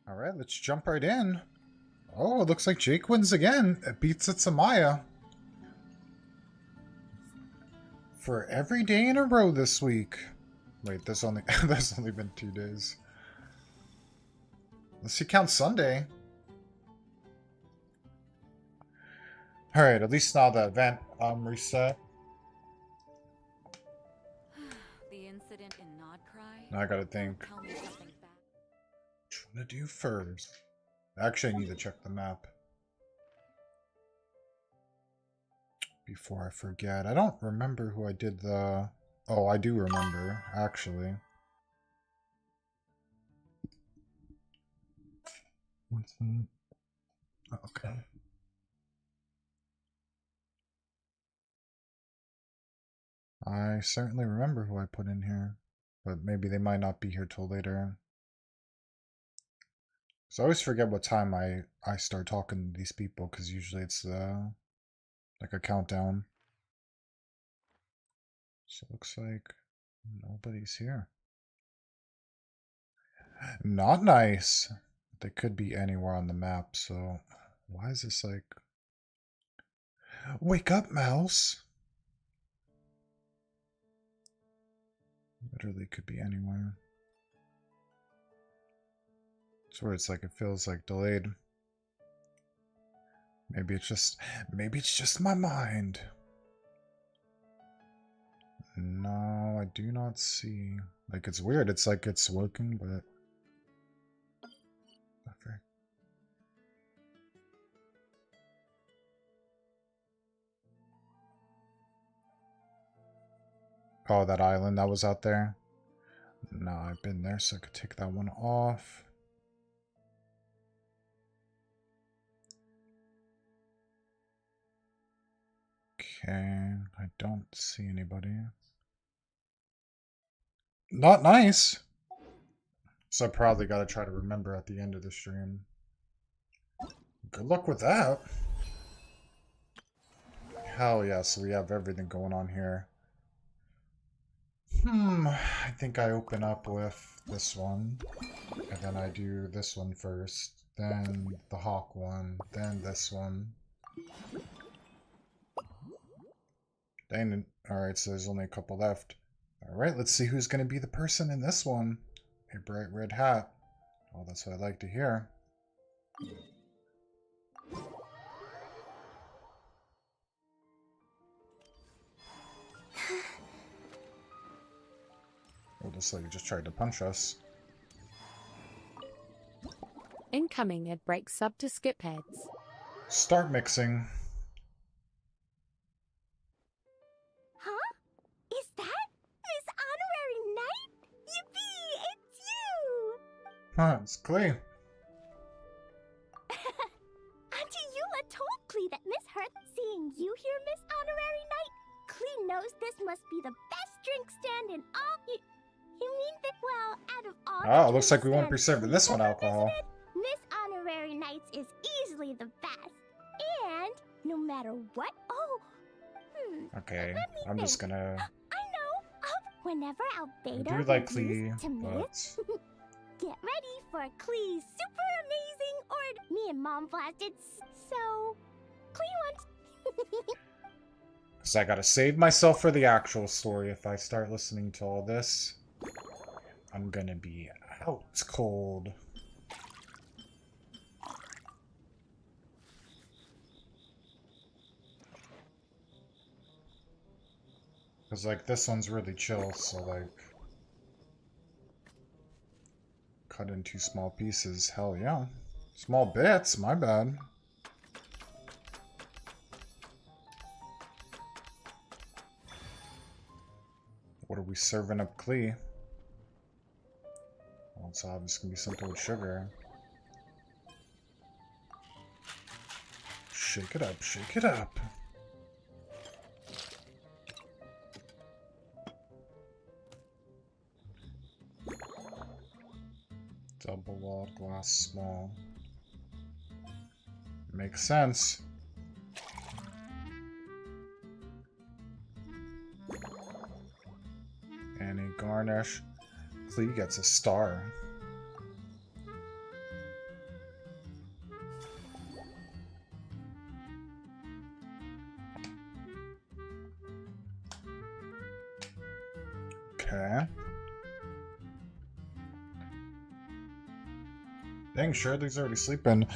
Alright, let's jump right in. Oh, it looks like Jake wins again. It beats Itsamaya. For every day in a row this week. Wait, there's only been 2 days. Let's see, count Sunday. Alright, at least now the event reset. The incident in Nodcry? Now I gotta think. Tell me something bad. What you wanna do first? Actually, I need to check the map. Before I forget. I don't remember who I did the... Oh, I do remember, actually. Okay. I certainly remember who I put in here. But maybe they might not be here till later. So I always forget what time I start talking to these people, because usually it's like a countdown. So it looks like nobody's here. Not nice. They could be anywhere on the map, so why is this like... Wake up, mouse! Literally could be anywhere. It's where it's like it feels like delayed. Maybe it's just my mind. No, I do not see. Like, it's weird. It's like it's working, but... Okay. Oh, that island that was out there? No, I've been there, so I could take that one off. Okay, I don't see anybody. Not nice! So I probably gotta try to remember at the end of the stream. Good luck with that! Hell yeah, so we have everything going on here. I think I open up with this one. And then I do this one first. Then the hawk one. Then this one. Dang, alright, so there's only a couple left. Alright, let's see who's going to be the person in this one. A bright red hat. Oh, that's what I like to hear. Oh, this lady just tried to punch us. Incoming at break sub to skip heads. Start mixing. Huh? Is that Miss Honorary Knight? Yippee! It's you! Huh, it's Klee. Auntie Eula told Klee that Miss Hearth seeing you here, Miss Honorary Knight. Klee knows this must be the best drink stand in all... You mean that, well, out of all... Oh, it looks like we won't be serving this one alcohol. Miss Honorary Knights is easily the best. And no matter what... Oh, Okay, let me I'm just think. gonna... I know. Whenever I Albedo do like reviews Klee, tomatoes, but... get ready for Klee's super amazing order. Me and Mom blasted, so Klee wants... Because I gotta save myself for the actual story. If I start listening to all this, I'm gonna be out cold. Because, like, this one's really chill, so, like... Cut into small pieces. Hell yeah. Small bits, my bad. What are we serving up Klee? Well, it's obviously gonna be something with sugar. Shake it up, shake it up. Double walled glass small. Makes sense. And a garnish. Klee gets a star. Dang, Shirley's already sleeping.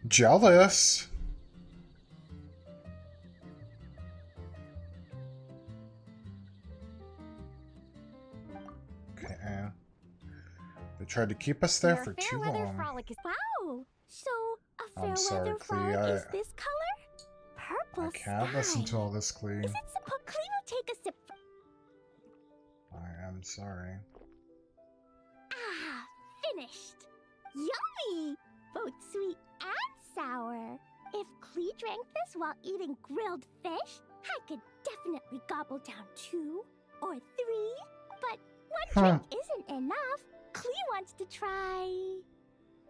Jealous. Okay. They tried to keep us there Your for fair too weather long. frolic is Wow! So, a fair I'm sorry, weather Clea. frolic is this color? Purple I can't sky. listen to all this, Clea. Is it supposed Clea will take a sip? I am sorry. Ah, finished. Yummy! Both sweet and sour. If Clea drank this while eating grilled fish, I could definitely gobble down 2 or 3. But one drink isn't enough. Clea wants to try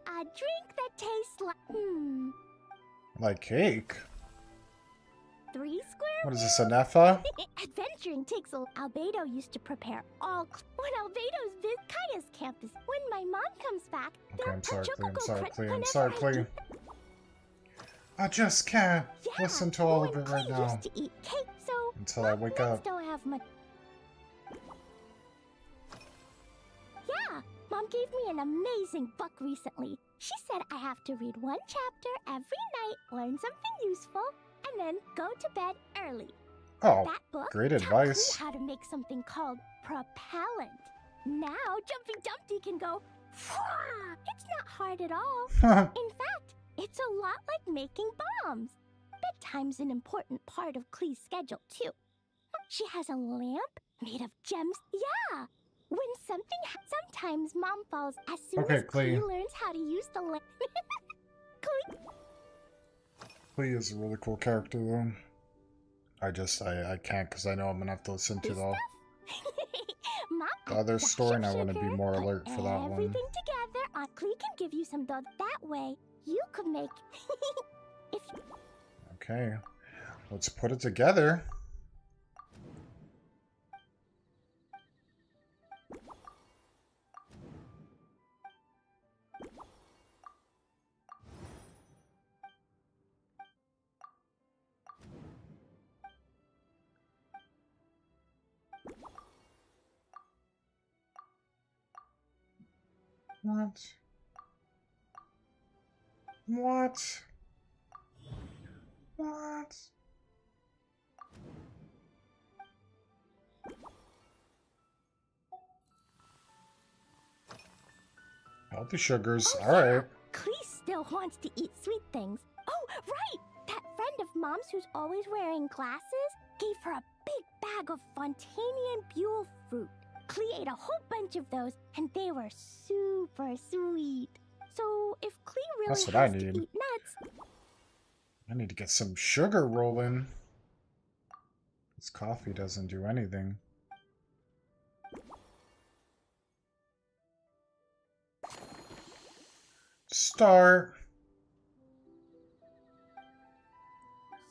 a drink that tastes like Like cake? 3 square. What is this, a Neffa? Adventuring takes a... Albedo used to prepare all... When Albedo's Kaya's campus. When my mom comes back... Okay, I'm sorry, Clea. I'm Chococo sorry, crunch Clea. I'm whenever sorry, I Clea. do- I just can't Yeah, listen to all of when it right Clea now used to eat cake, so... until I wake moms up. don't have much... Yeah, Mom gave me an amazing book recently. She said I have to read 1 chapter every night, learn something useful, and then go to bed early. Oh, That book great taught advice. Clea how to make something called propellant. Now Jumpy Dumpty can go... Fwah! It's not hard at all. In fact, it's a lot like making bombs. Bedtime's an important part of Clee's schedule, too. She has a lamp made of gems. Yeah! When sometimes Mom falls as soon Okay, as Clee Clee. learns how to use the lamp. Clee. Clea is a really cool character, though. I can't because I know I'm gonna have to listen to This the Mom, other dash story, of and I want to be sugar, more put alert for that one. everything together. Aunt Clee can give you some dough. That way, you could make... if you... Okay, let's put it together. What? What? What? Healthy sugars. Oh, Alright. Clee still wants to eat sweet things. Oh, right! That friend of Mom's who's always wearing glasses gave her a big bag of Fontanian Buell fruit. Clee ate a whole bunch of those, and they were super sweet. So, if Clee really That's has what I to need. eat nuts... I need to get some sugar rolling. This coffee doesn't do anything. Start.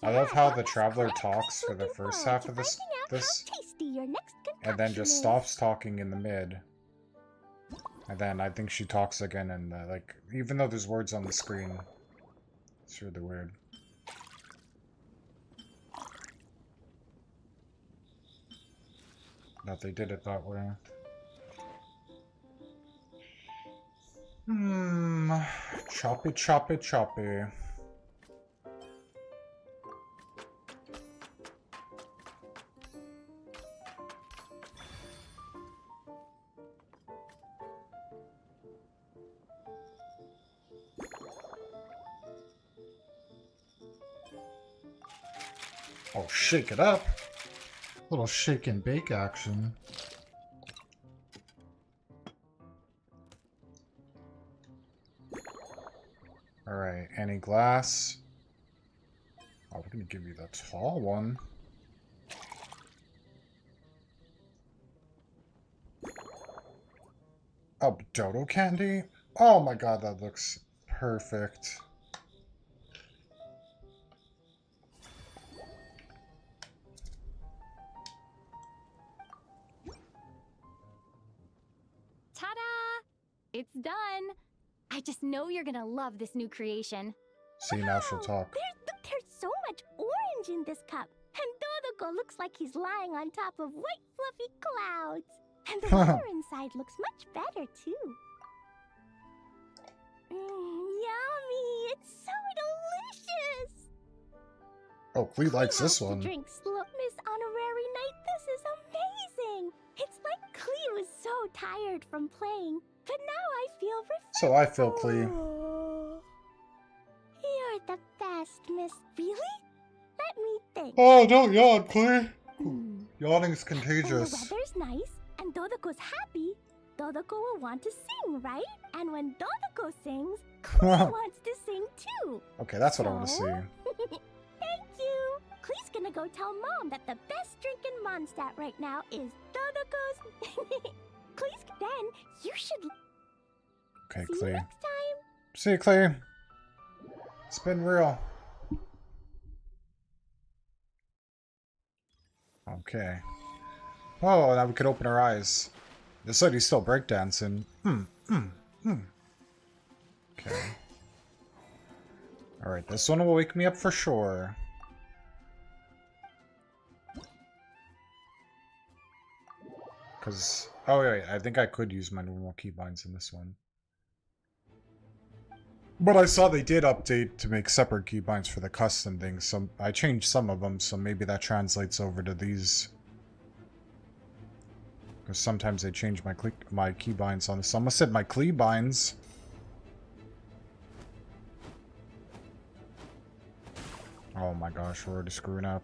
I love how the traveler talks for the first half of this, How tasty your next and then concoction just is. stops talking in the mid. And then I think she talks again, and like, even though there's words on the screen, it's really weird. That they did it that way. Choppy, choppy, choppy. Oh, shake it up. Little shake and bake action. Alright, any glass? Oh, we're gonna give you the tall one. Oh, dodo candy? Oh my god, that looks perfect. Ta-da! It's done. I just know you're gonna love this new creation. See, now she'll Wow, talk. There's so much orange in this cup. And Dodoco looks like he's lying on top of white fluffy clouds. And the water inside looks much better, too. Yummy! It's so delicious! Oh, Klee likes Klee has this to one. drink slow. Miss Honorary Knight, this is amazing! It's like Klee was so tired from playing, but now I feel refreshed. So I feel Klee. You're the best, Miss. Really? Let me think. Oh, don't yawn, Klee. Hmm. Yawning's When the contagious. weather's nice and Dodoko's happy, Dodoko will want to sing, right? And when Dodoko sings, Klee wants to sing too. Okay, that's what I want to So? see. Thank you. Klee's gonna go tell Mom that the best drink in Mondstadt right now is Dodoko's. Klee's. Then you should Okay, see you Klee. next time. See you, Klee. It's been real. Okay. Oh, now we could open our eyes. This said he's still breakdancing. Okay. Alright, this one will wake me up for sure. Because... Oh, wait, I think I could use my normal keybinds in this one. But I saw they did update to make separate keybinds for the custom things, so I changed some of them, so maybe that translates over to these. Because sometimes they change my keybinds on this. I almost said my keybinds. Oh my gosh, we're already screwing up.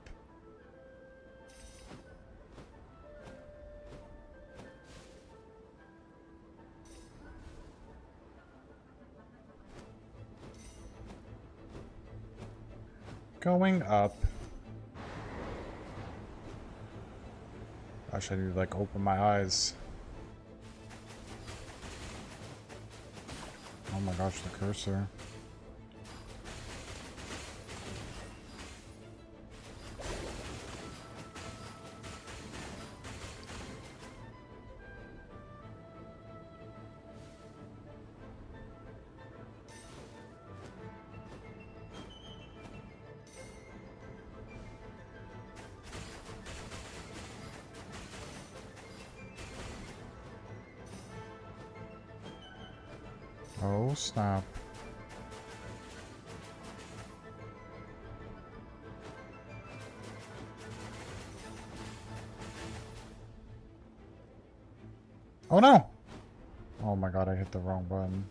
Going up. Gosh, I need to like open my eyes. Oh my gosh, the cursor. Oh, snap. Oh no! Oh my god, I hit the wrong button.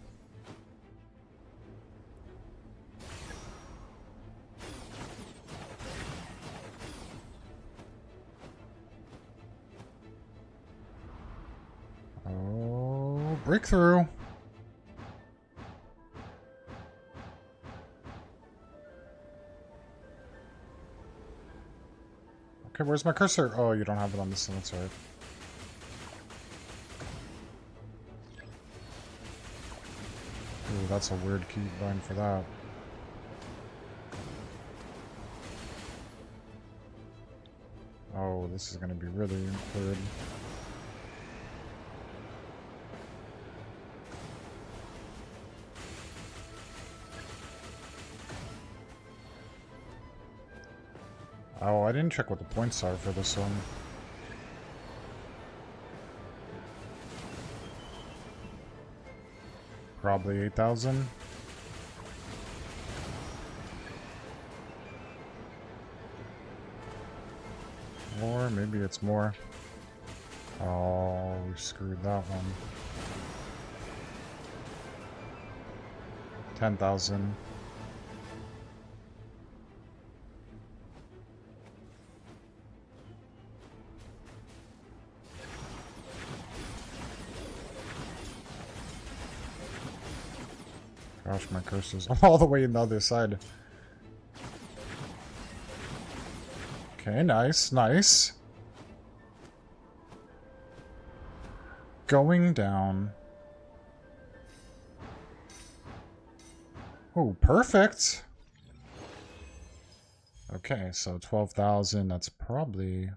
Oh, breakthrough! Okay, where's my cursor? Oh, you don't have it on this one, that's right. Ooh, that's a weird keybind for that. Oh, this is gonna be really weird. Oh, I didn't check what the points are for this one. Probably 8,000. Or maybe it's more. Oh, we screwed that one. 10,000. Gosh, my cursor's all the way on the other side. Okay, nice, nice. Going down. Oh, perfect. Okay, so 12,000, that's probably it.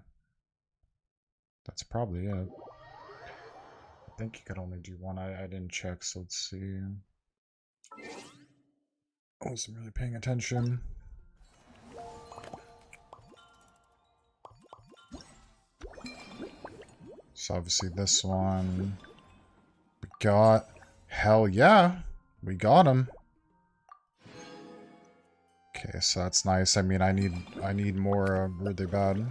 I think you could only do one. I didn't check, so let's see. I wasn't really paying attention. So obviously this one we got. Hell yeah. We got him. Okay, so that's nice. I mean, I need more really bad.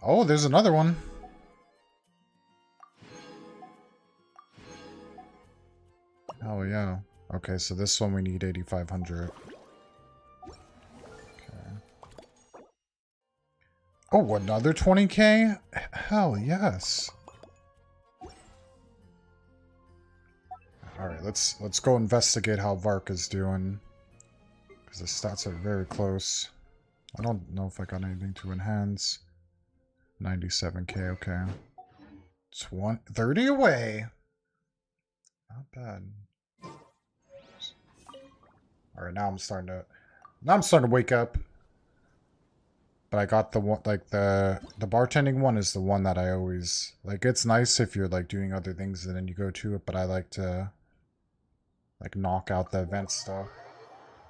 Oh, there's another one. Oh yeah. Okay, so this one we need 8,500. Okay. Oh, another 20k? Hell yes. Alright, let's go investigate how Vark is doing. Because the stats are very close. I don't know if I got anything to enhance. 97k, okay. 30 away. Not bad. Alright, now I'm starting to wake up. But I got the one, like the bartending one is the one that I always like. It's nice if you're like doing other things and then you go to it, but I like to like knock out the event stuff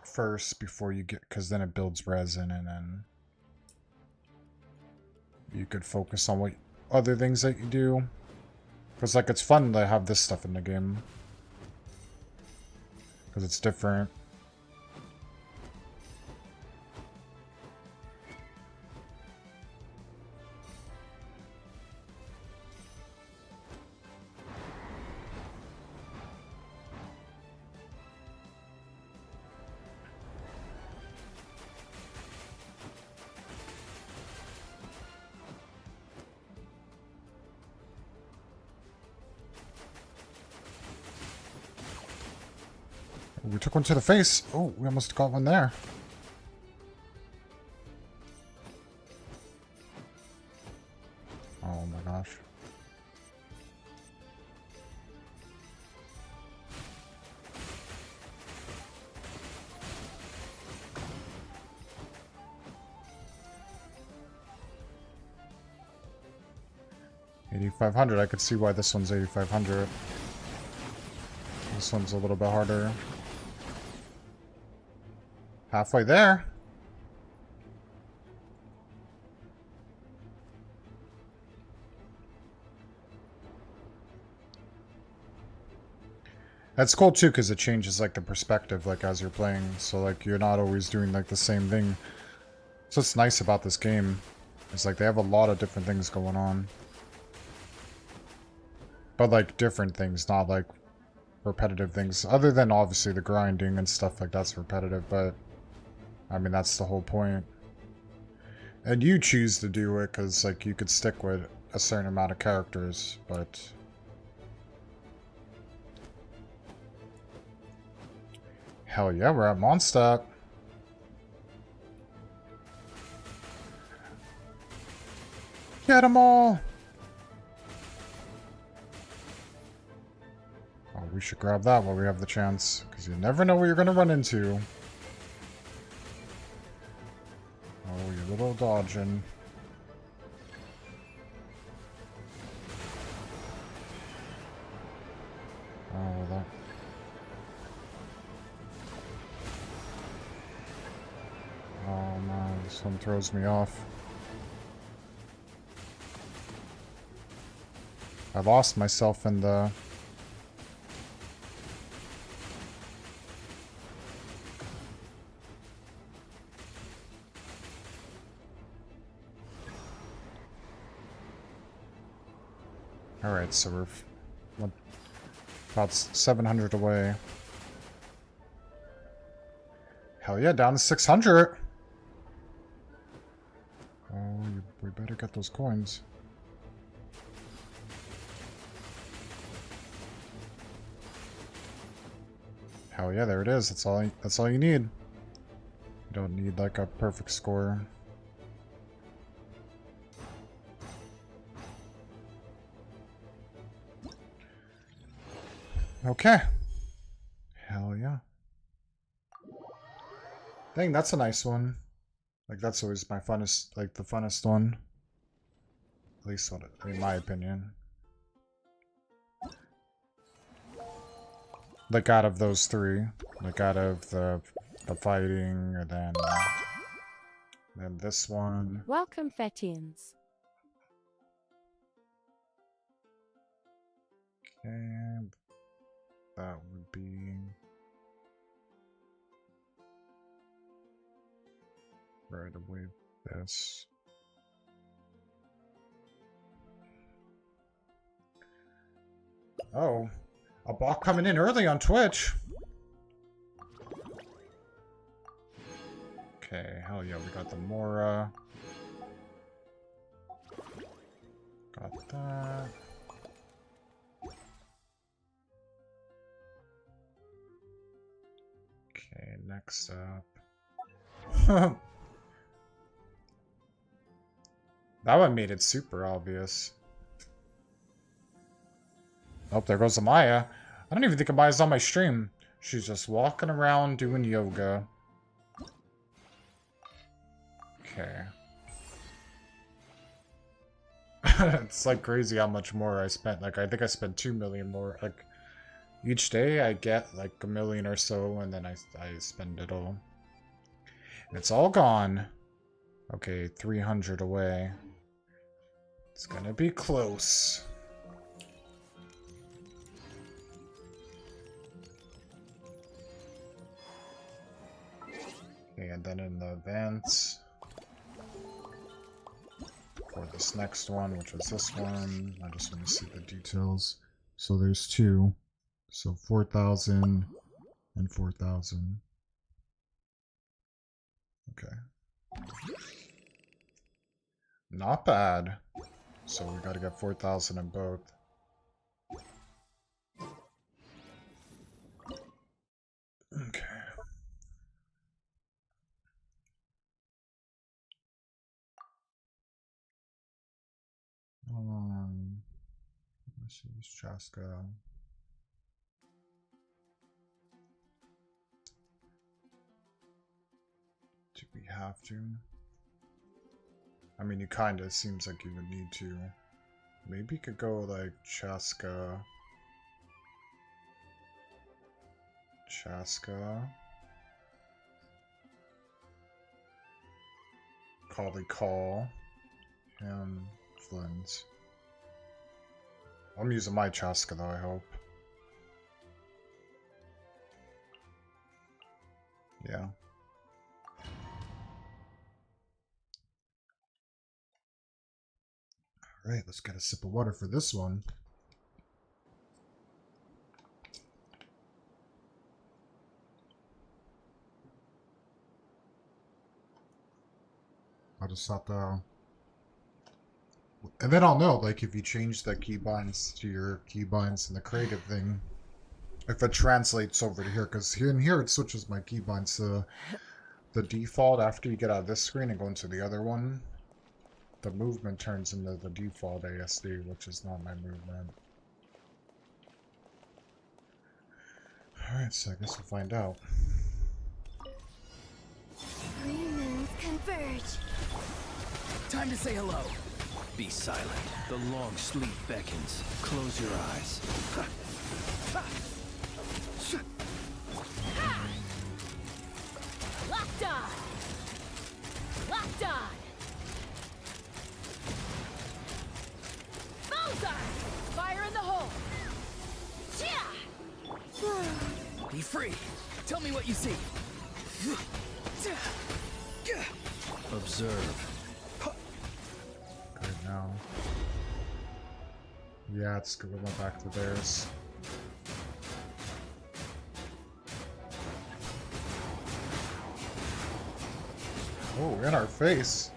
first before you get, because then it builds resin and then you could focus on what other things that you do. Because like it's fun to have this stuff in the game because it's different. We took one to the face. Oh, we almost got one there. Oh my gosh. $8,500. I could see why this one's 8,500. This one's a little bit harder. Halfway there. That's cool too, because it changes like the perspective like as you're playing. So like you're not always doing like the same thing. So what's nice about this game is like they have a lot of different things going on. But like different things, not like repetitive things. Other than obviously the grinding and stuff like that's repetitive, but I mean, that's the whole point. And you choose to do it because, like, you could stick with a certain amount of characters, but... Hell yeah, we're at Mondstadt. Get them all! Oh, we should grab that while we have the chance, because you never know what you're going to run into. Oh, you little dodging. Oh, that... Oh man, this one throws me off. I lost myself in the... Alright, so we're about 700 away. Hell yeah, down to 600! Oh, we better get those coins. Hell yeah, there it is. That's all you need. You don't need like a perfect score. Okay. Hell yeah. Dang, that's a nice one. Like, that's always my funnest, like, the funnest one. At least, in my opinion. Like, out of those three. Like, out of the fighting, and then this one. Welcome, Fetians. And that would be right away. This. Oh, a bot coming in early on Twitch. Okay, hell yeah, we got the Mora. Got that. Okay, next up. That one made it super obvious. Oh, there goes Amaya. I don't even think Amaya's on my stream. She's just walking around doing yoga. Okay. It's like crazy how much more I spent. Like, I think I spent 2 million more. Like, each day I get like 1 million or so, and then I spend it all. And it's all gone. Okay, 300 away. It's gonna be close. Okay, and then in the events for this next one, which was this one, I just want to see the details. So there's 2. So 4,000 and 4,000. Okay. Not bad. So we gotta get 4,000 in both. Okay. Let's use Chaska. Do we have to? I mean, you kinda seems like you would need to. Maybe you could go like Chaska. Callie Call. And Flint. I'm using my Chaska though, I hope. Yeah. Alright, let's get a sip of water for this one. I just thought and then I'll know, like, if you change the keybinds to your keybinds in the creative thing, if it translates over to here, because here in here it switches my keybinds to the default after you get out of this screen and go into the other one. The movement turns into the default ASD, which is not my movement. Alright, so I guess we'll find out. Three moons converge. Time to say hello. Be silent. The long sleep beckons. Close your eyes. Locked on! Locked on! Bullseye! Fire in the hole! Be free. Tell me what you see. Observe. Good now. Yeah, it's good. We went back to theirs. Oh, in our face.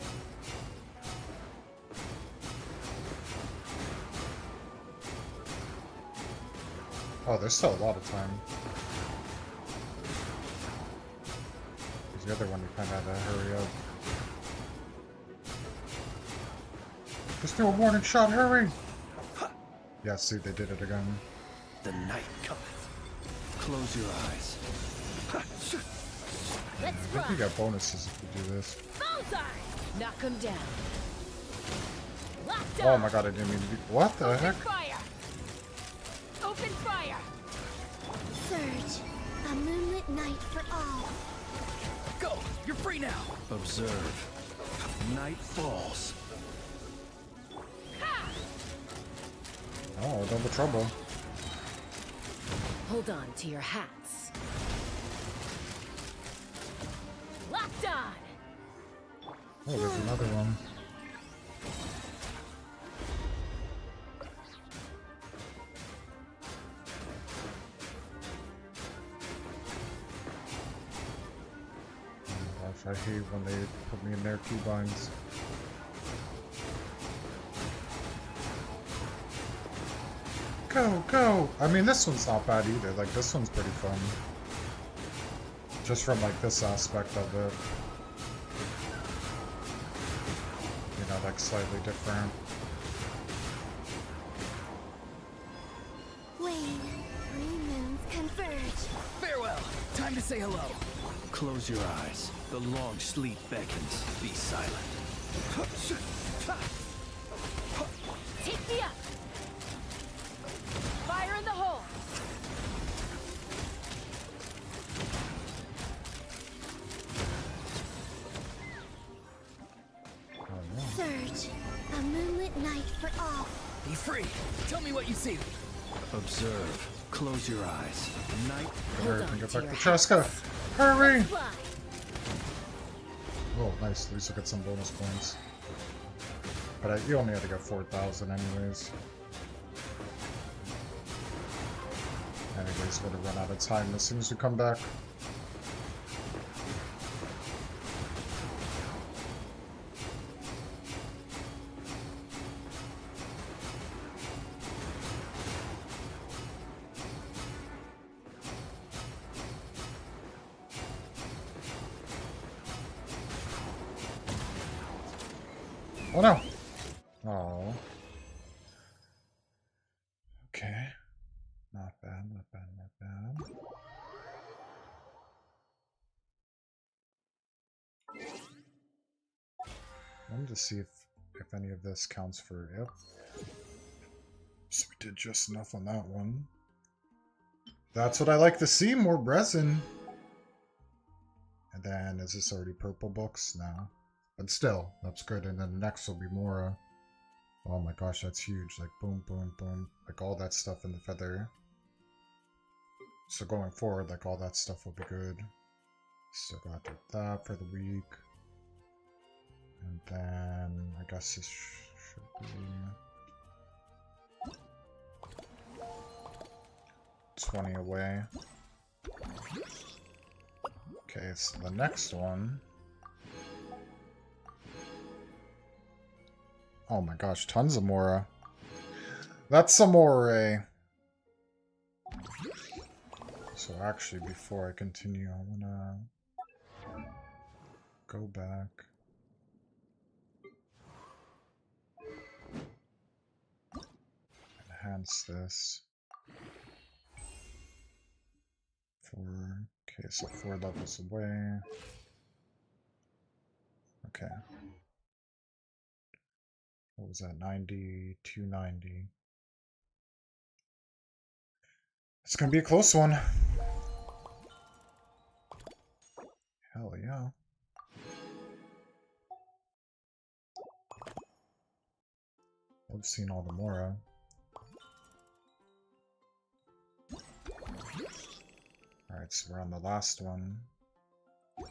Oh, there's still a lot of time. Because the other one we kind of had to hurry up. Just do a warning shot, hurry! Yeah, see, they did it again. The night cometh. Close your eyes. I think we got bonuses if we do this. Bullseye! Knock him down. Locked Oh on! my god, I didn't mean to do. What the heck? Fire! Open fire! Surge. A moonlit night for all. Go! You're free now! Observe. Night falls. Oh, double trouble. Hold on to your hats. Locked on! Oh, there's another one. Oh gosh, I hate when they put me in their keybinds. Go, go! I mean, this one's not bad either. Like, this one's pretty fun. Just from, like, this aspect of it. You know, like, slightly different. Wayne, three moons converge. Farewell. Time to say hello. Close your eyes. The long sleep beckons. Be silent. Take me up! Fire in the hole! Surge, a moonlit night for all. Be free. Tell me what you see. Observe. Close your eyes. Night. Hurry and get back to Cheska! Hurry! Fly! Oh, nice. At least I get some bonus points. But you only had to get 4,000 anyways. Anyways, we're gonna run out of time as soon as we come back. Oh no! Oh. Okay. Not bad, not bad, not bad. I wanted to see if any of this counts for, yep. So we did just enough on that one. That's what I like to see, more resin. And then, is this already purple books? No. But still, that's good. And then the next will be more, oh my gosh, that's huge. Like, boom, boom, boom. Like, all that stuff in the feather. So going forward, like, all that stuff will be good. So gotta do that for the week. And then, I guess this should be 20 away. Okay, so the next one. Oh my gosh, tons of Mora. That's some Mora. So actually, before I continue, I wanna go back. Enhance this. Okay, so 4 levels away. Okay. What was that? 90, 290. It's gonna be a close one. Hell yeah. I've seen all the Mora. Alright, so we're on the last one.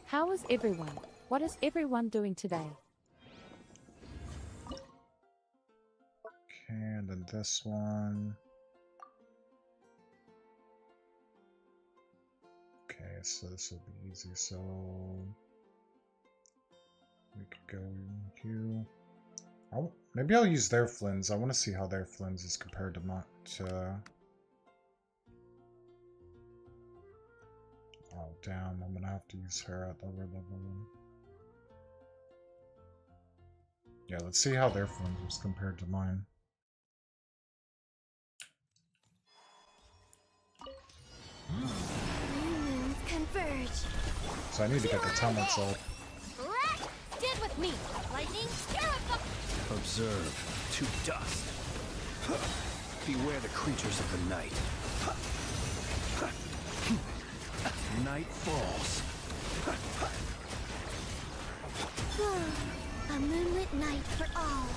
How is everyone? What is everyone doing today? Okay, and then this one. Okay, so this will be easy, so we could go here. Oh, maybe I'll use their Flins. I want to see how their Flins is compared to oh damn, I'm gonna have to use her at lower level. Yeah, let's see how their Flins is compared to mine. Moons converge. So I need to get the talents up. Stand with me! Lightning, Observe. To dust. Beware the creatures of the night. Night falls. A moonlit night for all.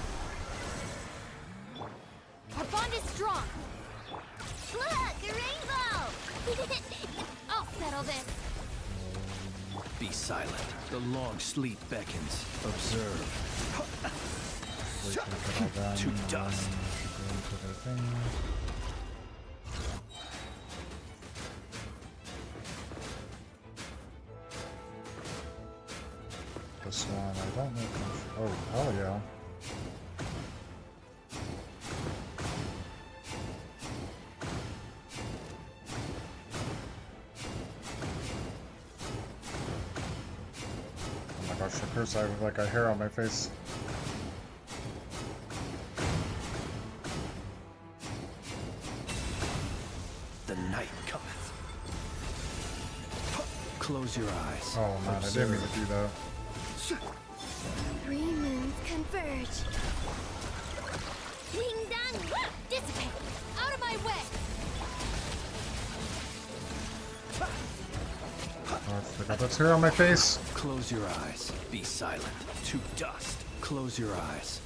Our bond is strong! Look, a rainbow! I'll settle this. Be silent. The long sleep beckons. Observe. Wait till I get all done, To dust. go into the thing. This one, I don't know. Oh, hell yeah. Oh my gosh, of course I have like a hair on my face. The night cometh. Close your eyes. Oh man, I didn't mean to do that. 3 moons converge. Ding dong! Dissipate. Out of my way. Oh, I forgot that's hair on my face. Close your eyes. Be silent. To dust. Close your eyes.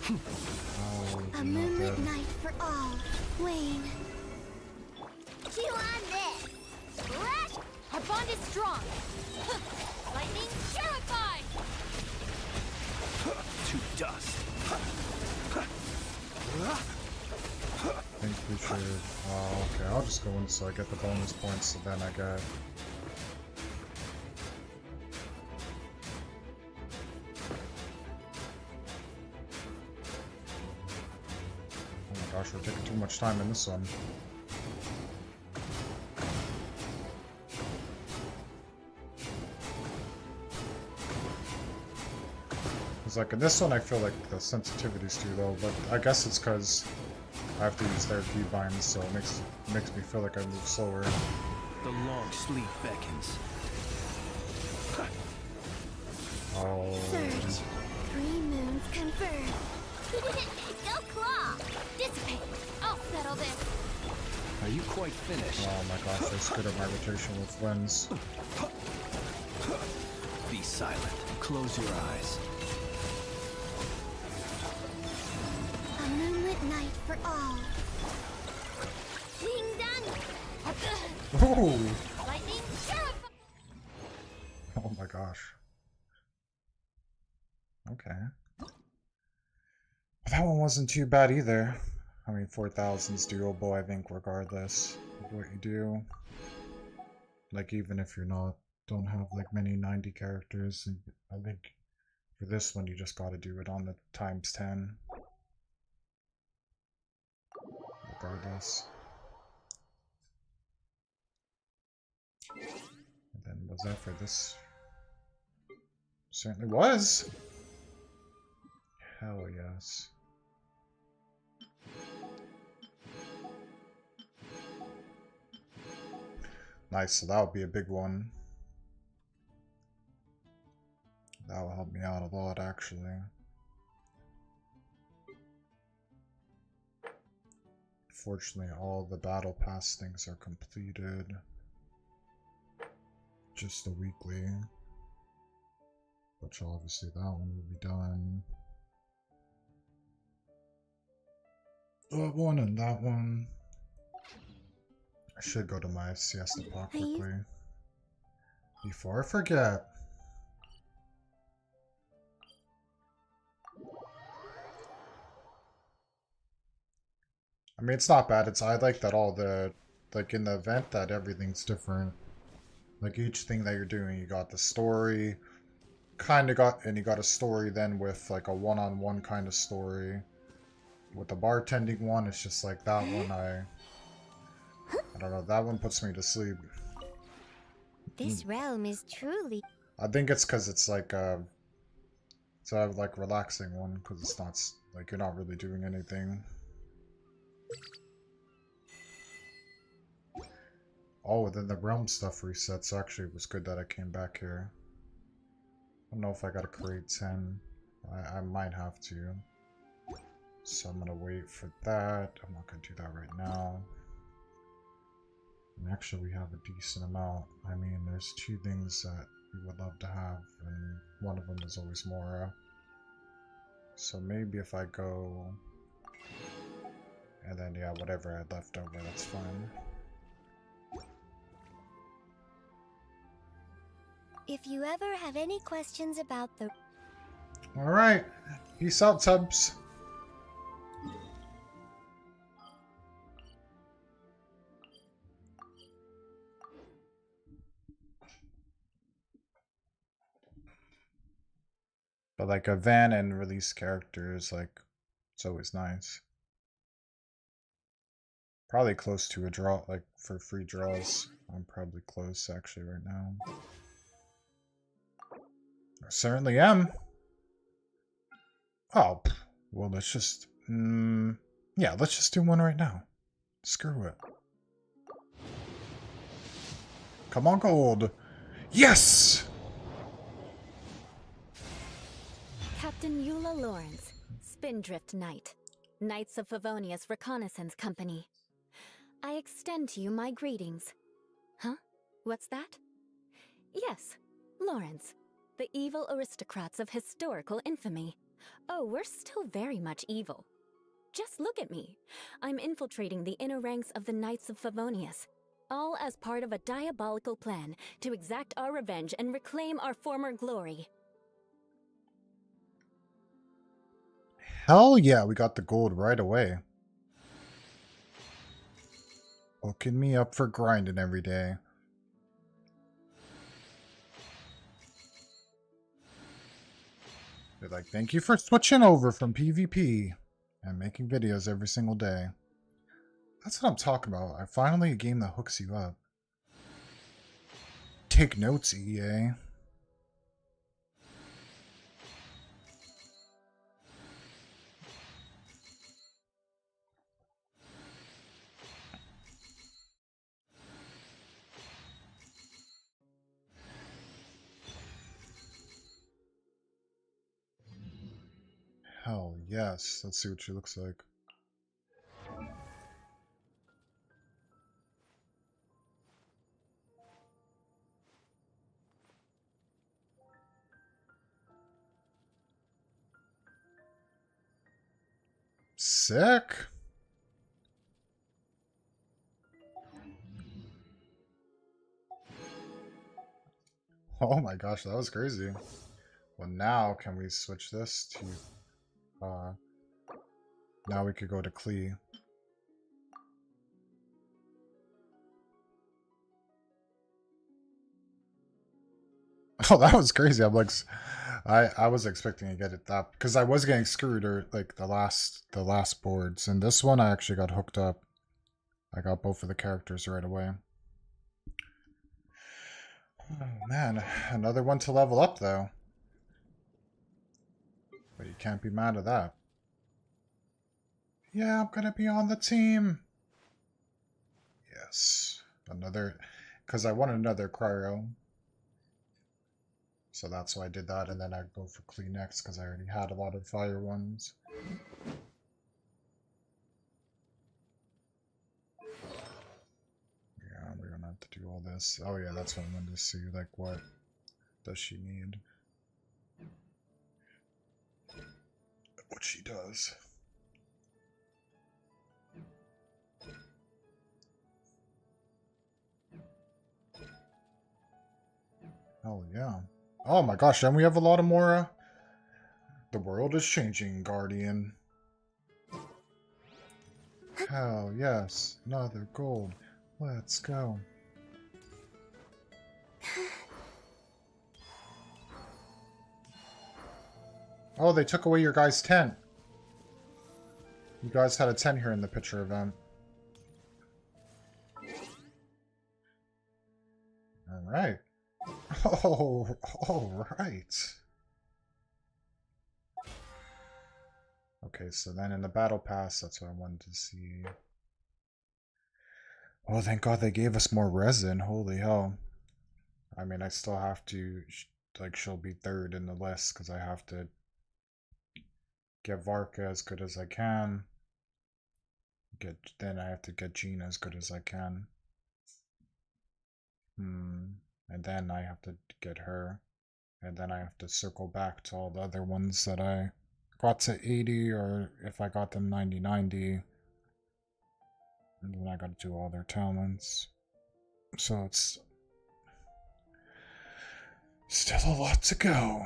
Oh, A not moonlit good. night for all. Wayne. Chew on this. Splash! Our bond is strong. Lightning terrified. To dust. I think we should. Oh, okay, I'll just go in so I get the bonus points, so then I get. Oh my gosh, we're taking too much time in this one. It's like in this one, I feel like the sensitivity's too low, but I guess it's because I have to use their keybinds, so it makes me feel like I move slower. The long sleep beckons. Oh. Surge. 3 moons converge. Go claw! Dissipate. I'll settle this. Are you quite finished? Oh my gosh, I screwed up my rotation with lens. Be silent. Close your eyes. A moonlit night for all. Ding dong! Ooh! Lightning terrified. Oh my gosh. Okay. That one wasn't too bad either. I mean, 4,000's doable, I think, regardless of what you do. Like, even if you're don't have like many 90 characters, I think for this one you just gotta do it on the ×10. Regardless. And then was that for this? Certainly was! Hell yes. Nice, so that would be a big one. That will help me out a lot, actually. Fortunately, all the battle pass things are completed. Just the weekly. Which obviously that one will be done. That one and that one. I should go to my siesta pot quickly. Before I forget. I mean, it's not bad. I like that all the, like in the event that everything's different. Like each thing that you're doing, you got the story, and you got a story then with like a one-on-one kind of story. With the bartending one, it's just like that one I don't know, that one puts me to sleep. This realm is truly... I think it's because it's like it's a like relaxing one, because it's not like you're not really doing anything. Oh, then the realm stuff resets. Actually, it was good that I came back here. I don't know if I gotta create 10. I might have to. So I'm gonna wait for that. I'm not gonna do that right now. And actually, we have a decent amount. I mean, there's 2 things that we would love to have, and one of them is always Mora. So maybe if I go... And then, yeah, whatever I had left over, that's fine. If you ever have any questions about the... Alright. Peace out, subs. But like event and release characters, like, it's always nice. Probably close to a draw, like for free draws. I'm probably close actually right now. I certainly am. Oh, well, let's just, yeah, let's just do one right now. Screw it. Come on, gold. Yes! Captain Eula Lawrence, Spindrift Knight, Knights of Favonius Reconnaissance Company. I extend to you my greetings. Huh? What's that? Yes, Lawrence, the evil aristocrats of historical infamy. Oh, we're still very much evil. Just look at me. I'm infiltrating the inner ranks of the Knights of Favonius, all as part of a diabolical plan to exact our revenge and reclaim our former glory. Hell yeah, we got the gold right away. Hooking me up for grinding every day. They're like, thank you for switching over from PvP and making videos every single day. That's what I'm talking about. Finally a game that hooks you up. Take notes, EA. Hell yes. Let's see what she looks like. Sick. Oh my gosh, that was crazy. Well, now can we switch this to now we could go to Klee. Oh, that was crazy. I'm like, I was expecting to get it that because I was getting screwed or like the last boards, and this one I actually got hooked up. I got both of the characters right away. Oh man, another one to level up though. But you can't be mad at that. Yeah, I'm gonna be on the team. Yes, another, because I want another cryo. So that's why I did that, and then I'd go for Klee next because I already had a lot of fire ones. Yeah, we're gonna have to do all this. Oh yeah, that's what I wanted to see, like what does she need? What she does. Oh yeah. Oh my gosh, and we have a lot of more, the world is changing, Guardian. Hell yes, another gold. Let's go. Oh, they took away your guy's tent. You guys had a tent here in the picture event. Alright. Oh, alright. Okay, so then in the battle pass, that's what I wanted to see. Oh, thank God they gave us more resin. Holy hell. I mean, I still have to, like, she'll be third in the list because I have to get Varka as good as I can. Then I have to get Jean as good as I can. And then I have to get her. And then I have to circle back to all the other ones that I got to 80, or if I got them 90-90. And then I gotta do all their talents. So it's Still a lot to go.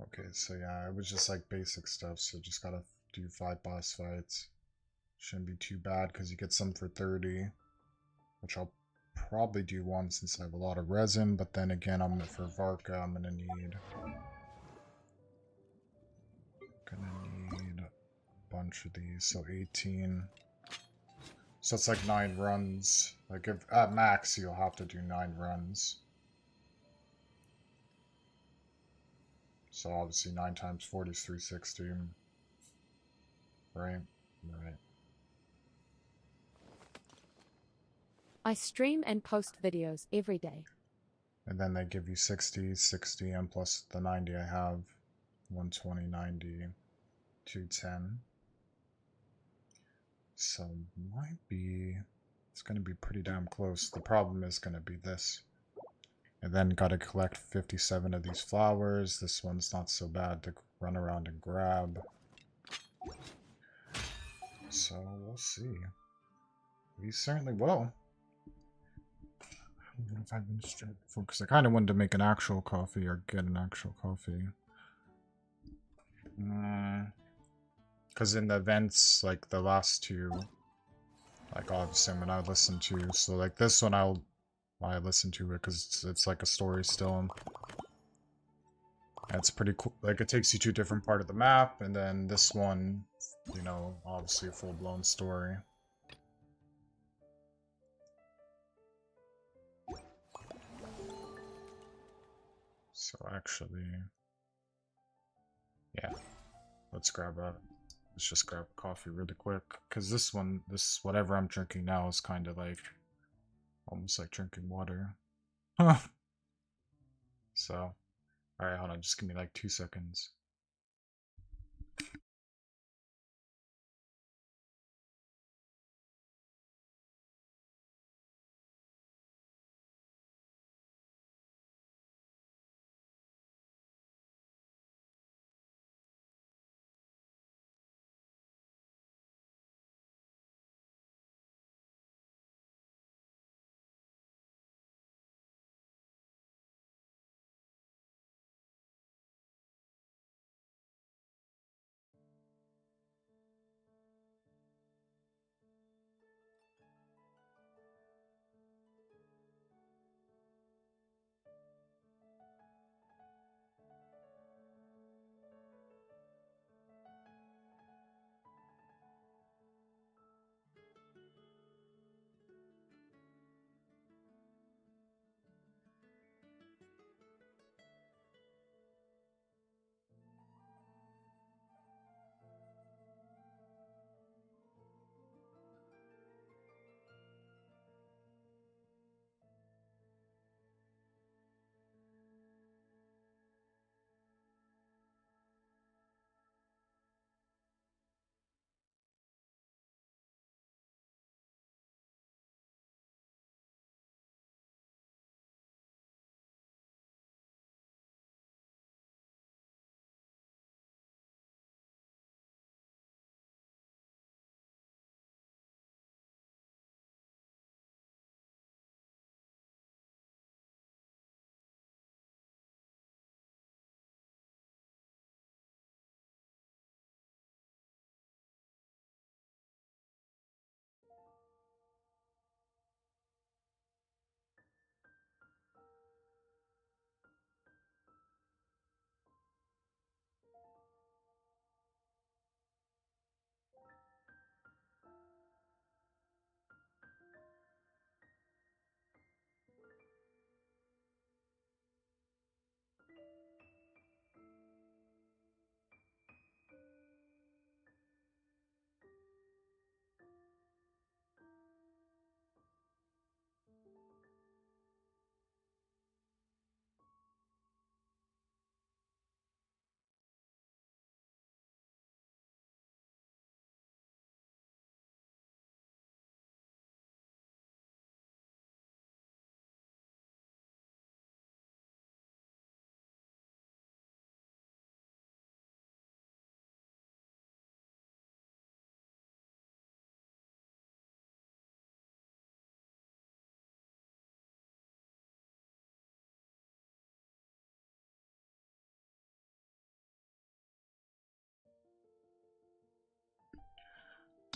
Okay, so yeah, it was just like basic stuff, so just gotta do 5 boss fights. Shouldn't be too bad because you get some for 30, which I'll probably do one since I have a lot of resin, but then again, for Varka, I'm gonna need a bunch of these, so 18. So it's like 9 runs. Like if at max, you'll have to do 9 runs. So obviously 9 times 40 is 360. Right? Right. I stream and post videos every day. And then they give you 60, 60, and plus the 90 I have. 120, 90, 210. So might be... It's going to be pretty damn close. The problem is going to be this. And then got to collect 57 of these flowers. This one's not so bad to run around and grab. So we'll see. We certainly will. I don't know if I've been distracted before, because I kind of wanted to make an actual coffee or get an actual coffee. Because in the events, like the last two, like obviously I'm gonna listen to. So like this one, I listen to it because it's like a story still. And it's pretty cool. Like it takes you to a different part of the map, and then this one, you know, obviously a full-blown story. So actually, yeah, let's just grab coffee really quick, because this whatever I'm drinking now is kind of like almost like drinking water. So, alright, hold on, just give me like 2 seconds.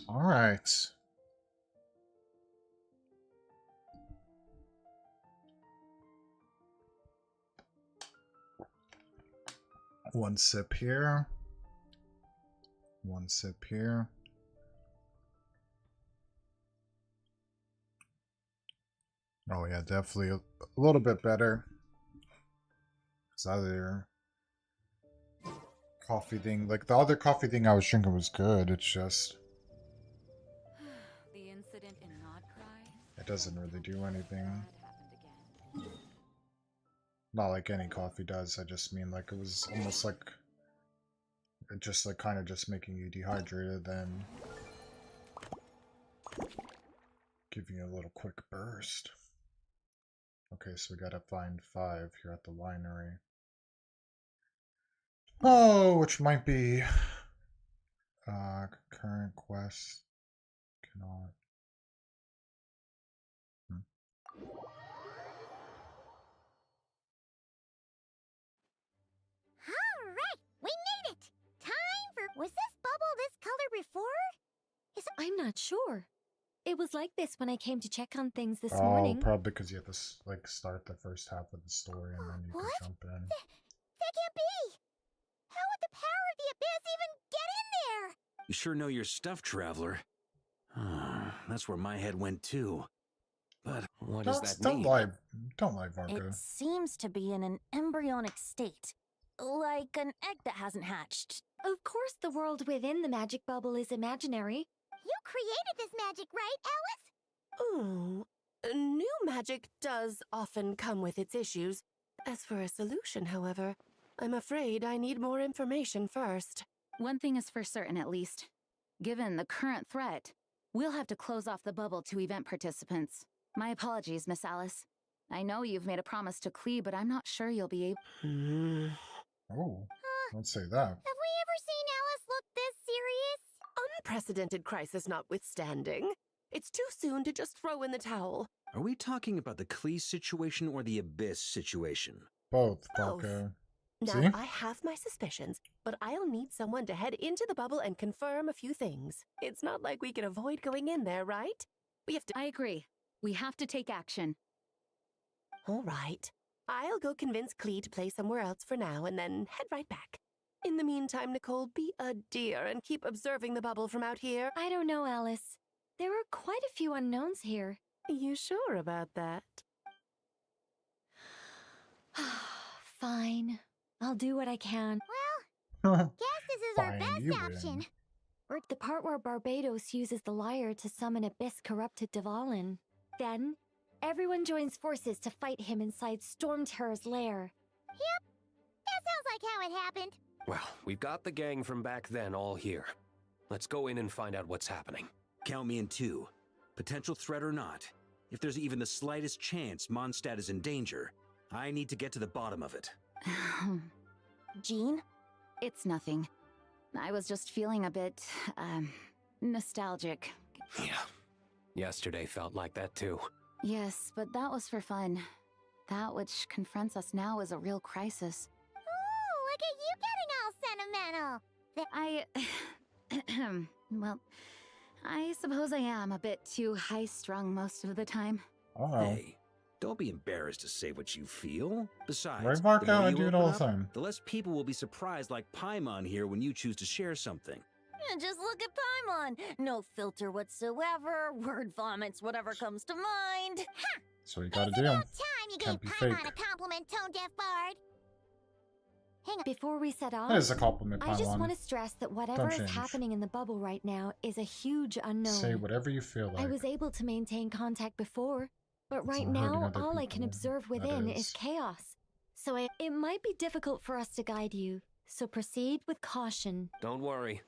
All right. One sip here. One sip here. Oh yeah, definitely a little bit better. This other coffee thing, like the other coffee thing I was drinking was good. It's just The incident in Nod Cry? it doesn't really do anything. Happened again. Not like any coffee does. I just mean like it was almost like it just like kind of just making you dehydrated, then giving you a little quick burst. Okay, so we gotta find 5 here at the winery. Oh, which might be current quest. Cannot. Alright, we made it! Time for... Was this bubble this color before? I'm not sure. It was like this when I came to check on things this Oh, morning. probably because you have to like start the first half of the story and then you can What? jump in. That can't be! How would the power of the abyss even get in there? You sure know your stuff, traveler. That's where my head went too. But what does that Don't mean? don't lie, Varga. It seems to be in an embryonic state. Like an egg that hasn't hatched. Of course, the world within the magic bubble is imaginary. You created this magic, right, Alice? Ooh, new magic does often come with its issues. As for a solution, however, I'm afraid I need more information first. One thing is for certain, at least. Given the current threat, we'll have to close off the bubble to event participants. My apologies, Miss Alice. I know you've made a promise to Klee, but I'm not sure you'll be able. Oh, don't say that. Have we ever seen Alice look this serious? Unprecedented crisis notwithstanding, it's too soon to just throw in the towel. Are we talking about the Klee situation or the Abyss situation? Both, Both. Varga. Now, See? I have my suspicions, but I'll need someone to head into the bubble and confirm a few things. It's not like we can avoid going in there, right? We have to. I agree. We have to take action. All right. I'll go convince Klee to play somewhere else for now and then head right back. In the meantime, Nicole, be a dear and keep observing the bubble from out here. I don't know, Alice. There are quite a few unknowns here. You sure about that? Fine. I'll do what I can. Guess this is our Fine, you best win. option. The part where Barbados uses the lyre to summon abyss-corrupted Dvalin. Then, everyone joins forces to fight him inside Storm Terror's lair. That sounds like how it happened. Well, we've got the gang from back then all here. Let's go in and find out what's happening. Count me in too. Potential threat or not, if there's even the slightest chance Mondstadt is in danger, I need to get to the bottom of it. Jean? It's nothing. I was just feeling a bit, nostalgic. Yeah. Yesterday felt like that too. Yes, but that was for fun. That which confronts us now is a real crisis. Oh, look at you getting all sentimental. Well, I suppose I am a bit too high-strung most of the time. Oh, Hey, don't be embarrassed to say what you feel. Besides, right, Varga? the more I you do it open all the up, time. the less people will be surprised like Paimon here when you choose to share something. Just look at Paimon. No filter whatsoever. Word vomits whatever comes to mind. Ha! That's what you gotta It's do. about time you Can't gave be Paimon fake. a compliment, Tone Deaf Bard. Hang on. Before we set off, That is a compliment, I just Paimon. want to stress that whatever Don't is change. happening in the bubble right now is a huge unknown. Say whatever you feel like. I was able to maintain contact before, but It's right not hurting now other all I can people, observe that within is. is chaos. So it might be difficult for us to guide you. So proceed with caution. Don't worry.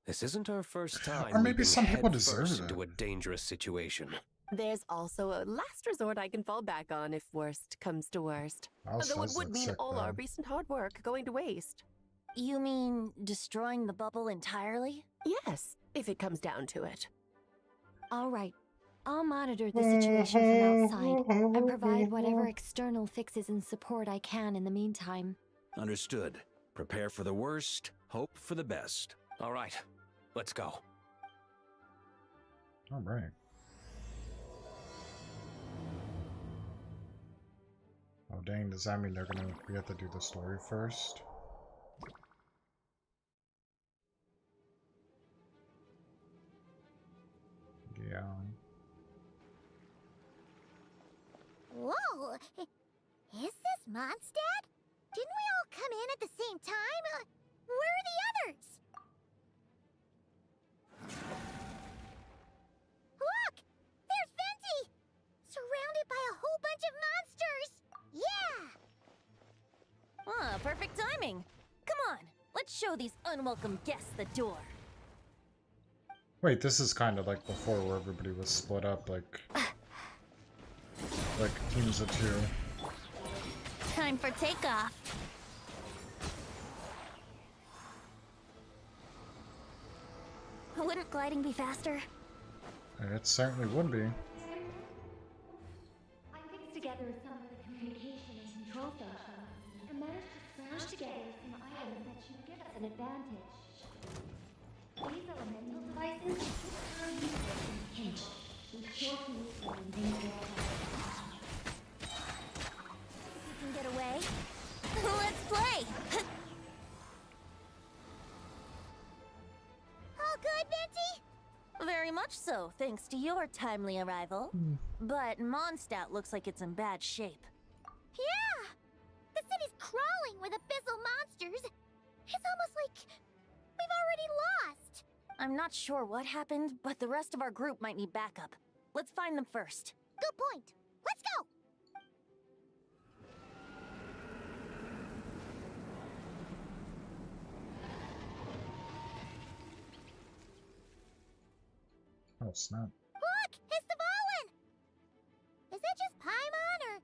This isn't our first time. Or maybe leaping some people head deserve first it. into a dangerous situation. There's also a last resort I can fall back on if worst comes to worst. Alice Though it says would that's mean sick, all our though. recent hard work going to waste. You mean destroying the bubble entirely? Yes, if it comes down to it. All right. I'll monitor the situation from outside and provide whatever external fixes and support I can in the meantime. Understood. Prepare for the worst, hope for the best. All right, let's go. All right. Oh dang, does that mean we have to do the story first? Yeah. Whoa! Is this Mondstadt? Didn't we all come in at the same time? Where are the others? Look! There's Venti! Surrounded by a whole bunch of monsters! Yeah! Ah, perfect timing. Come on, let's show these unwelcome guests the door. Wait, this is kind of like before where everybody was split up, like teams of two. Time for takeoff. Wouldn't gliding be faster? It certainly would be. I fixed together some of the communication and control functions and managed to smash together some items that should give us an advantage. These elemental devices are useless in a pinch. We sure can use them in dangerous times. You can get away? Let's play! All good, Venti? Very much so, thanks to your timely arrival. But Mondstadt looks like it's in bad shape. Yeah! The city's crawling with abyssal monsters. It's almost like we've already lost. I'm not sure what happened, but the rest of our group might need backup. Let's find them first. Good point. Let's go! Oh snap. Look! It's the Volin! Is it just Paimon, or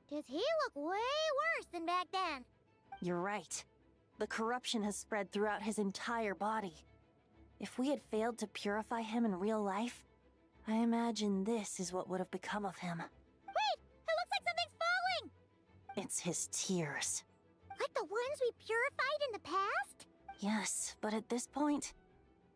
does he look way worse than back then? You're right. The corruption has spread throughout his entire body. If we had failed to purify him in real life, I imagine this is what would have become of him. Wait! It looks like something's falling! It's his tears. Like the ones we purified in the past? Yes, but at this point,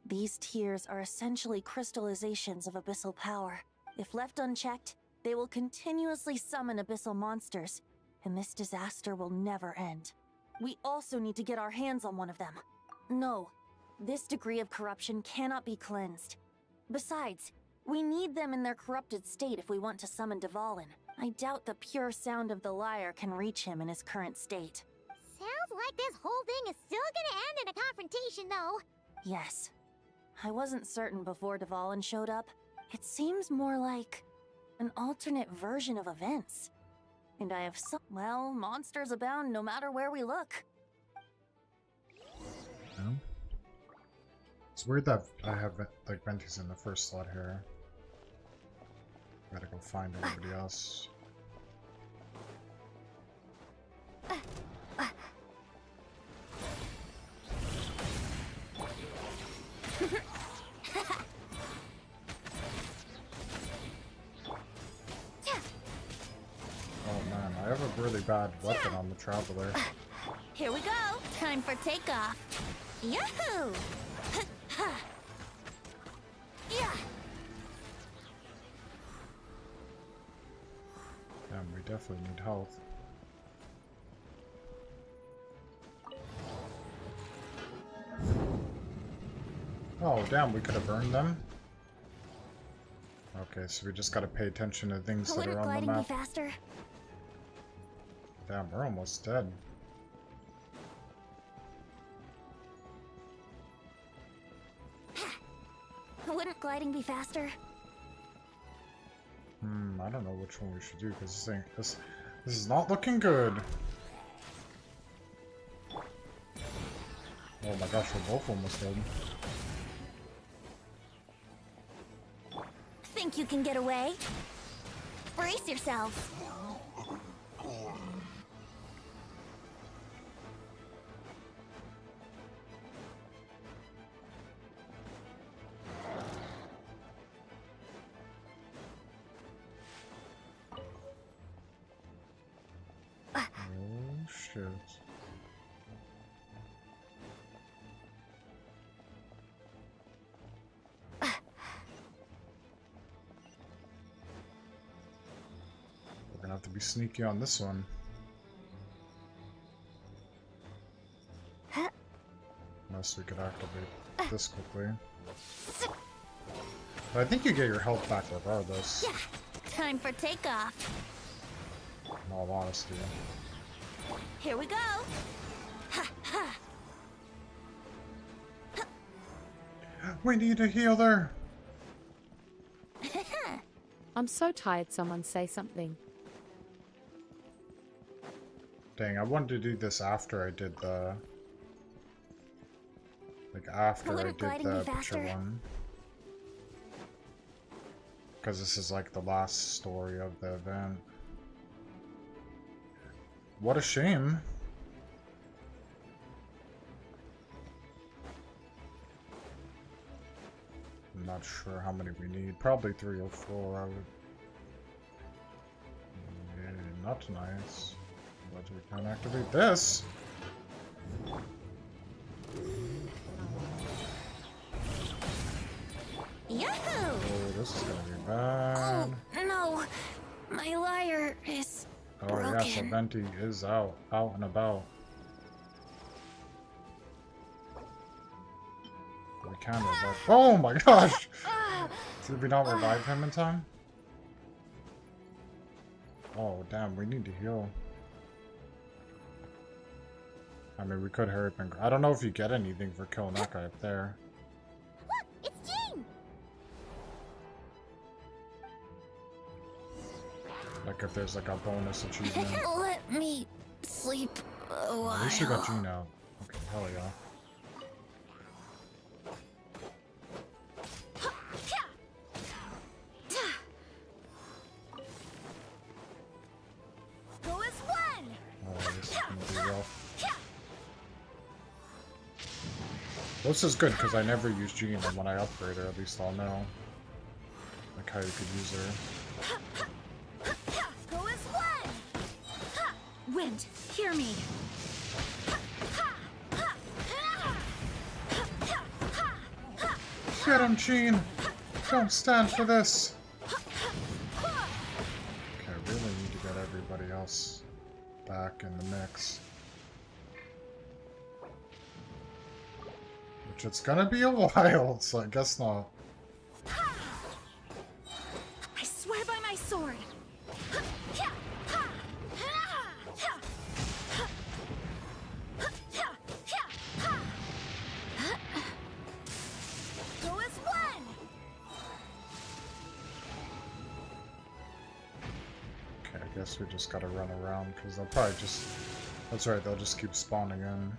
these tears are essentially crystallizations of abyssal power. If left unchecked, they will continuously summon abyssal monsters, and this disaster will never end. We also need to get our hands on one of them. No, this degree of corruption cannot be cleansed. Besides, we need them in their corrupted state if we want to summon Dvalin. I doubt the pure sound of the lyre can reach him in his current state. Sounds like this whole thing is still gonna end in a confrontation, though. Yes. I wasn't certain before Dvalin showed up. It seems more like an alternate version of events. And I have some— well, monsters abound no matter where we look. No? It's weird that I have like Venti's in the first slot here. Gotta go find everybody else. Oh man, I have a really bad weapon on the Traveler. Here we go! Time for takeoff! Yahoo! Yeah! Damn, we definitely need health. Oh damn, we could have burned them. Okay, so we just gotta pay attention to things that Wouldn't are on the gliding be map. faster? Damn, we're almost dead. Wouldn't gliding be faster? I don't know which one we should do because this is not looking good. Oh my gosh, we're both almost dead. Think you can get away? Brace yourself! Oh shit. have to be sneaky on this one. Unless we could activate this quickly. But I think you get your health back regardless. Yeah, time for takeoff. In all honesty. Here we go. Ha ha. We need a healer! I'm so tired, someone say something. Dang, I wanted to do this after I did the... Like, after I did gliding the be picture faster? one. Because this is like the last story of the event. What a shame. I'm not sure how many we need. Probably 3 or 4, I would... Yeah, not nice. But we can activate this. Yahoo! Oh, this is gonna be bad. Oh, no. My lyre is Oh yeah, so broken. Venti is out and about. We can revive. Oh my gosh! Did we not revive him in time? Oh damn, we need to heal. I mean, we could hurry up and... I don't know if you get anything for killing that guy up there. Look, it's Jean! Like if there's like a bonus achievement. Let me sleep a while. At least you got Jean out. Okay, hell yeah. Go as one! Oh, this is gonna be rough. This is good because I never use Jean, and when I upgrade her, at least I'll know like how you could use her. Go as one! Wind, hear me. Get him, Jean! Don't stand for this! Okay, I really need to get everybody else back in the mix. Which it's gonna be a while, so I guess not. I swear by my sword. Go as one! Okay, I guess we just gotta run around, because they'll probably just... That's right, they'll just keep spawning in.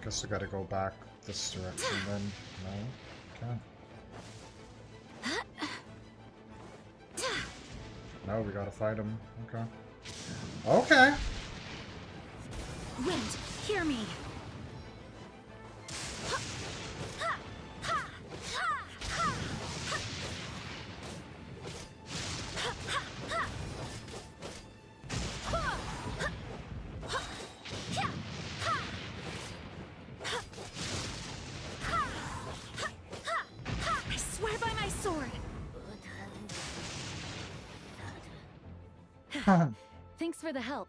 Guess we gotta go back this direction then. No? Okay. No, we gotta fight him. Okay. Okay! Wind, hear me. I swear by my sword. Thanks for the help.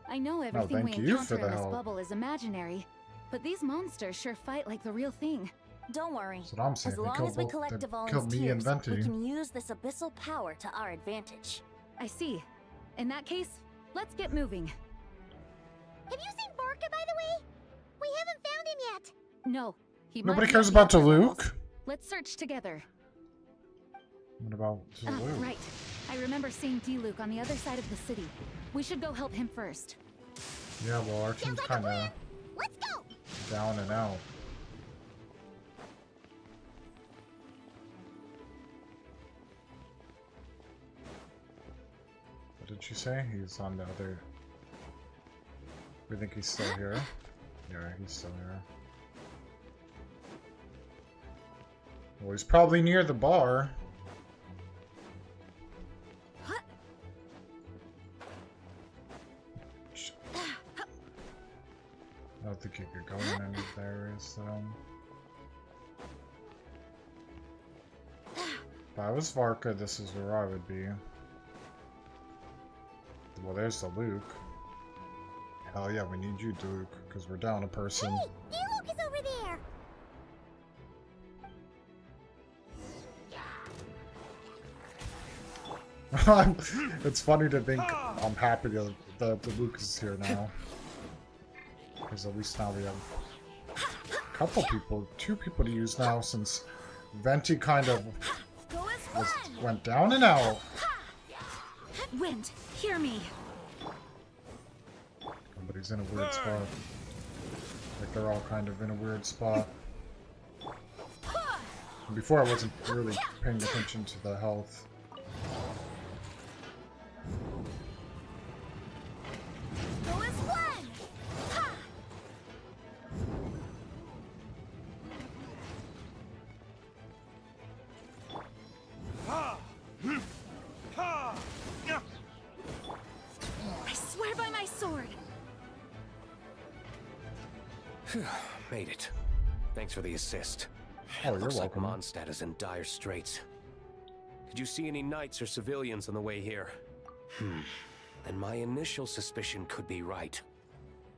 I know everything we thank you for encounter in the this help. bubble is imaginary, but these monsters sure fight like the real thing. Don't worry. That's what I'm saying. As They long killed as we both- collect they Dvalin's killed me and tears, we Venti. can use this abyssal power to our advantage. I see. In that case, let's get moving. Have you seen Vorka, by the way? We haven't found him yet. No, he might Nobody be cares up the about upper levels. Luke. Let's search together. What about Luke? Right. I remember seeing D-Luke on the other side of the city. We should go help him first. Yeah, well, our team's Sounds like a kinda plan. Let's go! down and out. What did she say? He's on the other... We think he's still here? Yeah, he's still here. Well, he's probably near the bar. What? I don't think you could go in any of the areas, though. I was Varka, this is where I would be. Well, there's the Luke. Hell yeah, we need you, Duke, because we're down a person. Hey, Diluc is over there. It's funny to think I'm happy that the Luke is here now. Because at least now we have a couple people, 2 people to use now since Venti kind of went down and out. Wind, hear me. But he's in a weird spot. Like they're all kind of in a weird spot. Before I wasn't really paying attention to the health. Go as one. Ha! I swear by my sword. Made it. Thanks for the assist. Oh, you're Looks like welcome. Mondstadt is in dire straits. Did you see any knights or civilians on the way here? Then my initial suspicion could be right.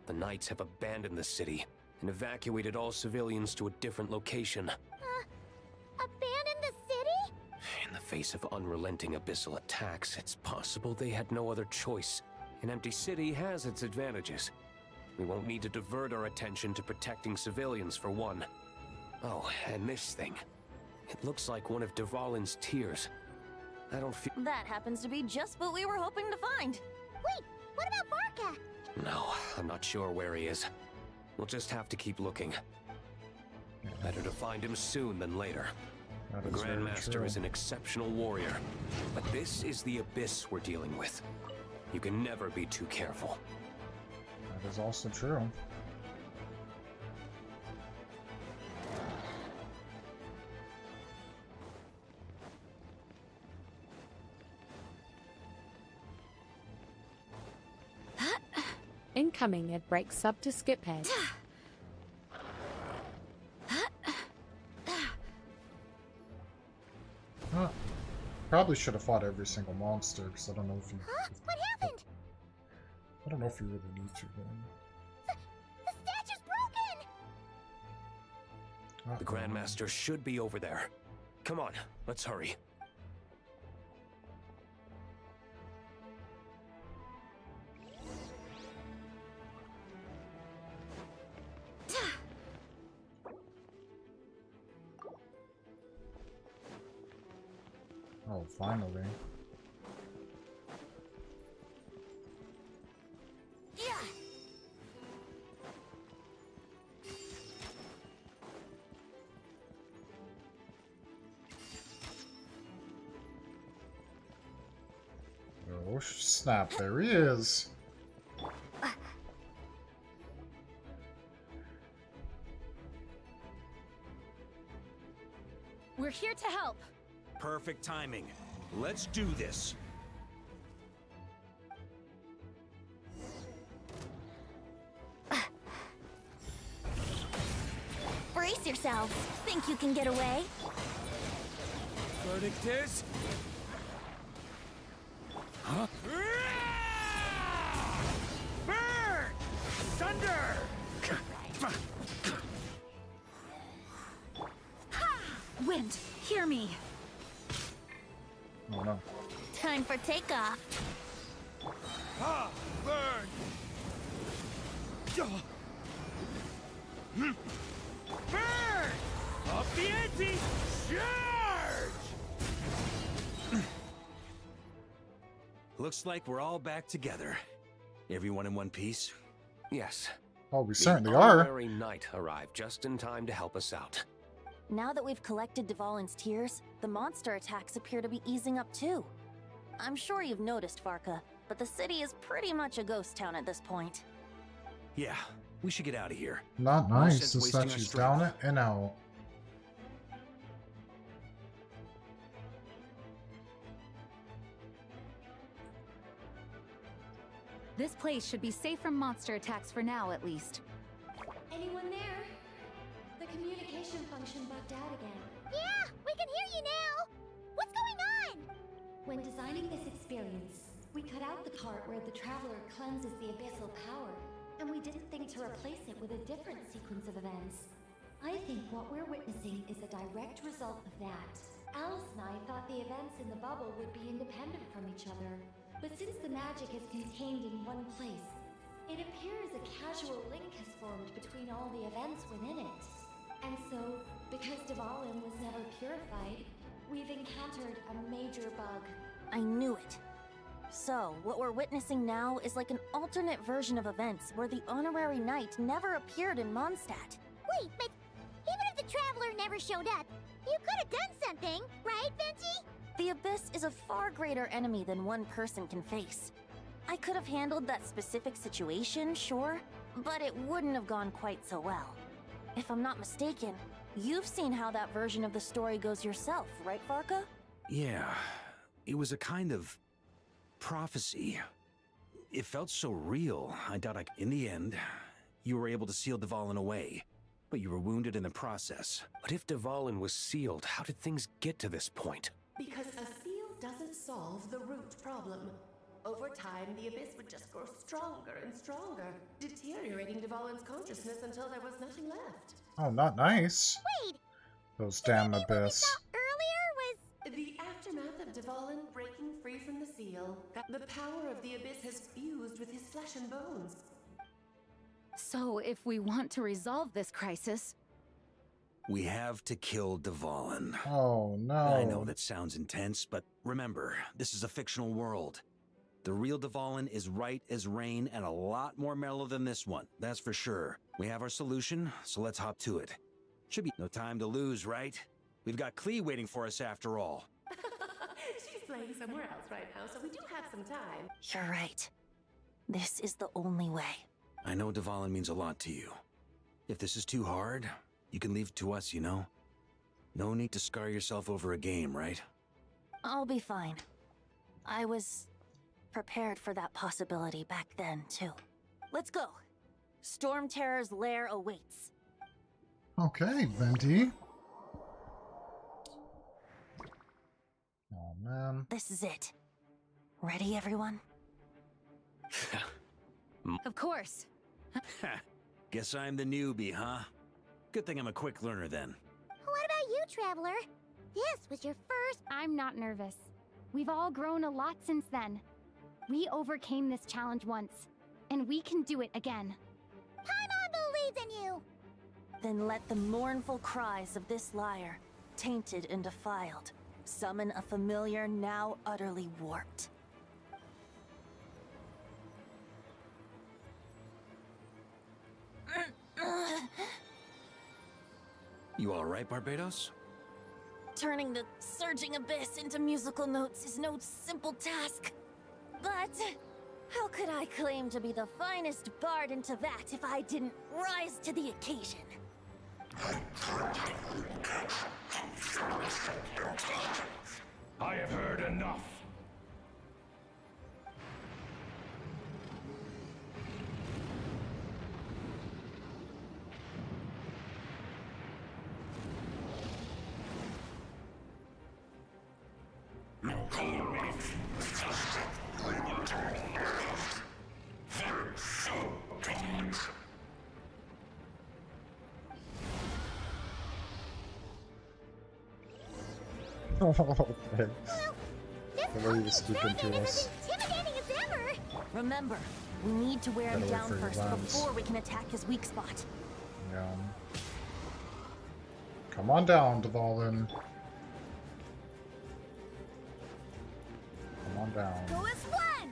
The knights have abandoned the city and evacuated all civilians to a different location. Abandon the city? In the face of unrelenting abyssal attacks, it's possible they had no other choice. An empty city has its advantages. We won't need to divert our attention to protecting civilians for one. Oh, and this thing. It looks like one of Dvalin's tears. I don't feel... That happens to be just what we were hoping to find. Wait, what about Varka? No, I'm not sure where he is. We'll just have to keep looking. Better to find him soon than later. That The is very Grandmaster true. is an exceptional warrior, but this is the abyss we're dealing with. You can never be too careful. That is also true. Incoming at break sub to skip head. Huh. Probably should have fought every single monster, because I don't know if you... Huh? What happened? I don't know if you really need to, then. The statue's broken! The Grandmaster should be over there. Come on, let's hurry. Oh, finally. Yeah! Oh, snap, there he is. We're here to help. Perfect timing. Let's do this. Brace yourselves. Think you can get away? Verdict is... Huh? Burn! Thunder! Wind, hear me. Oh no. Time for takeoff. Ah! Burn! Burn! Up the ante! Charge! Looks like we're all back together. Everyone in one piece? Yes. Oh, we The certainly are. honorary knight arrived just in time to help us out. Now that we've collected Dvalin's tears, the monster attacks appear to be easing up too. I'm sure you've noticed, Varka, but the city is pretty much a ghost town at this point. Yeah, we should get out of here. Not No nice. sense The wasting our statue's strength. down it and out. This place should be safe from monster attacks for now, at least. Anyone there? The communication function bugged out again. Yeah, we can hear you now. What's going When designing this experience, we cut out the part where the traveler cleanses the abyssal power, and we didn't think to replace it with a different sequence of events. I think what we're witnessing is a direct result of that. Alice and I thought the events in the bubble would be independent from each other, but since the magic is contained in one place, it appears a casual link has formed between all the events within it. And so, because Dvalin was never purified, we've encountered a major bug. I knew it. So, what we're witnessing now is like an alternate version of events where the honorary knight never appeared in Mondstadt. Wait, but even if the Traveler never showed up, you could have done something, right, Venti? The Abyss is a far greater enemy than one person can face. I could have handled that specific situation, sure, but it wouldn't have gone quite so well. If I'm not mistaken, you've seen how that version of the story goes yourself, right, Varka? Yeah, it was a kind of prophecy. It felt so real. I doubt in the end, you were able to seal Dvalin away, but you were wounded in the process. But if Dvalin was sealed, how did things get to this point? Because a seal doesn't solve the root problem. Over time, the Abyss would just grow stronger and stronger, deteriorating Dvalin's consciousness until there was nothing left. Oh, not nice. Wait, Those damn Abyss. earlier was... The aftermath of Dvalin breaking free from the seal, the power of the Abyss has fused with his flesh and bones. So, if we want to resolve this crisis, We have to kill Dvalin. Oh no. I know that sounds intense, but remember, this is a fictional world. The real Dvalin is right as rain and a lot more mellow than this one, that's for sure. We have our solution, so let's hop to it. Should be no time to lose, right? We've got Klee waiting for us after all. She's playing somewhere else right now, so we do have some time. You're right. This is the only way. I know Dvalin means a lot to you. If this is too hard, you can leave it to us, you know? No need to scar yourself over a game, right? I'll be fine. I was prepared for that possibility back then, too. Let's go. Storm Terror's lair awaits. Okay, Venti. Oh man. This is it. Ready, everyone? of course. Guess I'm the newbie, huh? Good thing I'm a quick learner then. What about you, Traveler? This was your first... I'm not nervous. We've all grown a lot since then. We overcame this challenge once, and we can do it again. Paimon believes in you! Then let the mournful cries of this lyre, tainted and defiled, summon a familiar now utterly warped. You alright, Barbados? Turning the surging abyss into musical notes is no simple task. But how could I claim to be the finest bard in Teyvat if I didn't rise to the occasion? I have heard enough. Oh, okay. This The way he was speaking to dragon is us. as intimidating as ever! Remember, we need to wear him Gotta wait down for your first lambs. before we can attack his weak spot. Yeah. Come on down, Dvalin. Come on down. Go as one!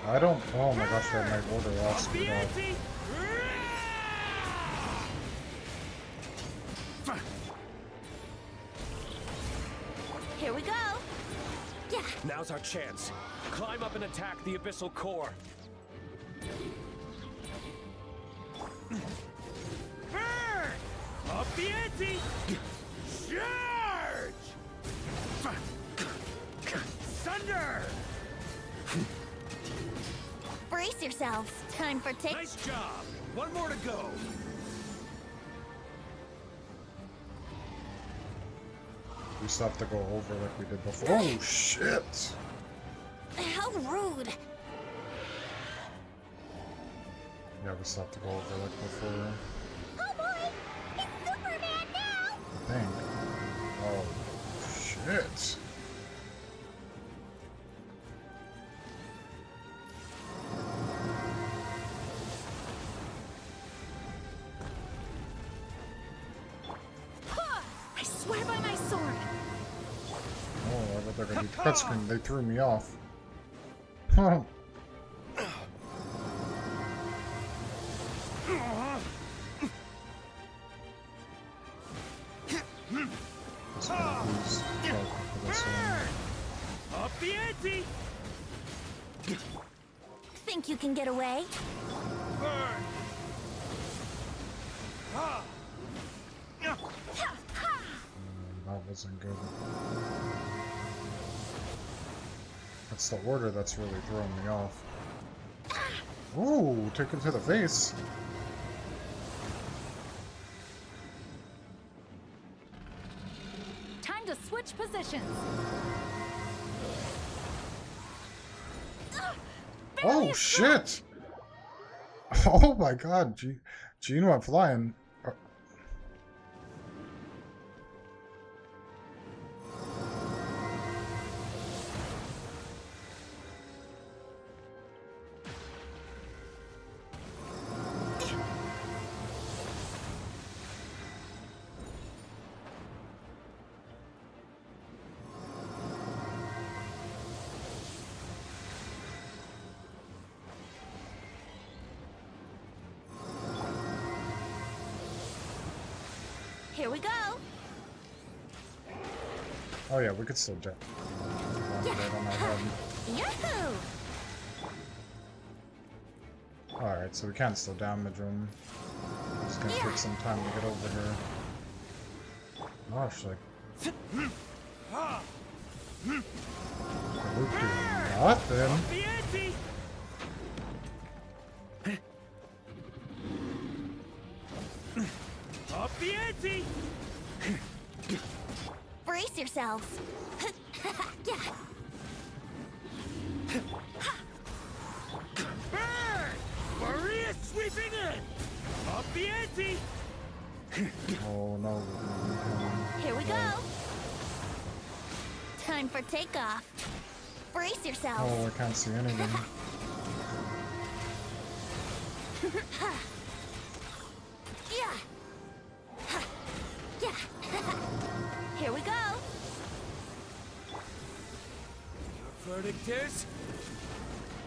I don't. Oh my gosh, that might order all screwed up. Here we go! Yeah! Now's our chance. Climb up and attack the abyssal core. Up the ante! Charge! Thunder! Brace yourselves. Time for take... Nice job! One more to go! We still have to go over like we did before. Oh shit! How rude! Yeah, we still have to go over like before. Oh boy! It's Superman now! I think. Oh shit! I swear by my sword! Oh, I thought they were gonna be cut screen. They threw me off. Let's go use Falcon for this one. Up the ante! Think you can get away? Burn! Ha! That wasn't good. That's the order that's really throwing me off. Ooh, take him to the face. Time to switch positions. Oh shit! Oh my god, Jean went flying. Here we go! Oh yeah, we could still jump. Right on our head. Yahoo! Alright, so we can still damage him. It's gonna take some time to get over here. Gosh, like... Luke doing nothing. The ante! Up the ante! Brace yourselves! Yeah. Burn! Maria sweeping in! Up the ante! Oh no. Here we go! Time for takeoff! Brace yourselves! Oh, I can't see anything. Yeah! Yeah! Here we go! Your verdict is...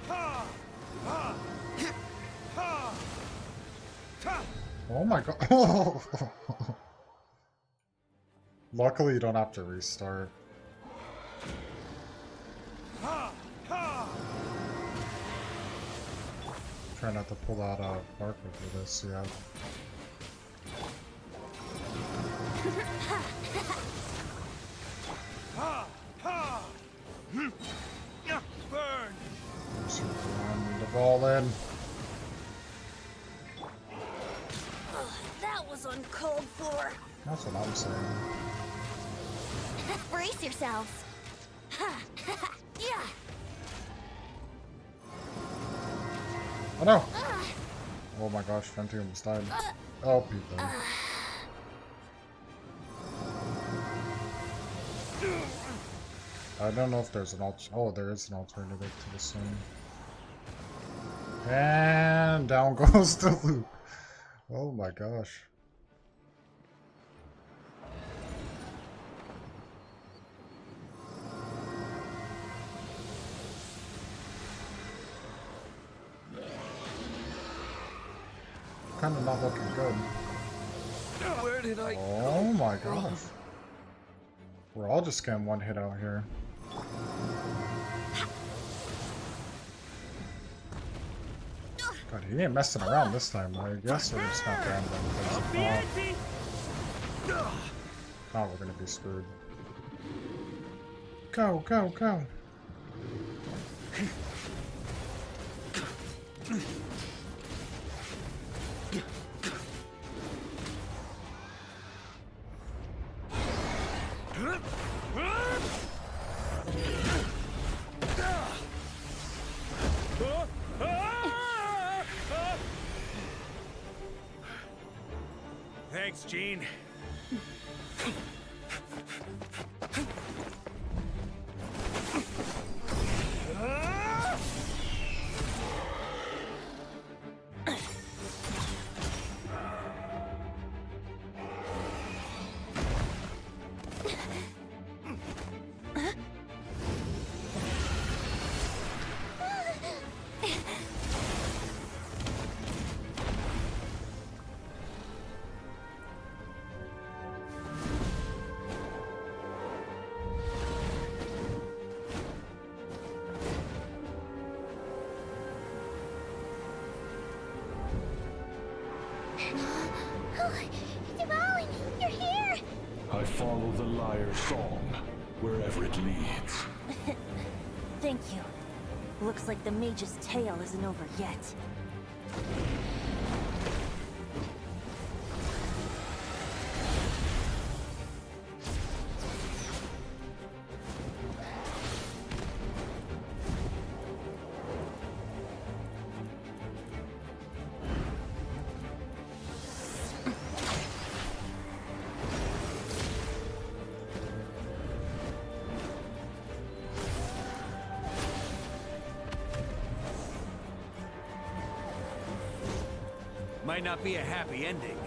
Ha! Ha! Ha! Ta! Oh my god. Luckily you don't have to restart. Ha! Ha! Try not to pull out a Barker for this, yeah. Ha! Ha! Burn! Superman, the ball in. That was uncalled for! That's what I'm saying. Brace yourselves! Yeah! Oh no! Oh my gosh, Fenty almost died. Oh, people. I don't know if there's an oh, there is an alternative to this one. And down goes the loop. Oh my gosh. Kind of not looking good. Where did I... Oh my gosh. We're all just getting one hit out here. God, he ain't messing around this time. I guess we're just not random because Up if the not, ante! oh, we're gonna be screwed. Go, go, go. Thanks, Gene. Dvalin, you're here! I follow the lyre's song, wherever it leads. Thank you. Looks like the mage's tale isn't over yet. Might not be a happy ending,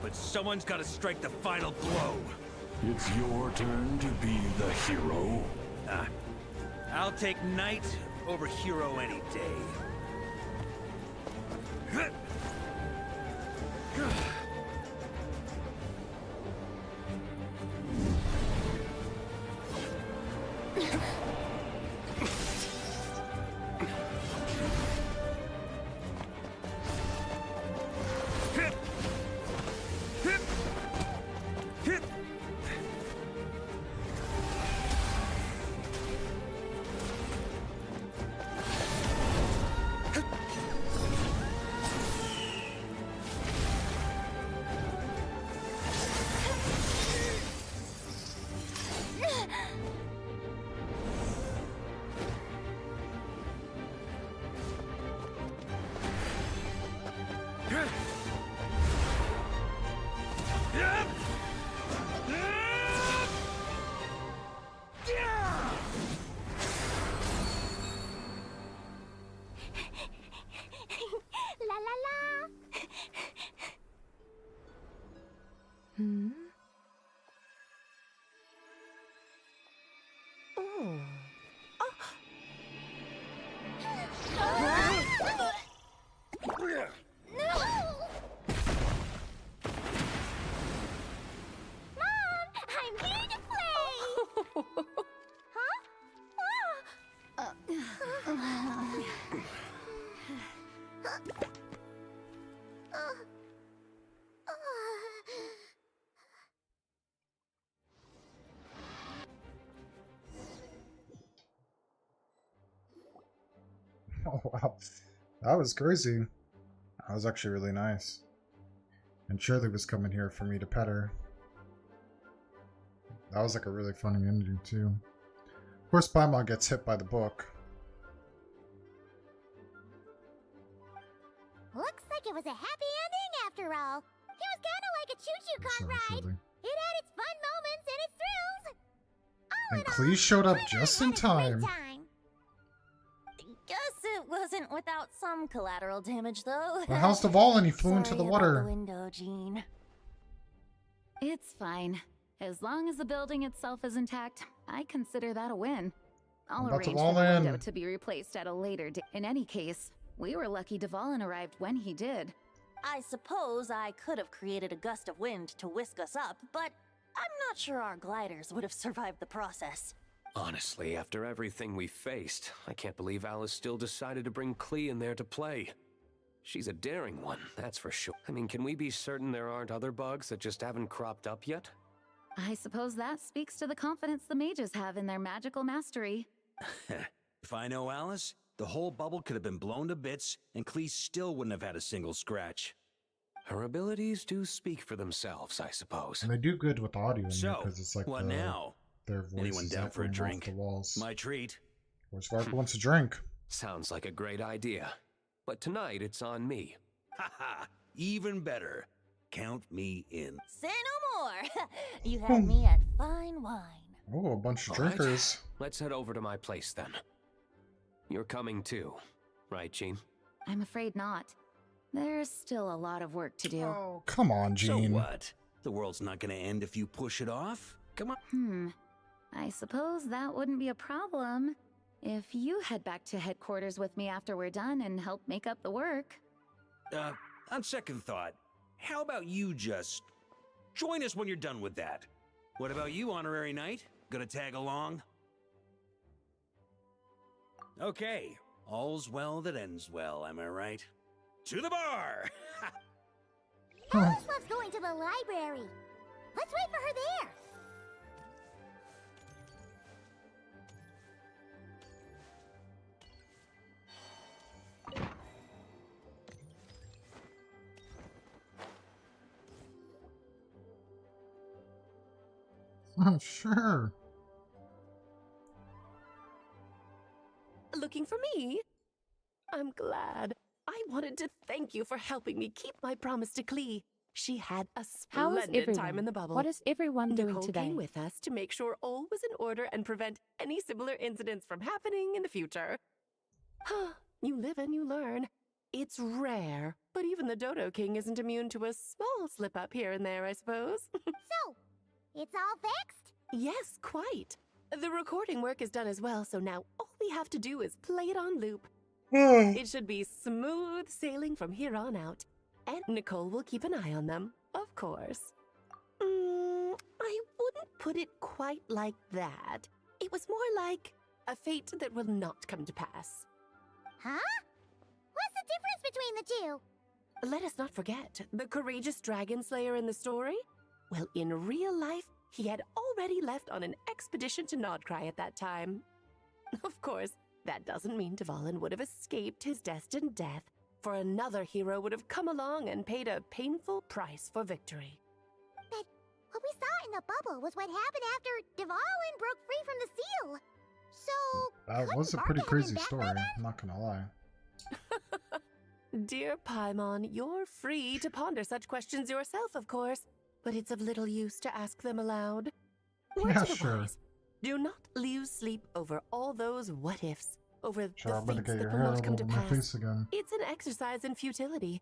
but someone's got to strike the final blow. It's your turn to be the hero. I'll take knight over hero any day. La la la! Hmm? Oh. Mom, I'm here to play! Huh? Oh wow, that was crazy. That was actually really nice. And Shirley was coming here for me to pet her. That was like a really funny ending too. Of course, Paimon gets hit by the book. Looks like it was a happy ending after all. It was kind of like a choo-choo car Sorry, ride. Shirley. It had its fun moments and its thrills. All And in all, Clee showed up I just had in a great time. time. Guess it wasn't without some collateral damage, though. But how's Dvalin? He flew into Sorry the about water. the window, Jean. It's fine. As long as the building itself is intact, I consider that a win. I'll About arrange for the window Dvalin. to be replaced at a later date. In any case, we were lucky Dvalin arrived when he did. I suppose I could have created a gust of wind to whisk us up, but I'm not sure our gliders would have survived the process. Honestly, after everything we faced, I can't believe Alice still decided to bring Clee in there to play. She's a daring one, that's for sure. I mean, can we be certain there aren't other bugs that just haven't cropped up yet? I suppose that speaks to the confidence the mages have in their magical mastery. If I know Alice, the whole bubble could have been blown to bits, and Clee still wouldn't have had a single scratch. Her abilities do speak for themselves, I suppose. And they do good with audio in there So, because it's like what now? their voices Anyone down for a echoing off drink? the walls. My treat. Of course, Vark wants a drink. Sounds like a great idea. But tonight, it's on me. Haha, even better. Count me in. Say no more. You had me at fine wine. Oh, a bunch of All right, drinkers. let's head over to my place then. You're coming too, right, Jean? I'm afraid not. There's still a lot of work to do. Oh, come on, Jean. So what? The world's not gonna end if you push it off? Come on. I suppose that wouldn't be a problem if you head back to headquarters with me after we're done and help make up the work. On second thought, how about you just join us when you're done with that? What about you, Honorary Knight? Gonna tag along? Okay, all's well that ends well, am I right? To the bar! Alice loves going to the library. Let's wait for her there. Sure. Looking for me? I'm glad. I wanted to thank you for helping me keep my promise to Klee. She had a How is splendid everyone? time in the bubble. What is everyone doing Nicole today? came with us to make sure all was in order and prevent any similar incidents from happening in the future. You live and you learn. It's rare, but even the Dodo King isn't immune to a small slip-up here and there, I suppose. So, it's all fixed? Yes, quite. The recording work is done as well, so now all we have to do is play it on loop. It should be smooth sailing from here on out. And Nicole will keep an eye on them, of course. I wouldn't put it quite like that. It was more like a fate that will not come to pass. Huh? What's the difference between the two? Let us not forget, the courageous dragon slayer in the story? Well, in real life, he had already left on an expedition to Nodcry at that time. Of course, that doesn't mean Dvalin would have escaped his destined death, for another hero would have come along and paid a painful price for victory. But what we saw in the bubble was what happened after Dvalin broke free from the seal. So, That was a couldn't pretty Barca have crazy been back story, by then? I'm not gonna lie. Dear Paimon, you're free to ponder such questions yourself, of course, but it's of little use to ask them aloud. Words Yeah, of the sure. wise. Do not lose sleep over all those what-ifs, over Sure, I'm the gonna fates get your that will hair not come over to my pass. face again. It's an exercise in futility.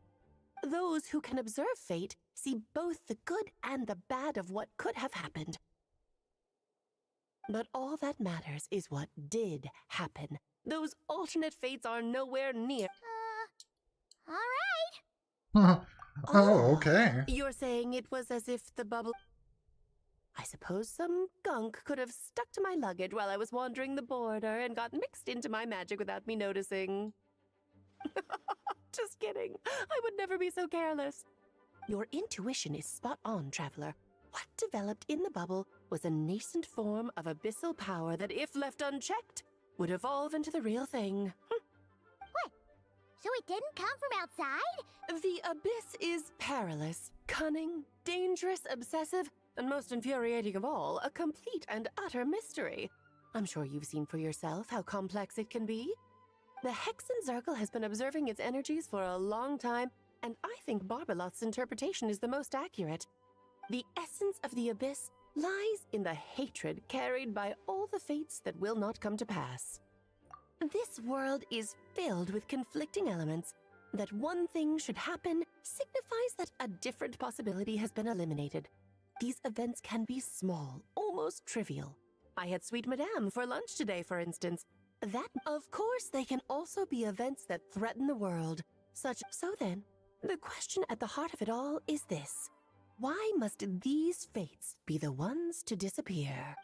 Those who can observe fate see both the good and the bad of what could have happened. But all that matters is what did happen. Those alternate fates are nowhere near. Alright. Oh, okay. You're saying it was as if the bubble... I suppose some gunk could have stuck to my luggage while I was wandering the border and got mixed into my magic without me noticing. Just kidding. I would never be so careless. Your intuition is spot on, Traveler. What developed in the bubble was a nascent form of abyssal power that, if left unchecked, would evolve into the real thing. What? So it didn't come from outside? The abyss is perilous, cunning, dangerous, obsessive, and most infuriating of all, a complete and utter mystery. I'm sure you've seen for yourself how complex it can be. The Hexen Circle has been observing its energies for a long time, and I think Barbalot's interpretation is the most accurate. The essence of the abyss lies in the hatred carried by all the fates that will not come to pass. This world is filled with conflicting elements. That one thing should happen signifies that a different possibility has been eliminated. These events can be small, almost trivial. I had Sweet Madame for lunch today, for instance. That, of course, they can also be events that threaten the world. So then, the question at the heart of it all is this. Why must these fates be the ones to disappear?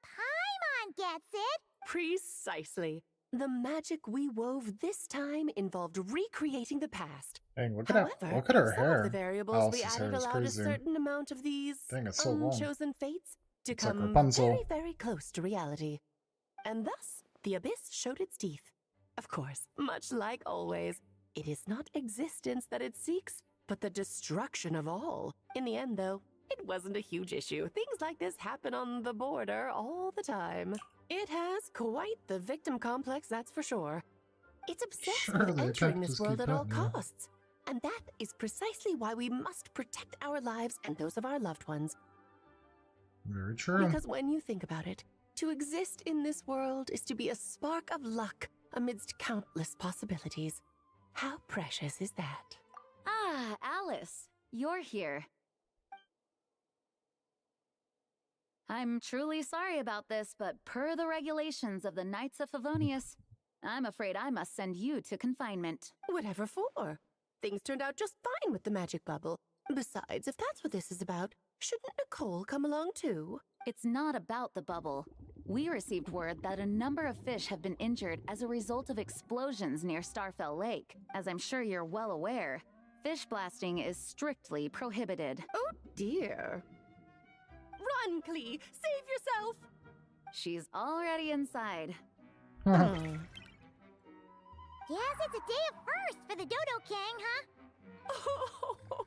Paimon gets it. Precisely. The magic we wove this time involved recreating the past. Dang, look at However, that. Look at her some hair. of the variables we Alice's hair added is allowed a crazy. certain amount of these Dang, it's so long. unchosen fates to It's like come Rapunzel. very, very close to reality. And thus, the abyss showed its teeth. Of course, much like always, it is not existence that it seeks, but the destruction of all. In the end, though, it wasn't a huge issue. Things like this happen on the border all the time. It has quite the victim complex, that's for sure. It's obsessed Sure, with they entering can't this just world keep at all hitting you. costs. And that is precisely why we must protect our lives and those of our loved ones. Very true. Because when you think about it, to exist in this world is to be a spark of luck amidst countless possibilities. How precious is that? Ah, Alice, you're here. I'm truly sorry about this, but per the regulations of the Knights of Favonius, I'm afraid I must send you to confinement. Whatever for? Things turned out just fine with the magic bubble. Besides, if that's what this is about, shouldn't Nicole come along too? It's not about the bubble. We received word that a number of fish have been injured as a result of explosions near Starfell Lake. As I'm sure you're well aware, fish blasting is strictly prohibited. Oh dear. Run, Klee! Save yourself! She's already inside. Yes, it's a day of first for the Dodo King, huh? Oh,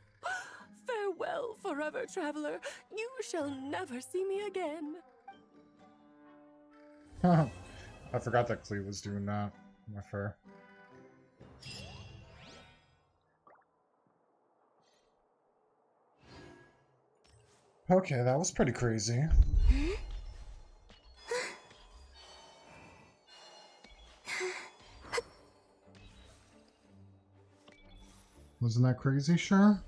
farewell, forever traveler. You shall never see me again. I forgot that Clee was doing that with her. Okay, that was pretty crazy. Wasn't that crazy, sure?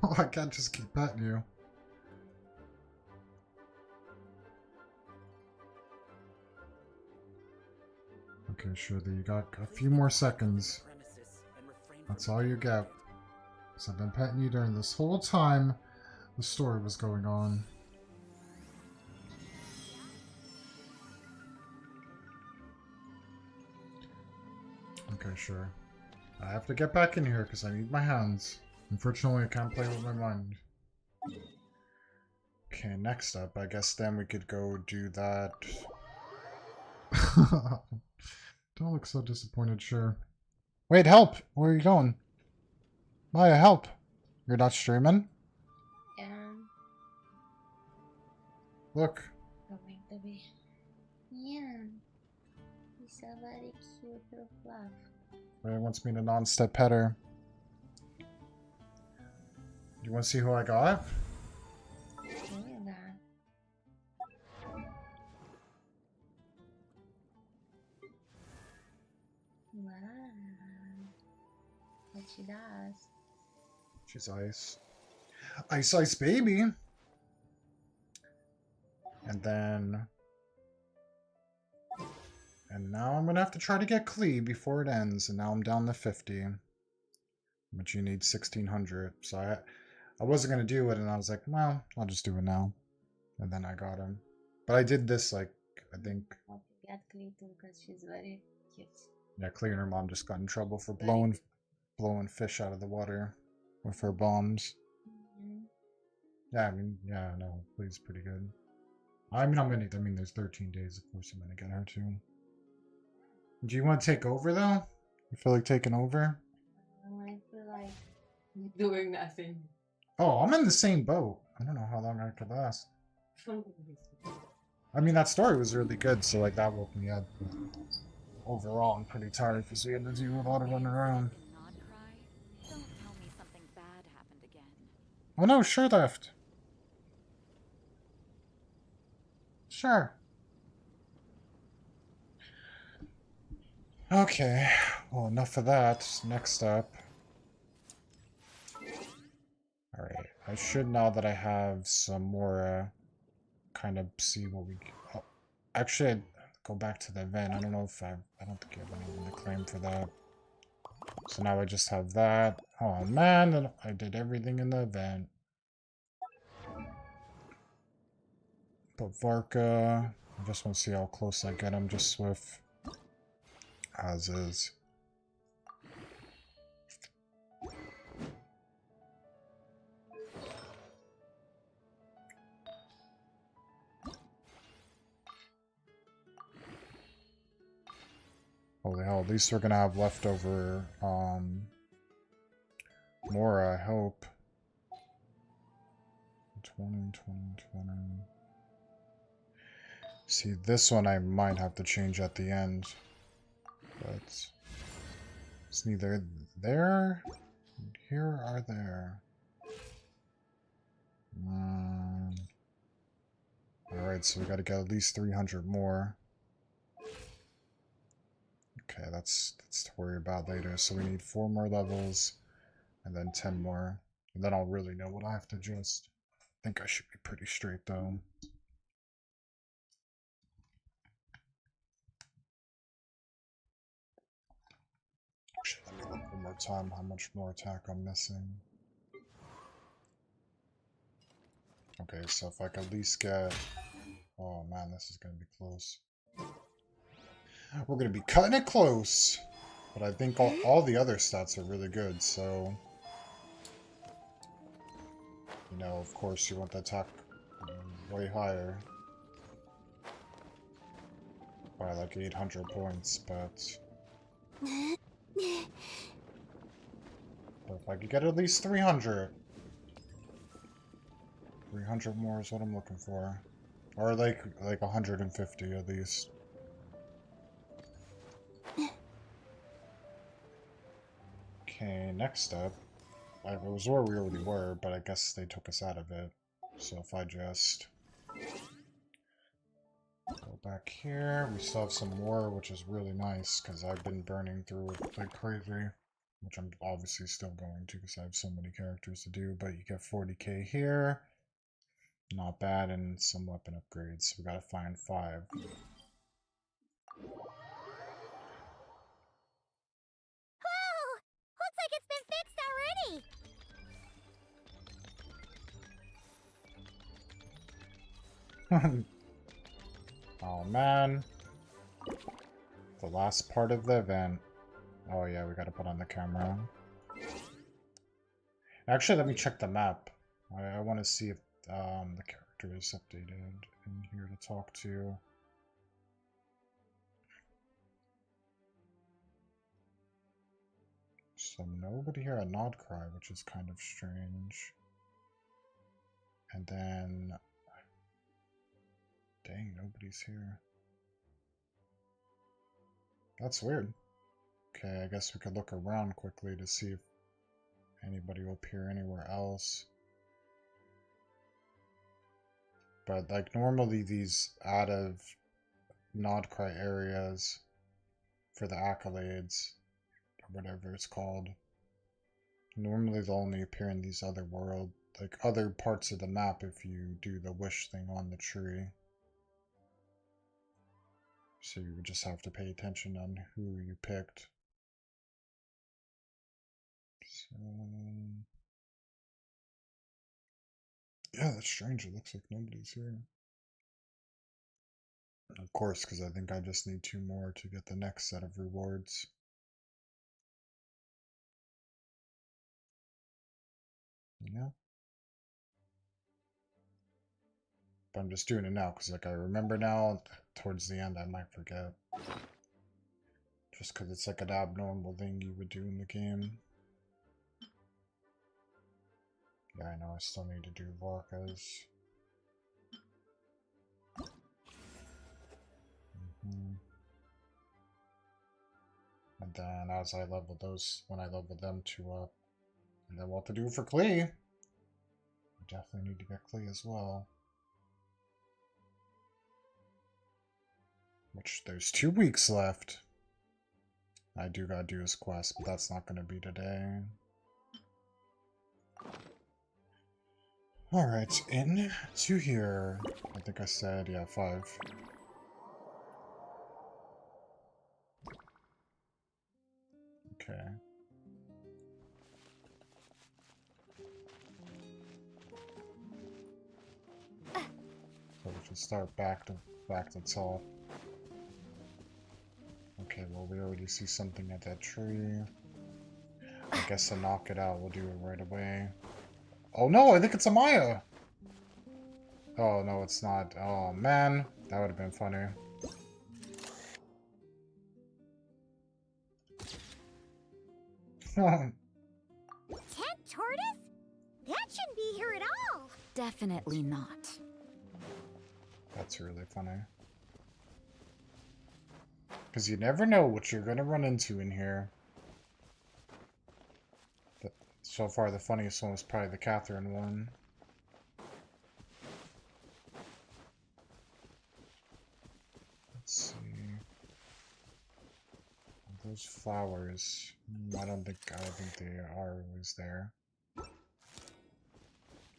Oh, I can't just keep petting you. Okay, sure, you got a few more seconds. That's all you get. So I've been petting you during this whole time the story was going on. Okay, sure. I have to get back in here because I need my hands. Unfortunately, I can't play with my mind. Okay, next up, I guess then we could go do that. Don't look so disappointed, sure. Wait, help! Where are you going? Maya, help! You're not streaming? Yeah. Look. Going to be. Yeah. He's a very cute little fluff. Maya wants me to non-step pet her. You want to see who I got? Doing that. Wow. What she does. She's ice. Ice Ice Baby! And then... And now I'm gonna have to try to get Klee before it ends, and now I'm down to 50. But you need 1600, so I wasn't gonna do it, and I was like, well, I'll just do it now. And then I got him. But I did this, like, I think... Hope you get Klee too, because she's very cute. Yeah, Klee and her mom just got in trouble for blowing fish out of the water with her bombs. Yeah, I mean, yeah, no, Klee's pretty good. I mean, there's 13 days, of course I'm gonna get her too. Do you want to take over, though? You feel like taking over? I feel like doing nothing. Oh, I'm in the same boat. I don't know how long I could last. I mean, that story was really good, so, like, that woke me up. Overall, I'm pretty tired because we had to do a lot of running around. Don't tell me something bad happened again. Oh no, sure left. Sure. Okay, well, enough of that. Next up. Alright, I should, now that I have some more, kind of see what we... Oh, actually, I'd go back to the event. I don't know if I don't think I have anything to claim for that. So now I just have that. Oh man, I did everything in the event. But Varka, I just want to see how close I get him just with as is. Holy hell, at least we're gonna have leftover more, I hope. 20, 20, 20. See, this one I might have to change at the end. But It's neither there, here, or there. Alright, so we gotta get at least 300 more. Okay, that's to worry about later. So we need 4 more levels, and then 10 more. And then I'll really know what I have to adjust. I think I should be pretty straight, though. Actually, let me look one more time how much more attack I'm missing. Okay, so if I could at least get... Oh man, this is gonna be close. We're gonna be cutting it close! But I think all the other stats are really good, so... You know, of course you want the attack way higher. By like 800 points, but... But if I could get at least 300... 300 more is what I'm looking for. Or like 150 at least. Okay, next up. It was where we already were, but I guess they took us out of it. So if I just go back here, we still have some more, which is really nice, because I've been burning through it like crazy. Which I'm obviously still going to, because I have so many characters to do, but you get 40k here. Not bad, and some weapon upgrades. We gotta find 5. Looks like it's been fixed already! Oh man. The last part of the event. Oh yeah, we gotta put on the camera. Actually, let me check the map. I want to see if the character is updated in here to talk to. So nobody here at Nodcry, which is kind of strange. And then... Dang, nobody's here. That's weird. Okay, I guess we could look around quickly to see if anybody will appear anywhere else. But like normally these out of Nodcry areas for the accolades, or whatever it's called, normally they'll only appear in these other world, like other parts of the map if you do the wish thing on the tree. So you would just have to pay attention on who you picked. So... Yeah, that's strange. It looks like nobody's here. Of course, because I think I just need 2 more to get the next set of rewards. Yeah. But I'm just doing it now, because like I remember now, towards the end I might forget. Just because it's like an abnormal thing you would do in the game. Yeah, I know, I still need to do Varkas. And then as I level those, when I level them 2 up, and then what to do for Klee. I definitely need to get Klee as well. Which, there's 2 weeks left. I do gotta do his quest, but that's not gonna be today. Alright, in to here. I think I said, yeah, 5. Okay. So we should start back to top. Okay, well we already see something at that tree. I guess to knock it out, we'll do it right away. Oh no, I think it's Amaya! Oh no, it's not. Oh man, that would have been funny. Tent Tortoise? That shouldn't be here at all! Definitely not. That's really funny. Because you never know what you're going to run into in here. So far, the funniest one was probably the Catherine one. Let's see. Those flowers. I don't think they are always there.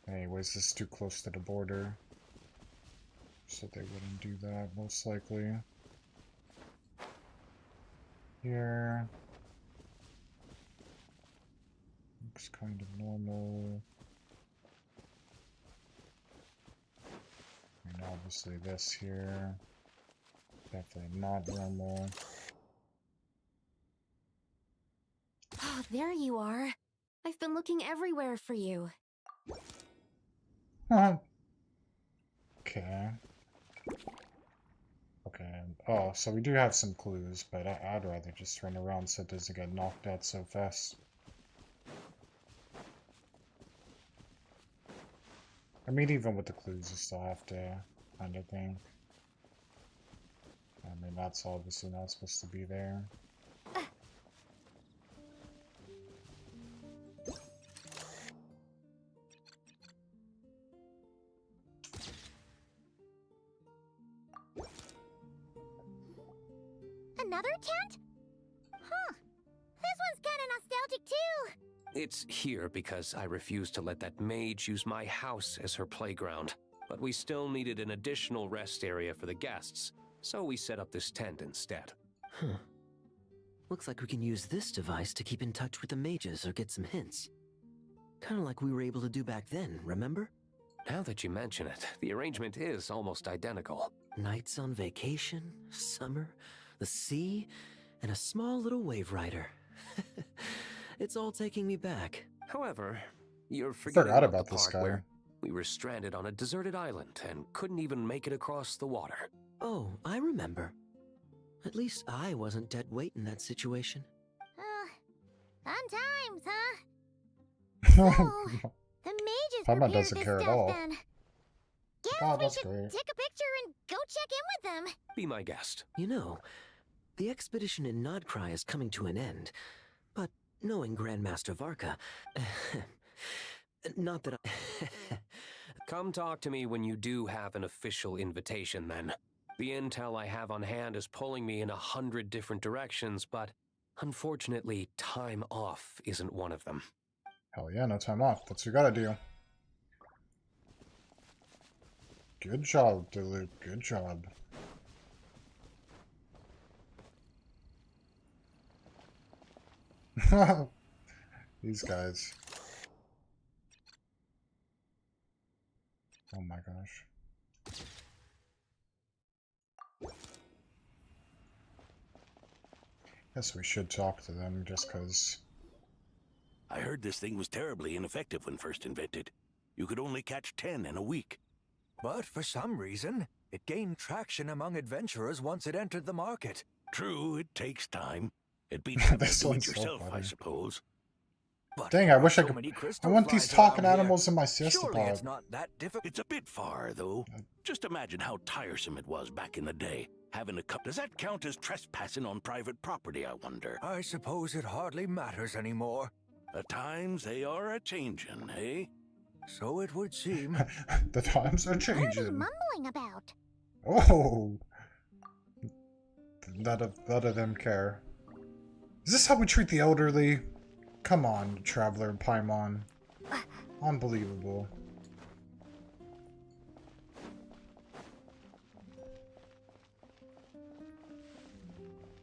Anyways, this is too close to the border, so they wouldn't do that most likely. Here. Looks kind of normal. And obviously this here. Definitely not normal. Oh, there you are. I've been looking everywhere for you. Okay. Okay. Oh, so we do have some clues, but I'd rather just run around so it doesn't get knocked out so fast. I mean, even with the clues, you still have to kind of think. I mean, that's obviously not supposed to be there. Another tent? Huh. This one's kind of nostalgic too. It's here because I refused to let that mage use my house as her playground. But we still needed an additional rest area for the guests, so we set up this tent instead. Huh. Looks like we can use this device to keep in touch with the mages or get some hints. Kind of like we were able to do back then, remember? Now that you mention it, the arrangement is almost identical. Nights on vacation, summer, the sea, and a small little wave rider. It's all taking me back. However, you're forgetting Forgot about about the this part guy. where we were stranded on a deserted island and couldn't even make it across the water. Oh, I remember. At least I wasn't dead weight in that situation. Fun times, huh? So, the mages Paimon prepared doesn't this care at stuff all. then. Guess Oh, we that's should great. take a picture and go check in with them. Be my guest. You know, the expedition in Nodcry is coming to an end, but knowing Grandmaster Varka, not that I... Come talk to me when you do have an official invitation, then. The intel I have on hand is pulling me in 100 different directions, but unfortunately, time off isn't one of them. Hell yeah, no time off. That's what you gotta do. Good job, Duluth. Good job. These guys. Oh my gosh. Guess we should talk to them just because. I heard this thing was terribly ineffective when first invented. You could only catch 10 in a week. But for some reason, it gained traction among adventurers once it entered the market. True, it takes time. It beats having This to do it one's so yourself, I funny. suppose. But Dang, I there are wish I so could. many I crystal want these flies talking around here. animals in my siesta Surely pod. it's not that difficult. It's a bit far, though. Just imagine how tiresome it was back in the day. Having a cup. Does that count as trespassing on private property, I wonder? I suppose it hardly matters anymore. The times they are a-changin', eh? So it would seem. The times are What are they changing. mumbling about? Oh, none of them care. Is this how we treat the elderly? Come on, Traveler and Paimon. Unbelievable.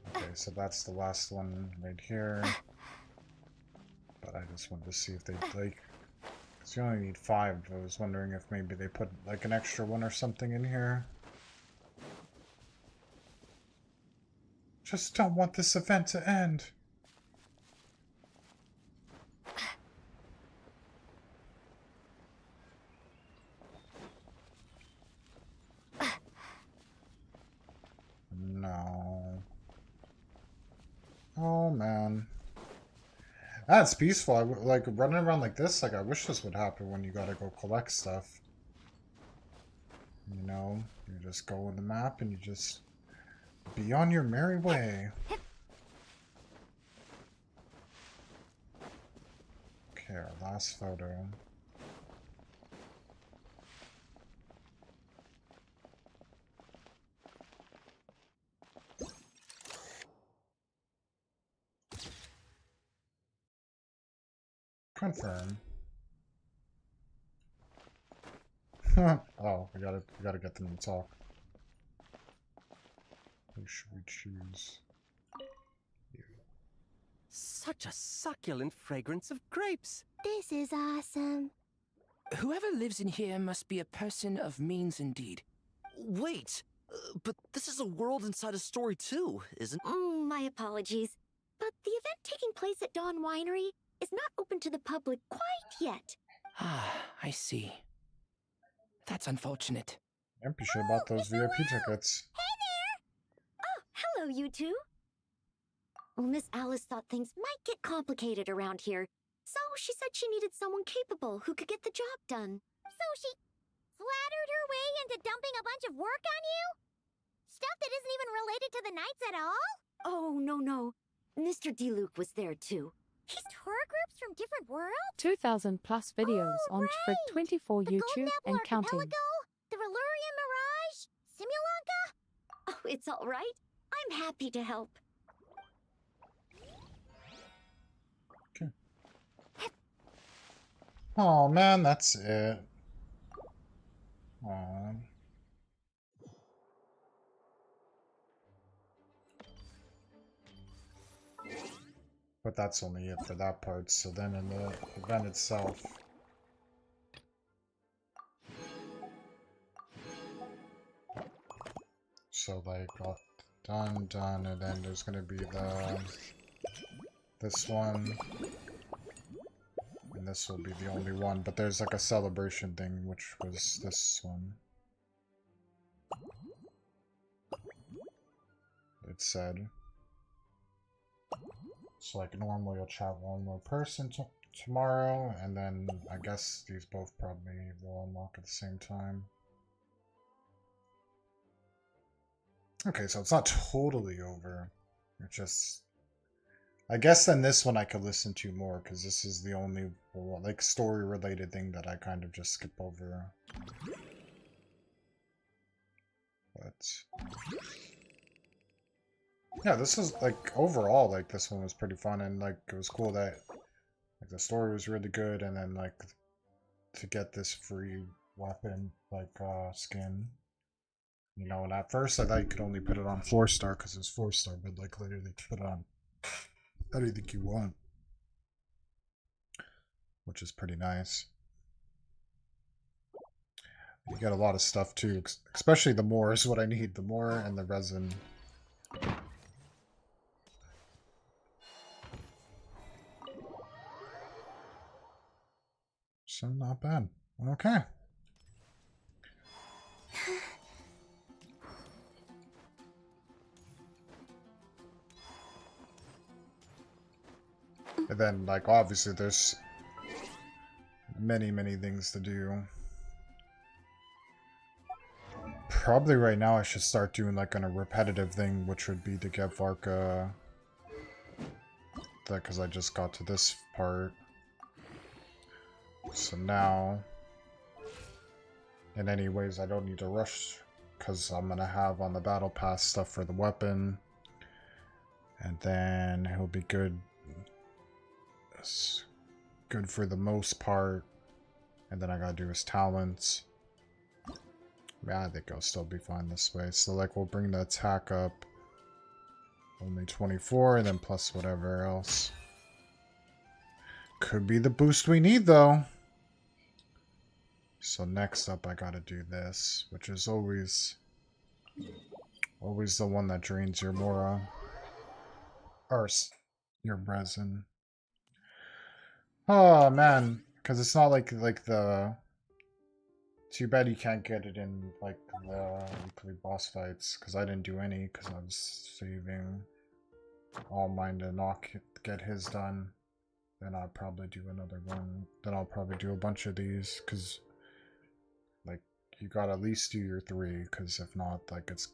Okay, so that's the last one right here. But I just wanted to see if they like. Because you only need 5. I was wondering if maybe they put like an extra one or something in here. Just don't want this event to end. No. Oh man. That's peaceful. Like running around like this, like I wish this would happen when you gotta go collect stuff. You know, you just go on the map and you just be on your merry way. Okay, Okay, our last photo. Confirm. Oh, we gotta get them to talk. Who should we choose? Such a succulent fragrance of grapes. This is awesome. Whoever lives in here must be a person of means indeed. Wait, but this is a world inside a story too, isn't it? My apologies. But the event taking place at Dawn Winery is not open to the public quite yet. Ah, I see. That's unfortunate. Yep, you should have bought those VIP tickets. Hey there! Oh, hello, you two. Well, Miss Alice thought things might get complicated around here, so she said she needed someone capable who could get the job done. So she flattered her way into dumping a bunch of work on you? Stuff that isn't even related to the Knights at all? Oh, no. Mr. DeLuke was there, too. He's tour groups from different worlds? 2,000 plus videos on Trig 24 The YouTube Golden Apple and counting. Archipelago? The Valurian Mirage? Simulanka? Oh, it's all right. I'm happy to help. Oh man, that's it. Aww. But that's only it for that part, so then in the event itself. So like done, and then there's gonna be this one. And this will be the only one, but there's like a celebration thing, which was this one. It said. So like normally I'll chat one more person tomorrow, and then I guess these both probably will unlock at the same time. Okay, so it's not totally over. It's just... I guess then this one I could listen to more, because this is the only like story-related thing that I kind of just skip over. But yeah, this is like overall like this one was pretty fun, and like it was cool that like the story was really good, and then like to get this free weapon like skin. You know, and at first I thought you could only put it on 4-star because it's 4-star, but like later they put it on anything you want, which is pretty nice. You get a lot of stuff too, especially the more is what I need, the more and the resin. So not bad. Okay. And then, like, obviously there's many things to do. Probably right now I should start doing, like, a repetitive thing, which would be to get Varka. Because I just got to this part. So now, in any ways, I don't need to rush, because I'm going to have on the battle pass stuff for the weapon. And then he'll be good. Good for the most part. And then I gotta do his talents. Yeah, I think I'll still be fine this way. So like we'll bring the attack up. Only 24, and then plus whatever else. Could be the boost we need though. So next up I gotta do this, which is always the one that drains your Mora. Or your resin. Oh man, because it's not like the... Too bad you can't get it in like the weekly boss fights, because I didn't do any, because I was saving all mine to not get his done. Then I'll probably do another one. Then I'll probably do a bunch of these, because like you gotta at least do your 3, because if not, like it's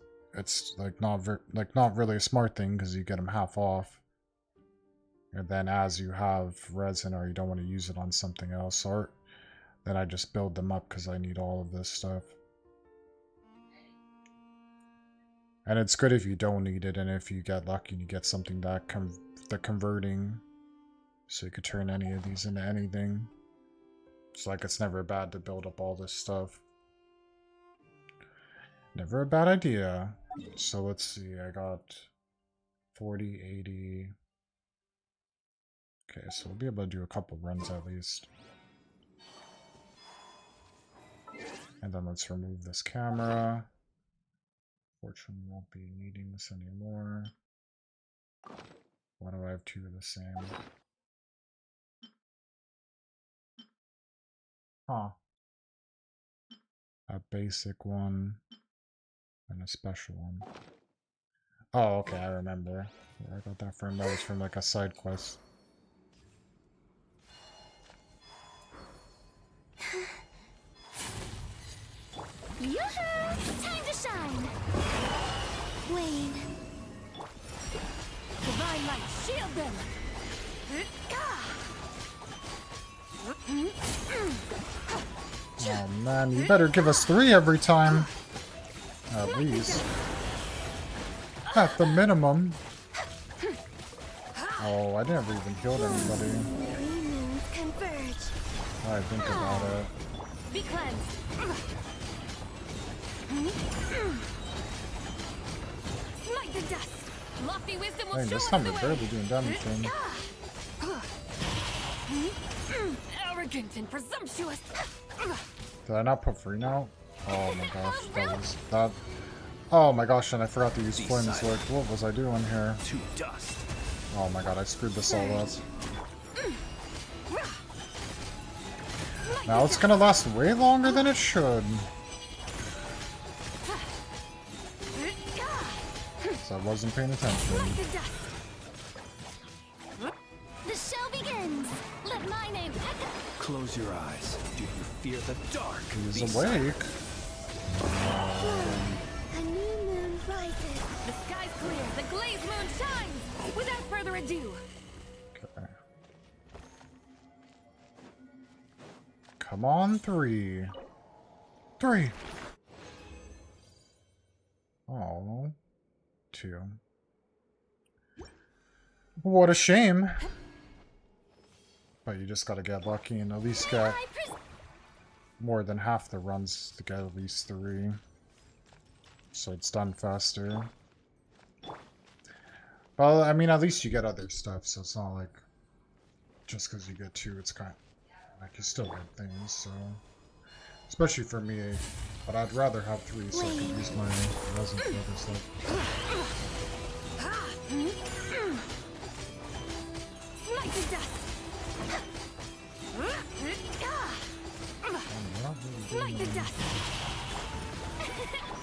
like not really a smart thing, because you get them half off. And then as you have resin or you don't want to use it on something else, or then I just build them up because I need all of this stuff. And it's good if you don't need it, and if you get lucky and you get something that the converting, so you could turn any of these into anything. It's like it's never bad to build up all this stuff. Never a bad idea. So let's see, I got 40, 80. Okay, so we'll be able to do a couple runs at least. And then let's remove this camera. Fortunately, won't be needing this anymore. Why do I have two of the same? Huh. A basic one and a special one. Oh, okay, I remember where I got that from. That was from like a side quest. Yoo-hoo! Time to shine! Wayne. Divine light, shield them! Oh man, you better give us 3 every time. At least. At the minimum. Oh, I never even killed anybody. Now I think about it. Be cleansed! Smite the dust! Lofty wisdom will Dang, show this us time the we're way! barely doing damage to him. Arrogant and presumptuous! Did I not put free now? Oh my gosh, that was that. Oh my gosh, and I forgot to use flames. Like, what was I doing here? To dust. Oh my god, I screwed this all up. Now it's gonna last way longer than it should. So I wasn't paying attention. The show begins! Let my name echo! Close your eyes. Do you fear the dark? He's awake. A new moon rises. The sky's clear, the glazed moon shines! Without further ado, Okay. Come on, 3. 3. Oh. 2. What a shame. But you just gotta get lucky and at least get more than half the runs to get at least 3. So it's done faster. Well, I mean, at least you get other stuff, so it's not like just because you get 2, it's kind of like you still get things, so. Especially for me, but I'd rather have 3 so I can use my resin for other stuff. smite the dust! Smite the dust!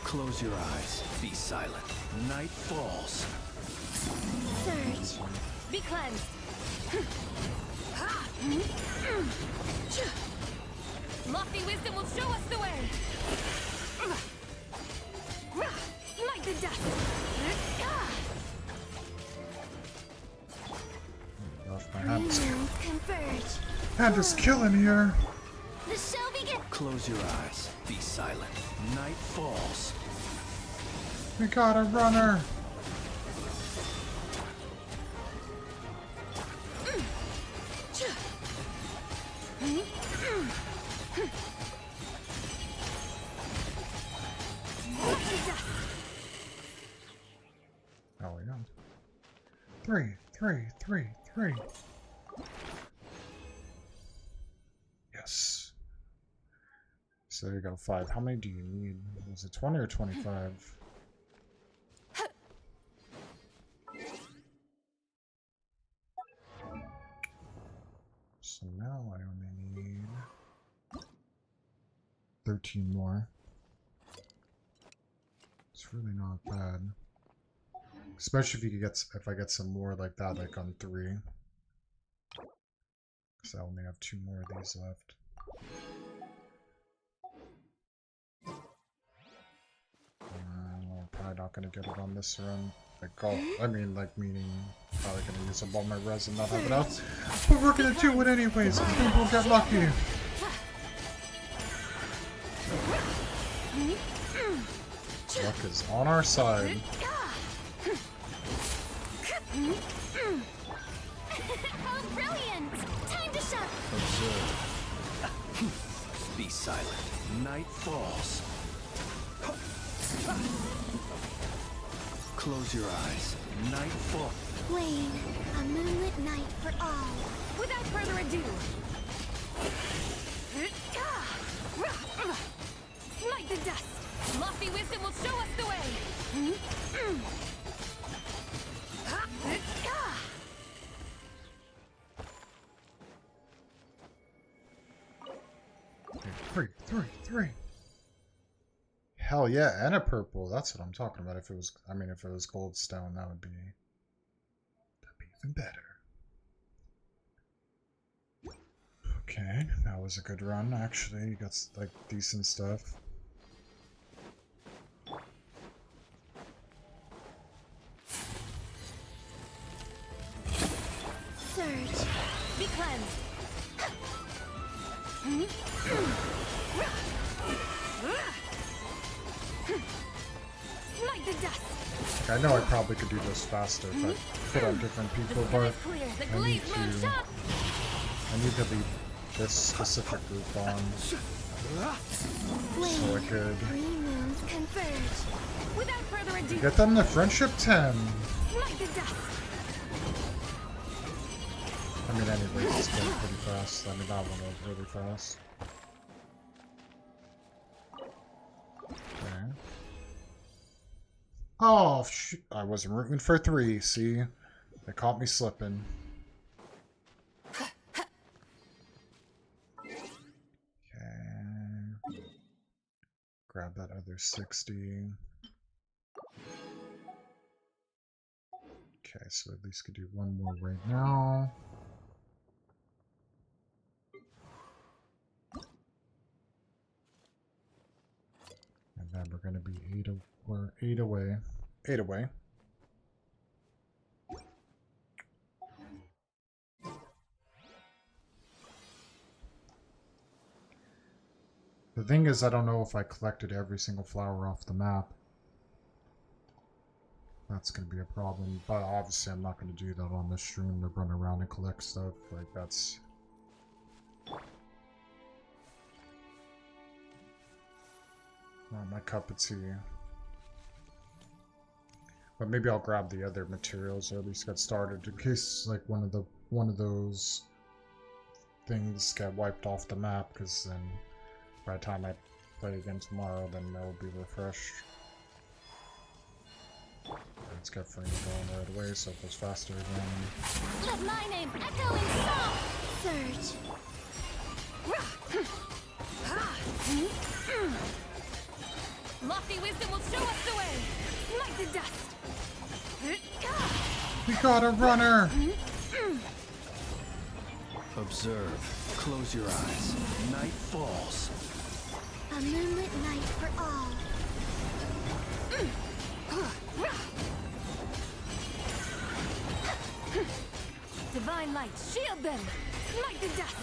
Close your eyes. Be silent. Night falls. Surge. Be cleansed! Lofty wisdom will show us the way! Smite the dust! Gosh, my hand is, Converge. hand is killing here. The show begins. Close your eyes. Be silent. Night falls. We got a runner. Oh, we got 3, 3, 3, 3. Yes. So there you go, 5. How many do you need? Was it 20 or 25? So now I only need 13 more. It's really not bad. Especially if you could get, if I get some more like that, like on 3. Because I only have 2 more of these left. We're probably not going to get it on this run. Like, oh, I mean, like, meaning probably gonna use up all my res and not have enough. But we're gonna do it anyways, because maybe we'll get lucky. Luck is on our side. Oh, brilliant! Time to shut. Observe. Be silent. Night falls. Close your eyes. Night falls. Wayne, a moonlit night for all. Without further ado, smite the dust. Lofty wisdom will show us the way. 3. Hell yeah, and a purple. That's what I'm talking about. If it was, I mean, if it was goldstone, that'd be even better. Okay, that was a good run, actually. You got, like, decent stuff. Surge. Be cleansed. Smite the dust. I know I probably could do this faster if I put on different people, but I need to leave this specific group on so I could Three moons converge. Without further ado, get them to friendship 10. smite the dust. I mean, anyways, it's going pretty fast. I mean, that one was really fast. Okay. Oh, shoot. I wasn't rooting for 3, see? They caught me slipping. Okay. Grab that other 60. Okay, so at least could do one more right now. And then we're gonna be 8 away. 8 away. The thing is, I don't know if I collected every single flower off the map. That's gonna be a problem, but obviously I'm not gonna do that on this stream to run around and collect stuff. Like, that's... not my cup of tea. But maybe I'll grab the other materials, or at least get started, in case, like, one of those things get wiped off the map, because then by the time I play again tomorrow, then I will be refreshed. Let's get Frame going right away so it goes faster again. Let my name echo in song. Surge. Lofty wisdom will show us the way. Smite the dust. We got a runner! Observe. Close your eyes. Night falls. A moonlit night for all. Divine light, shield them. Smite the dust.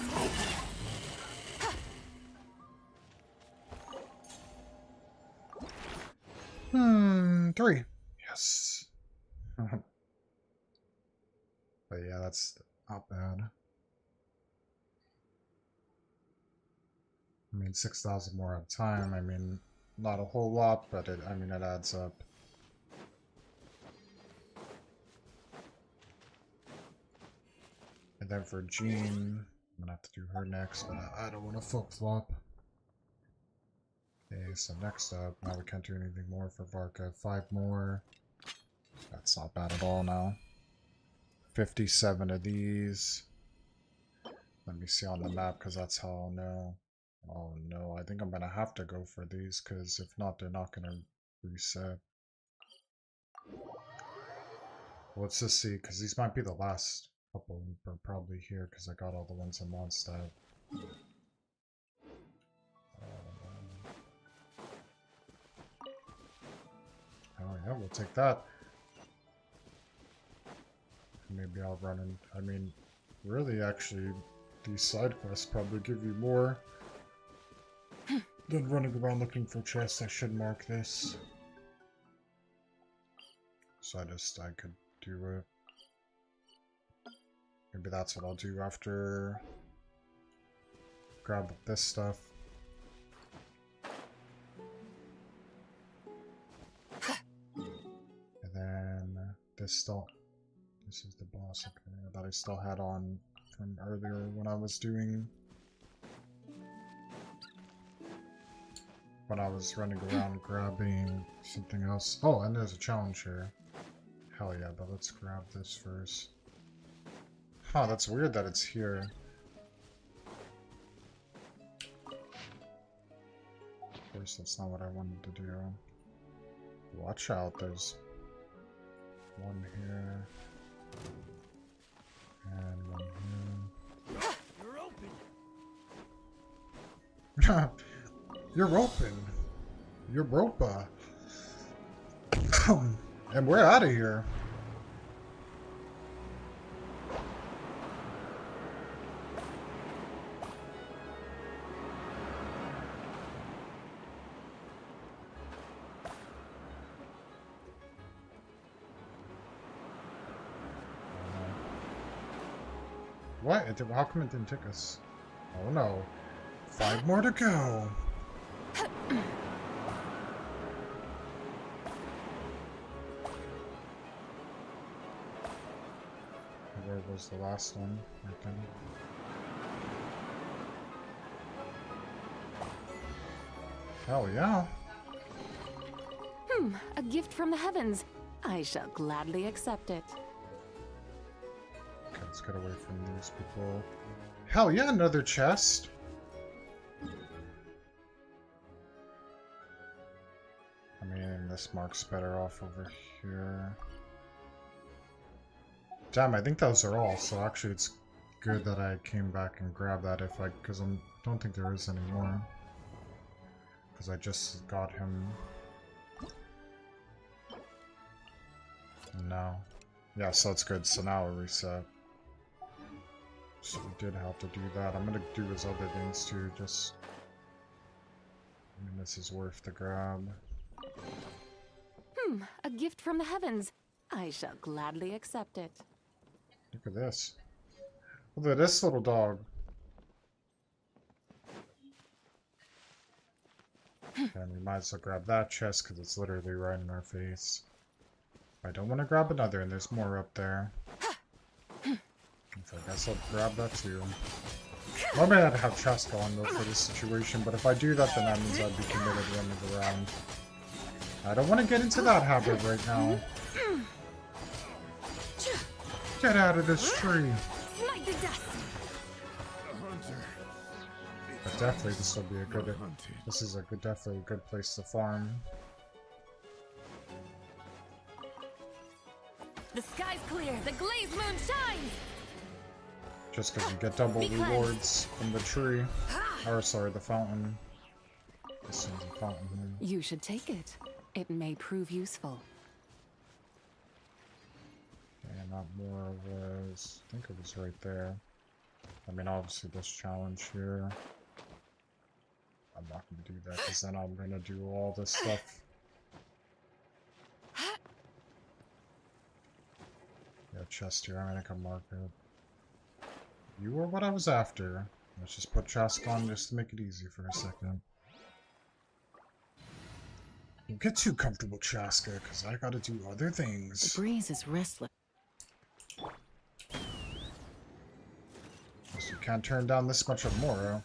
3. Yes. But yeah, that's not bad. I mean, 6,000 more at a time. I mean, not a whole lot, but it adds up. And then for Jean, I'm gonna have to do her next, but I don't want to flip-flop. Okay, so next up, now we can't do anything more for Varka. 5 more. That's not bad at all now. 57 of these. Let me see on the map, because that's how I'll know. Oh no, I think I'm gonna have to go for these, because if not, they're not gonna reset. Let's just see, because these might be the last couple are probably here, because I got all the ones in Mondstadt. Oh yeah, we'll take that. Maybe I'll run in. I mean, really, actually, these side quests probably give you more than running around looking for chests. I should mark this. So I could do it. Maybe that's what I'll do after grab this stuff. And then this is the boss that I still had on from earlier when I was running around grabbing something else. Oh, and there's a challenge here. Hell yeah, but let's grab this first. Huh, that's weird that it's here. Of course, that's not what I wanted to do. Watch out, there's one here. And one here. You're open. You're Ropa. And we're out of here. What? How come it didn't take us? Oh no. 5 more to go. Where was the last one? Right there. Hell yeah. A gift from the heavens. I shall gladly accept it. Okay, let's get away from these people. Hell yeah, another chest. I mean, this marks better off over here. Damn, I think those are all, so actually it's good that I came back and grabbed that because I don't think there is any more. Because I just got him. No. Yeah, so it's good, so now it reset. So we did have to do that. I'm gonna do his other things too, just... I mean, this is worth the grab. A gift from the heavens. I shall gladly accept it. Look at this. Look at this little dog. And we might as well grab that chest because it's literally right in our face. I don't want to grab another, and there's more up there. So I guess I'll grab that too. Normally I'd have chest going though for this situation, but if I do that, then that means I'd be committed running around. I don't want to get into that habit right now. Get out of this tree! But definitely this will be a good... This is definitely a good place to farm. The sky's clear. The glazed moon shines. Just because you get double rewards from the tree. Or sorry, the fountain. This one's a fountain here. You should take it. It may prove useful. And that more was... I think it was right there. I mean, obviously this challenge here. I'm not going to do that because then I'm going to do all this stuff. Yeah, chest here. I think I'll mark it. You were what I was after. Let's just put chest on just to make it easy for a second. Don't get too comfortable, Chaska, because I gotta do other things. The breeze is restless. Guess you can't turn down this much of Moro.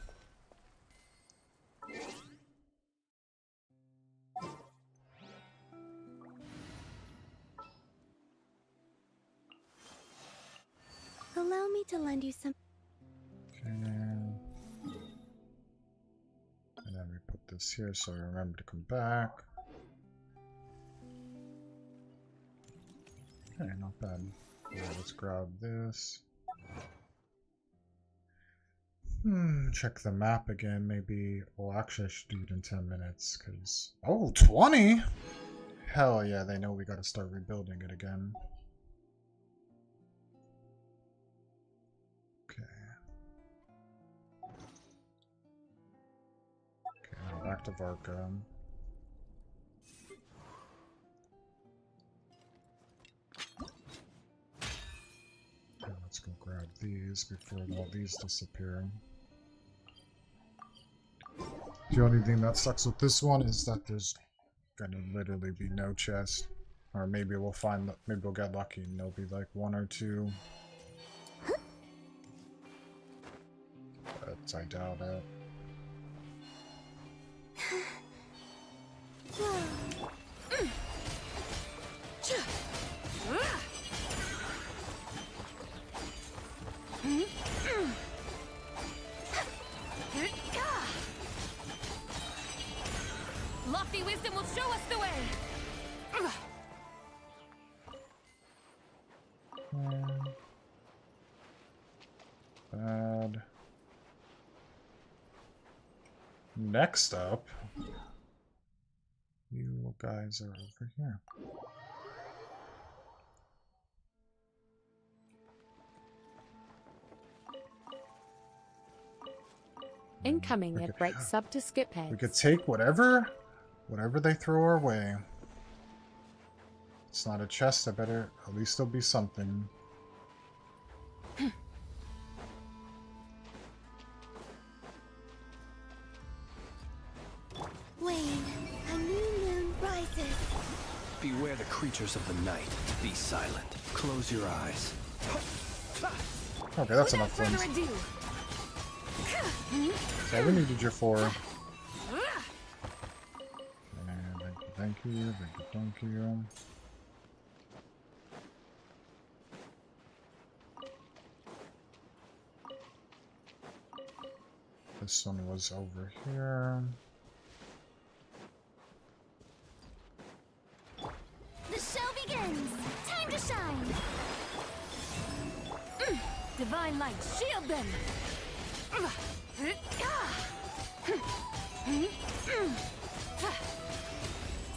Allow me to lend you some. Okay. And then we put this here so I remember to come back. Okay, not bad. Yeah, let's grab this. Check the map again, maybe. Well, actually, I should do it in 10 minutes, because... Oh, 20?! Hell yeah, they know we gotta start rebuilding it again. active Arkham. Okay, let's go grab these before all these disappear. The only thing that sucks with this one is that there's gonna literally be no chest. Or maybe we'll find, maybe we'll get lucky and there'll be like one or two. But I doubt it. Lofty wisdom will show us the way. Bad. Next up, you guys are over here. Incoming at break sub to skip heads. We could take whatever they throw our way. It's not a chest, I better, at least there'll be something. Wayne, a new moon rises. Beware the creatures of the night. Be silent. Close your eyes. Okay, that's enough things. That's all we needed you for. And thank you, thank you. This one was over here. The show begins! Time to shine! Divine light, shield them!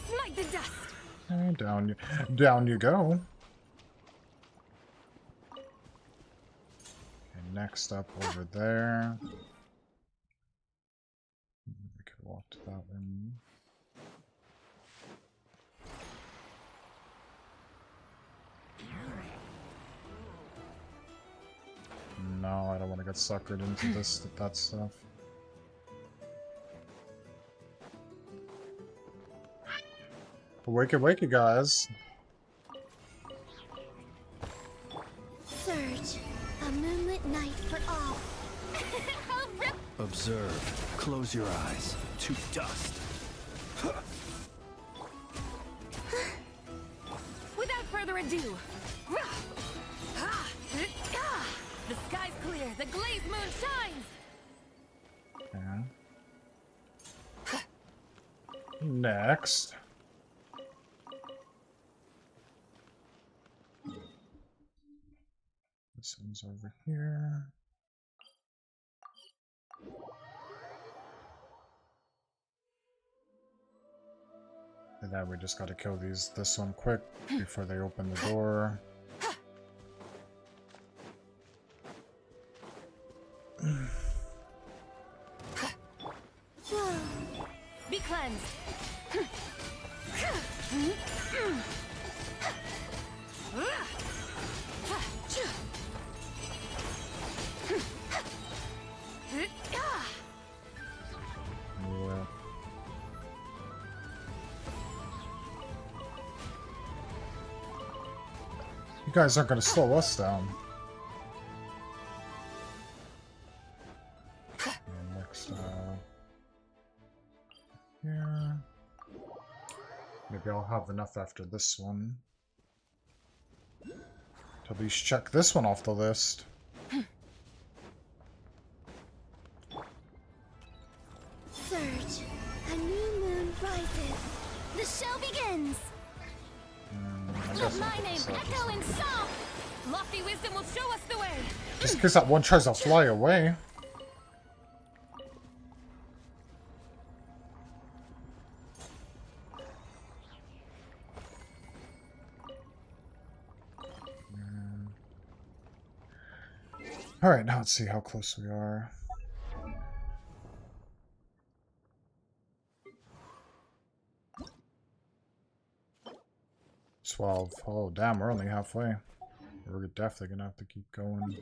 Smite the dust! And down you go. Okay, next up over there. We could walk to that one. No, I don't want to get suckered into that stuff. Wakey, wakey, guys. Surge, a moonlit night for all. Observe. Close your eyes. To dust. Without further ado, the sky's clear, the glazed moon shines! Okay. Next. This one's over here. And then we just gotta kill this one quick before they open the door. Be cleansed! Yeah. You guys aren't gonna slow us down. And next, here. Maybe I'll have enough after this one. To at least check this one off the list. Surge, a new moon rises. The show begins! Let my name echo in song! Lofty wisdom will show us the way! Just because that one tries to fly away. Alright, now let's see how close we are. 12. Oh, damn, we're only halfway. We're definitely gonna have to keep going.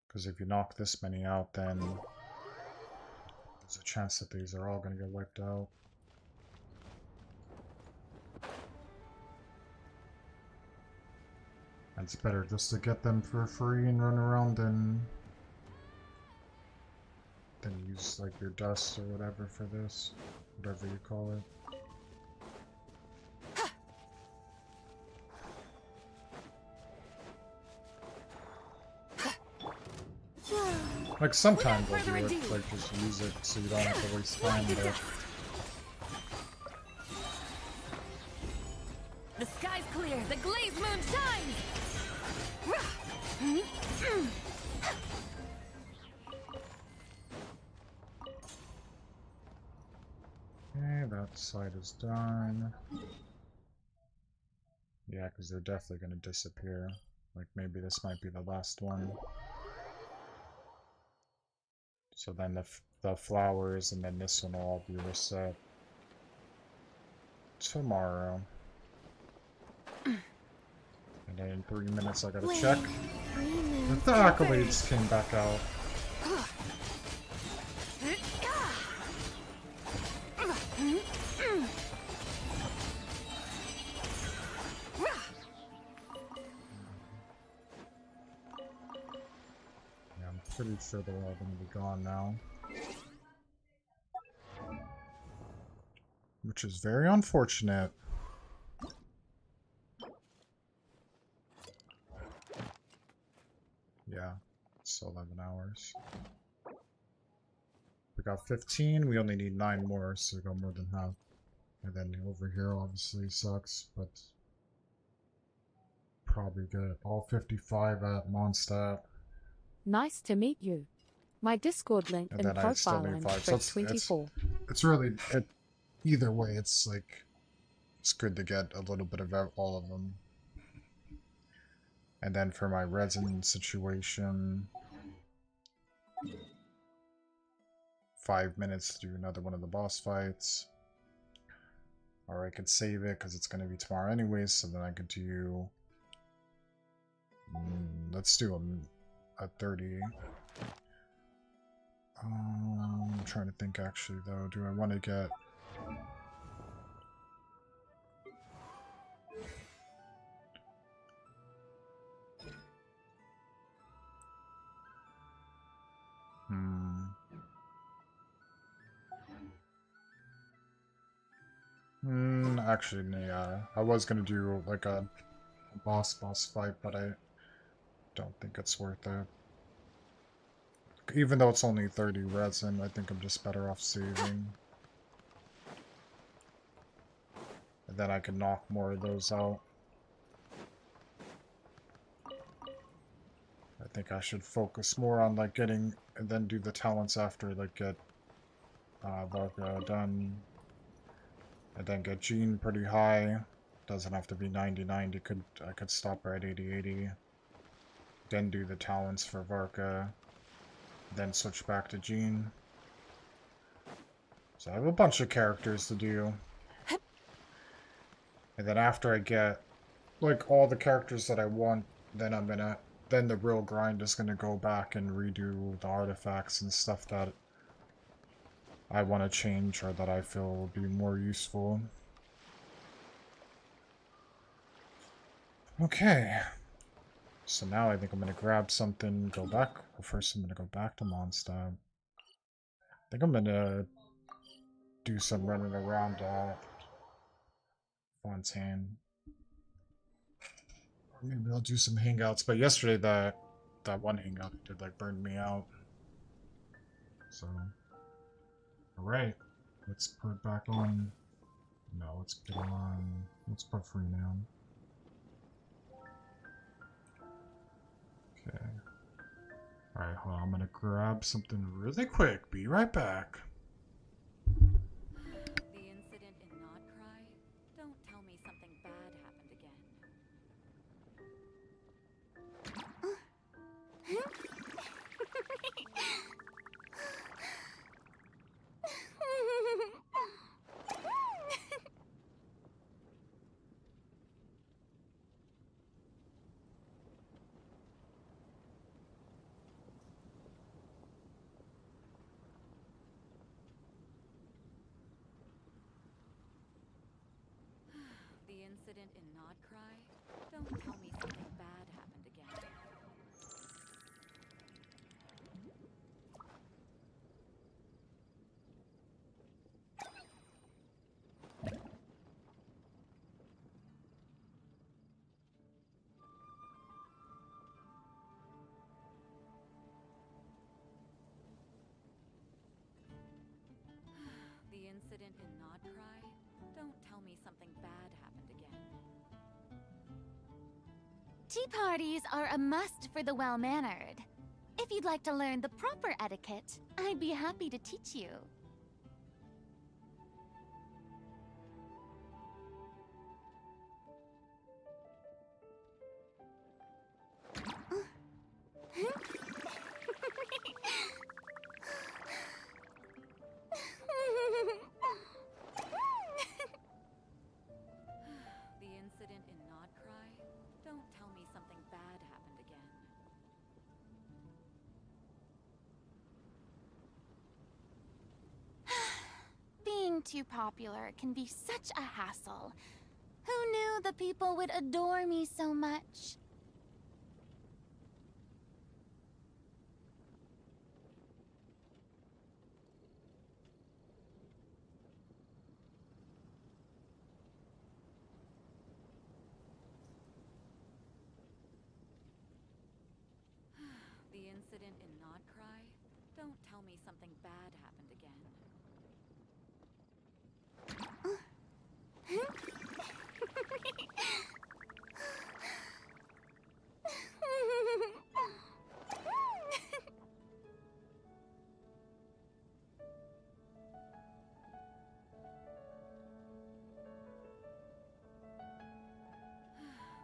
Because if you knock this many out, then there's a chance that these are all gonna get wiped out. And it's better just to get them for free and run around than use like your dust or whatever for this. Whatever you call it. Like sometimes I'll do it, like just use it so you don't have to waste time, but The sky's clear. The glazed moon shines. okay, that side is done. Yeah, because they're definitely gonna disappear. Like maybe this might be the last one. So then the flowers and then this one will all be reset tomorrow. And then in 3 minutes I gotta check if the accolades came back out. Yeah, I'm pretty sure they're all gonna be gone now. Which is very unfortunate. Yeah, it's 11 hours. We got 15, we only need 9 more, so we got more than half. And then over here obviously sucks, but probably get all 55 at Mondstadt. Nice to meet you. My Discord link And in then I still profile need line 5. So for 24. it's really, either way, it's like, it's good to get a little bit of all of them. And then for my resin situation, 5 minutes to do another one of the boss fights. Or I could save it because it's going to be tomorrow anyways, so then I could do... let's do a 30. I'm trying to think actually though, do I want to get... actually, yeah. I was gonna do like a boss fight, but I don't think it's worth it. Even though it's only 30 resin, I think I'm just better off saving. And then I can knock more of those out. I think I should focus more on like getting, and then do the talents after, like get Varka done. And then get Jean pretty high. Doesn't have to be 99, I could stop her at 80-80. Then do the talents for Varka. Then switch back to Jean. So I have a bunch of characters to do. And then after I get like all the characters that I want, then then the real grind is gonna go back and redo the artifacts and stuff that I want to change or that I feel will be more useful. Okay. So now I think I'm going to grab something, go back. Well, first I'm going to go back to Mondstadt. I think I'm going to do some running around at Fontaine. Or maybe I'll do some hangouts, but yesterday that one hangout did like burn me out. So... Alright, let's put it back on. No, let's put it on. Let's put free now. Okay. Alright, hold on. I'm gonna grab something really quick. Be right back. The incident in Nodcry? Don't tell me something bad happened again. The incident in Nod Cry? Don't tell me something bad happened again. The incident in Nod Cry? Don't tell me something bad happened again. Tea parties are a must for the well-mannered. If you'd like to learn the proper etiquette, I'd be happy to teach you. The incident in Nod Cry? Don't tell me something bad happened again. Being too popular can be such a hassle. Who knew the people would adore me so much? The incident in Nod Cry? Don't tell me something bad happened again.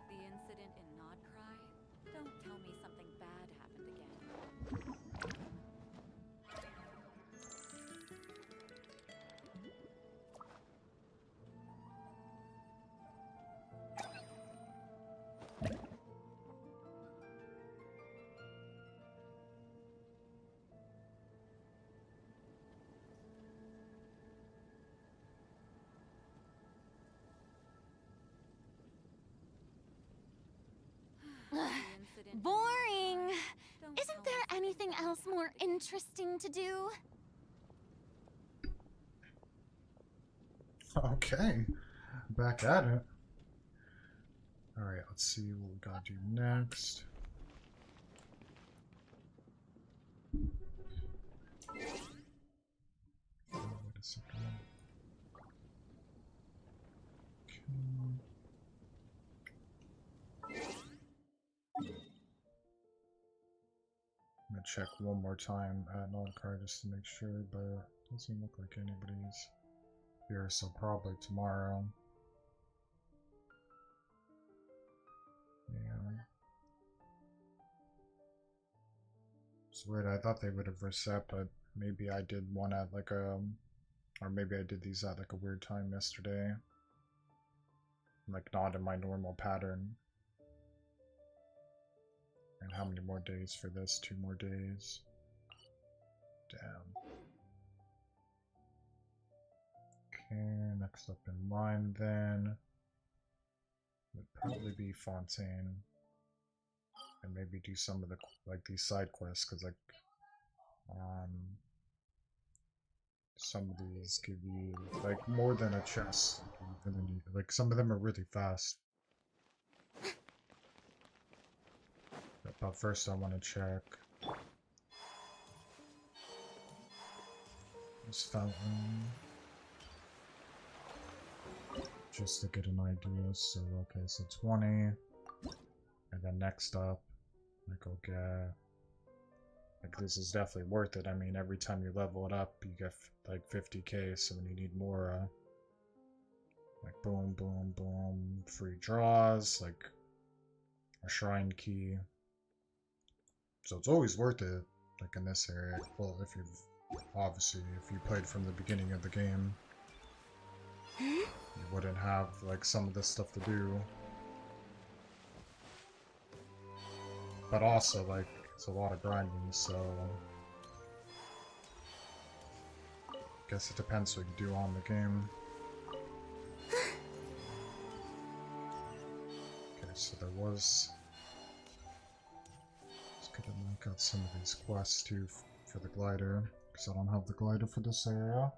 The incident in Nod Cry? Don't tell me something bad happened again. Boring! Isn't there anything else more interesting to do? Okay, back at it. Alright, let's see what we gotta do next. Oh, wait a second. I'm gonna check one more time at non-card just to make sure, but it doesn't look like anybody's here, so probably tomorrow. Yeah. It's weird, I thought they would have reset, but maybe I did one at like a, or maybe I did these at like a weird time yesterday. Like not in my normal pattern. And how many more days for this? 2 more days. Damn. Okay, next up in line then would probably be Fontaine. And maybe do some of the like these side quests, because like some of these give you like more than a chest. Like some of them are really fast. But first I want to check this fountain just to get an idea. So okay, so 20, and then next up I go get, like this is definitely worth it. I mean, every time you level it up you get like 50k, so when you need more like boom boom boom, free draws, like a shrine key. So it's always worth it, like in this area. Well, if you've, obviously, if you played from the beginning of the game, you wouldn't have, like, some of this stuff to do. But also, like, it's a lot of grinding, so... I guess it depends what you do on the game. So there was... Let's get a look at some of these quests too for the glider, because I don't have the glider for this area.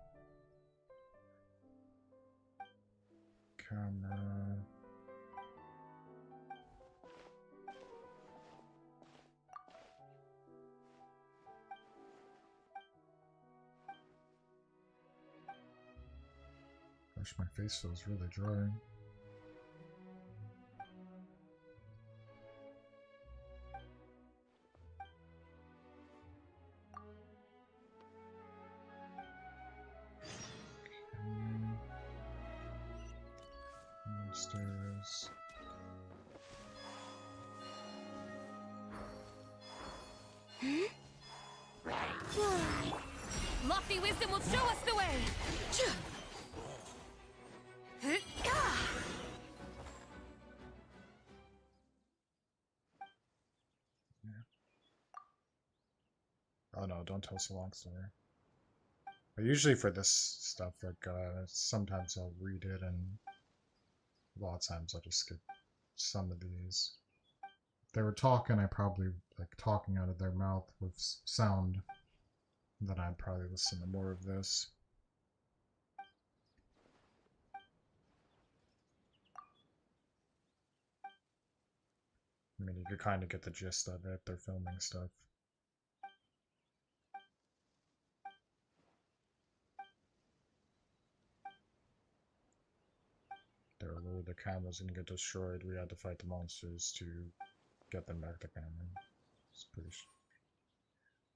Camera... Gosh, my face feels really dry. Monsters. Lofty wisdom will show us the way! Oh no, don't tell us a long story. But usually for this stuff, like, sometimes I'll read it, and a lot of times I'll just skip some of these. If they were talking, I probably, like, talking out of their mouth with sound, then I'd probably listen to more of this. I mean, you could kind of get the gist of it, they're filming stuff. They were worried the camera was going to get destroyed. We had to fight the monsters to get them back to camera. It's pretty...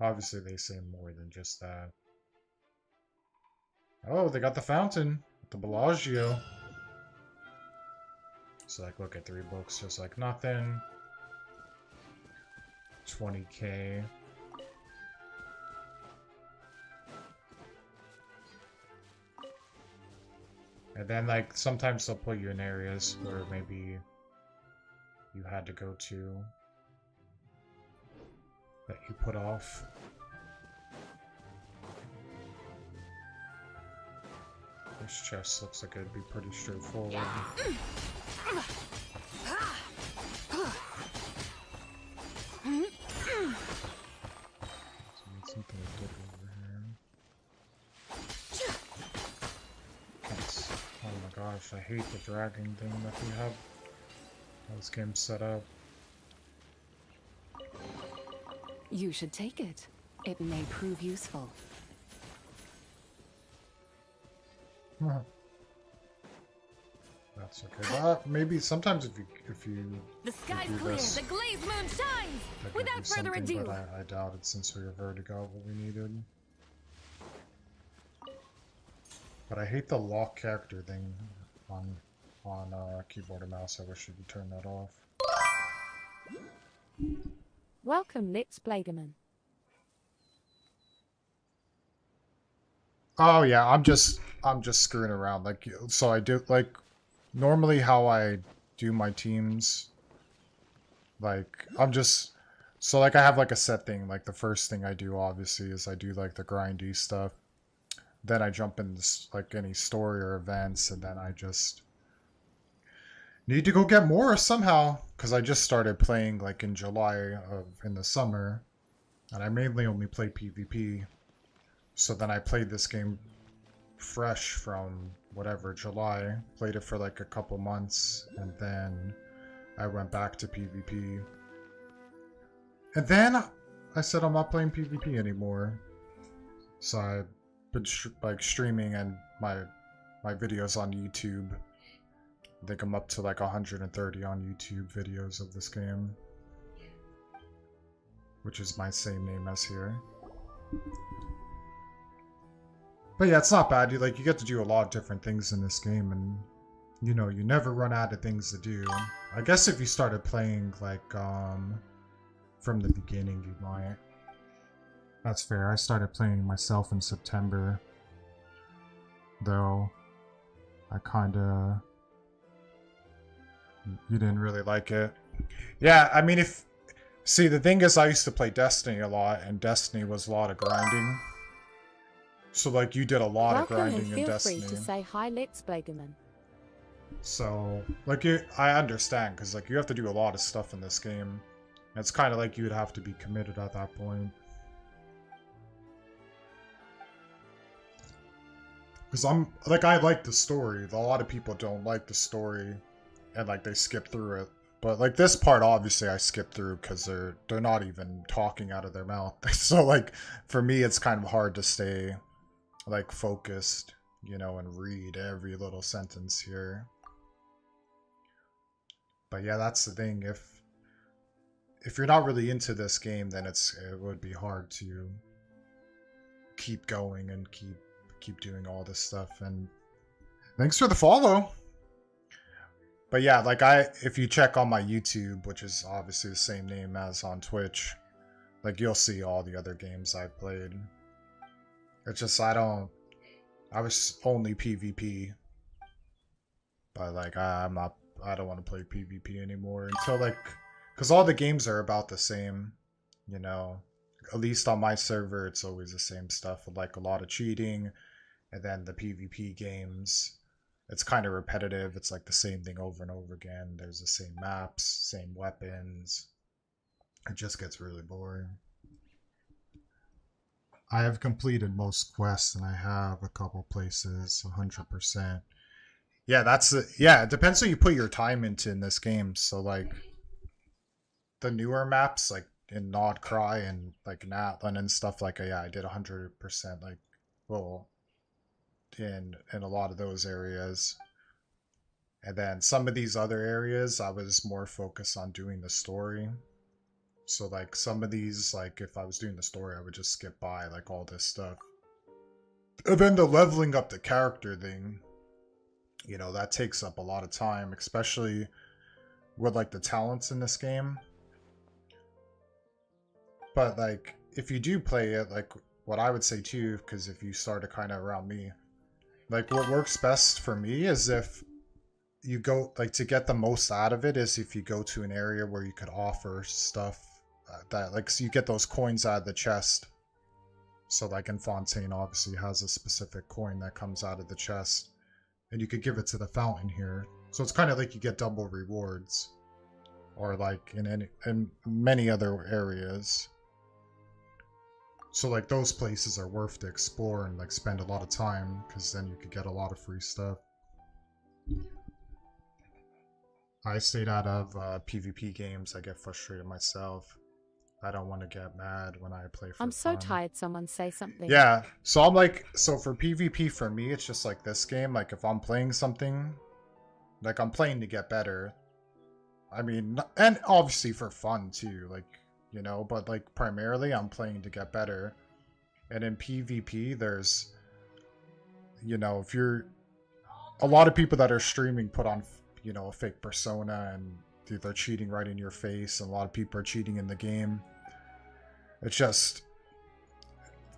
Obviously, they say more than just that. Oh, they got the fountain at the Bellagio. So, like, look at 3 books, just like nothing. 20k. And then, like, sometimes they'll put you in areas where maybe you had to go to that you put off. This chest looks like it'd be pretty straightforward. Something to dig over here. Oh my gosh, I hate the dragging thing that we have. How this game's set up. You should take it. It may prove useful. That's okay. But maybe sometimes if you the sky's do clear, this, the glazed moon shines. that could Without be further something, ado, but I doubt it since we've already got what we needed. But I hate the lock character thing on keyboard and mouse. I wish you could turn that off. Welcome, Litz Bladerman. Oh yeah, I'm just screwing around. Like, so I do, like, normally how I do my teams, like, so like I have like a set thing. Like the first thing I do obviously is I do like the grindy stuff. Then I jump in this, like, any story or events, and then I just need to go get more somehow, because I just started playing like in July in the summer, and I mainly only play PvP. So then I played this game fresh from whatever, July, played it for like a couple months, and then I went back to PvP. And then I said I'm not playing PvP anymore. So I've been like streaming and my videos on YouTube. I think I'm up to like 130 on YouTube videos of this game, which is my same name as here. But yeah, it's not bad. You get to do a lot of different things in this game, and you know, you never run out of things to do. I guess if you started playing like from the beginning, you might. That's fair. I started playing myself in September, though I kinda... You didn't really like it. Yeah, I mean, see, the thing is, I used to play Destiny a lot, and Destiny was a lot of grinding. So, like, you did a lot of grinding in Destiny. Feel free to say hi, Litz Bladerman. So, like, I understand, because, like, you have to do a lot of stuff in this game. It's kind of like you'd have to be committed at that point. Because I like the story. A lot of people don't like the story, and, like, they skip through it. But, like, this part, obviously, I skip through, because they're not even talking out of their mouth. So, like, for me, it's kind of hard to stay, like, focused, you know, and read every little sentence here. But yeah, that's the thing. If you're not really into this game, then it would be hard to keep going and keep doing all this stuff. And thanks for the follow. But yeah, like if you check on my YouTube, which is obviously the same name as on Twitch, like you'll see all the other games I've played. It's just I was only PvP. But like I don't want to play PvP anymore until like, because all the games are about the same, you know. At least on my server, it's always the same stuff, like a lot of cheating, and then the PvP games, it's kind of repetitive. It's like the same thing over and over again. There's the same maps, same weapons. It just gets really boring. I have completed most quests, and I have a couple places 100%. Yeah, it depends what you put your time into in this game. So like the newer maps like in Nod Cry and like Natlan and stuff like yeah, I did 100% like well in a lot of those areas. And then some of these other areas I was more focused on doing the story. So like some of these, like if I was doing the story, I would just skip by like all this stuff. And then the leveling up the character thing, you know, that takes up a lot of time, especially with like the talents in this game. But like if you do play it, like what I would say too, because if you start kind of around me, like what works best for me is if you go like to get the most out of it is if you go to an area where you could offer stuff that like so you get those coins out of the chest. So like in Fontaine obviously has a specific coin that comes out of the chest. And you could give it to the fountain here. So it's kind of like you get double rewards. Or like in many other areas. So like those places are worth to explore and like spend a lot of time. Because then you could get a lot of free stuff. I stayed out of PvP games. I get frustrated myself. I don't want to get mad when I play for I'm so fun. tired someone say something. Yeah, so I'm like, so for PvP for me, it's just like this game, like if I'm playing something, like I'm playing to get better. I mean, and obviously for fun too, like, you know, but like primarily I'm playing to get better. And in PvP, there's, you know, if you're, a lot of people that are streaming put on, you know, a fake persona and they're cheating right in your face. And a lot of people are cheating in the game. It's just,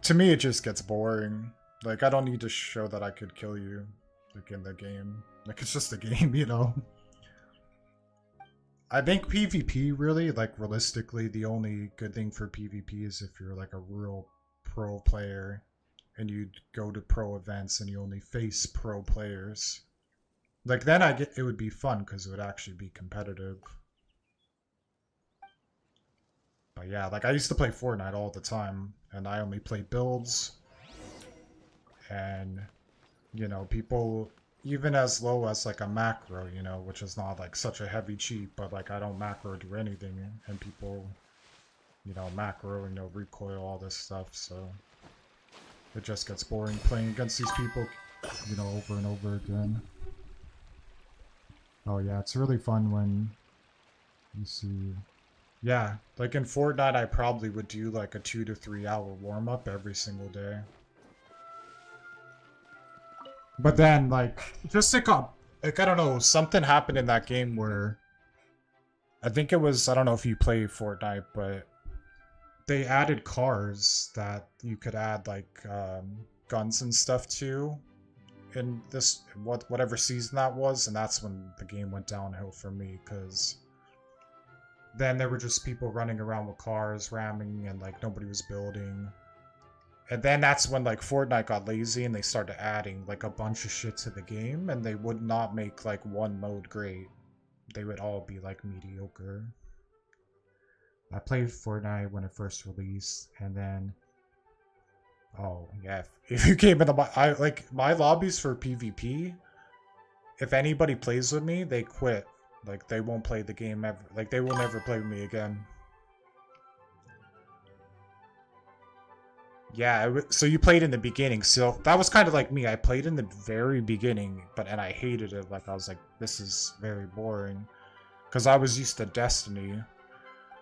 to me, it just gets boring. Like, I don't need to show that I could kill you, like, in the game. Like, it's just a game, you know? I think PvP, really, like, realistically, the only good thing for PvP is if you're, like, a real pro player, and you go to pro events and you only face pro players. Like, then it would be fun, because it would actually be competitive. But yeah, like I used to play Fortnite all the time, and I only play builds. And, you know, people, even as low as like a macro, you know, which is not like such a heavy cheat, but like I don't macro do anything, and people, you know, macro, you know, recoil, all this stuff, so it just gets boring playing against these people, you know, over and over again. Oh yeah, it's really fun when you see... Yeah, like in Fortnite, I probably would do like a 2 to 3 hour warm-up every single day. But then, like, just like I don't know, something happened in that game where, I think it was, I don't know if you play Fortnite, but they added cars that you could add like guns and stuff to in this, whatever season that was, and that's when the game went downhill for me, because then there were just people running around with cars, ramming, and like nobody was building. And then that's when like Fortnite got lazy and they started adding like a bunch of shit to the game, and they would not make like one mode great. They would all be like mediocre. I played Fortnite when it first released, and then oh yeah, if you came into my lobbies for PvP, if anybody plays with me, they quit. Like they won't play the game ever. Like they will never play with me again. Yeah, so you played in the beginning. So that was kind of like me. I played in the very beginning, and I hated it. Like I was like, this is very boring, because I was used to Destiny,